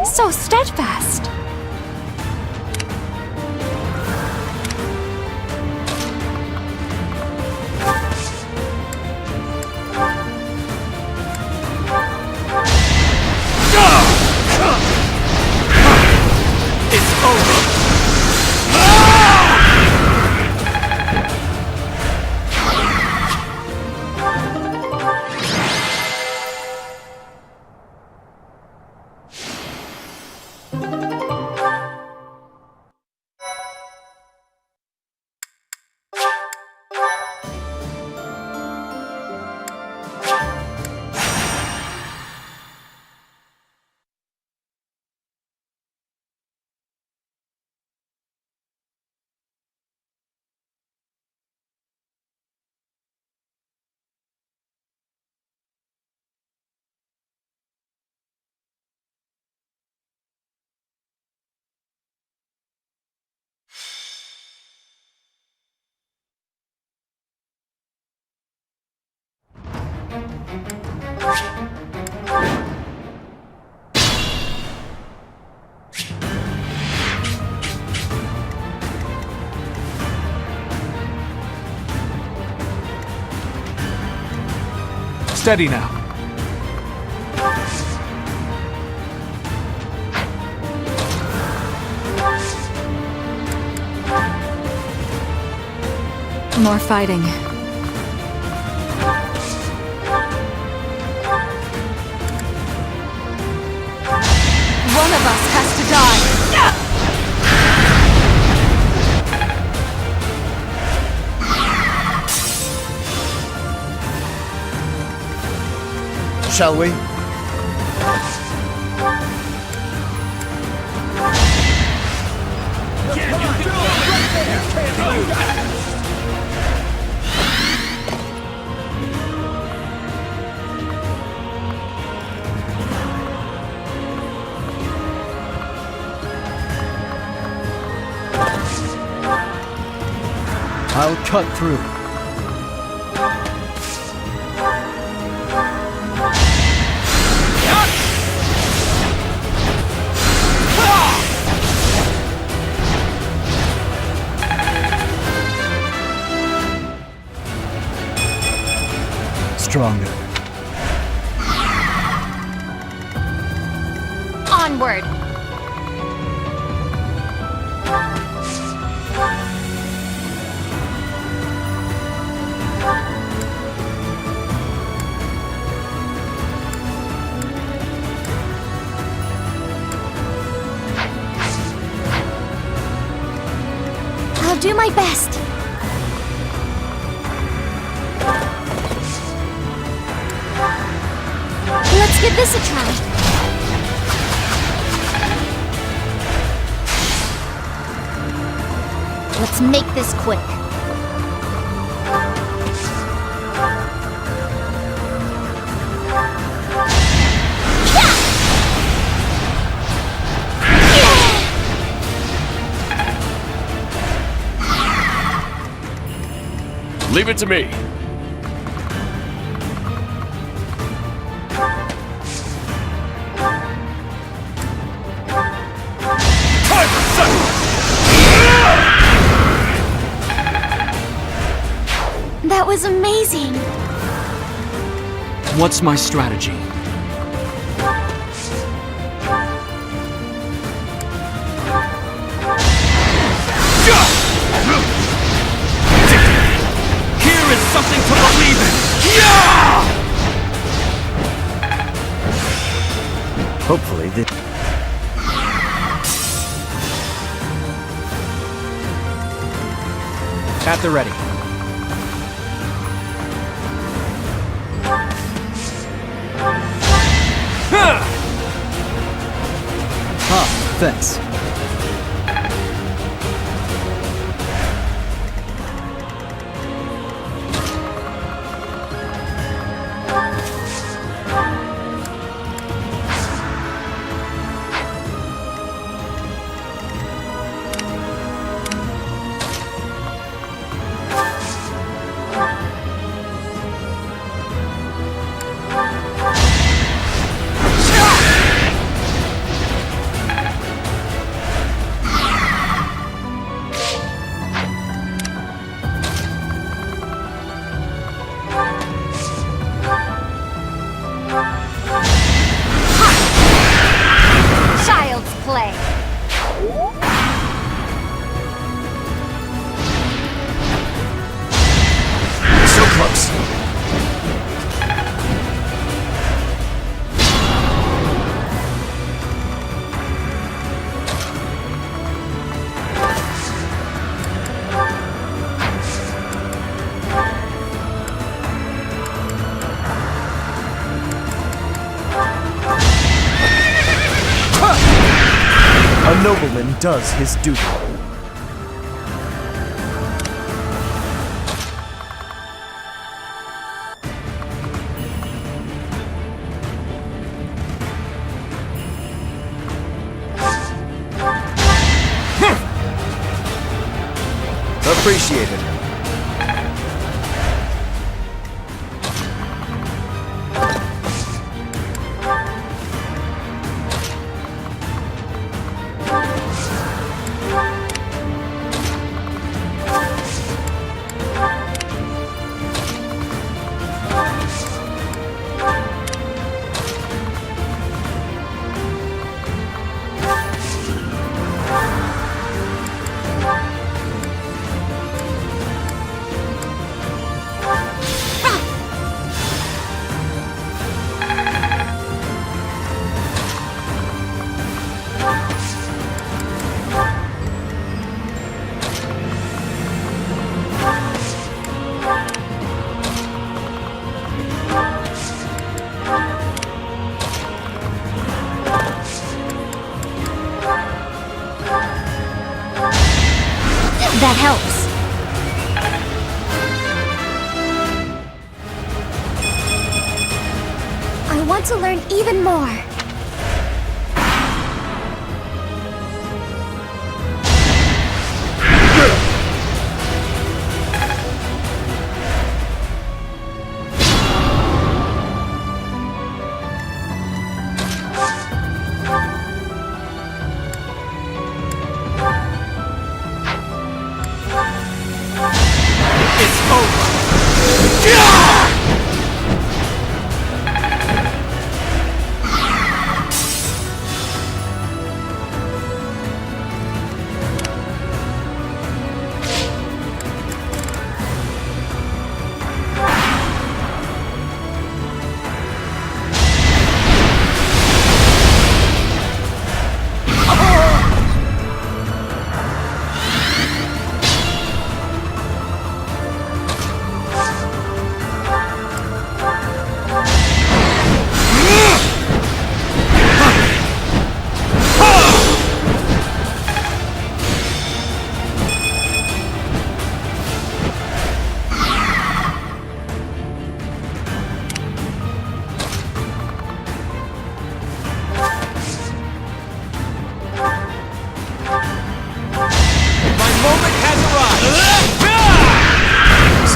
So steadfast. It's over! Steady now. More fighting. One of us has to die. Shall we? I'll cut through. Stronger. Onward! I'll do my best. Let's give this a try. Let's make this quick. Leave it to me. That was amazing. What's my strategy? Here is something to believe in! Hopefully this... At the ready. Thanks. Child's play. So close. A nobleman does his duty. Appreciated. That helps. I want to learn even more.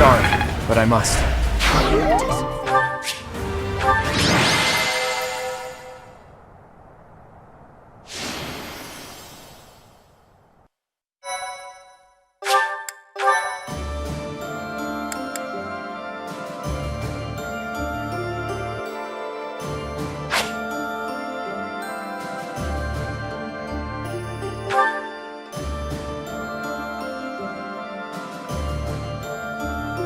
Sorry, but I must.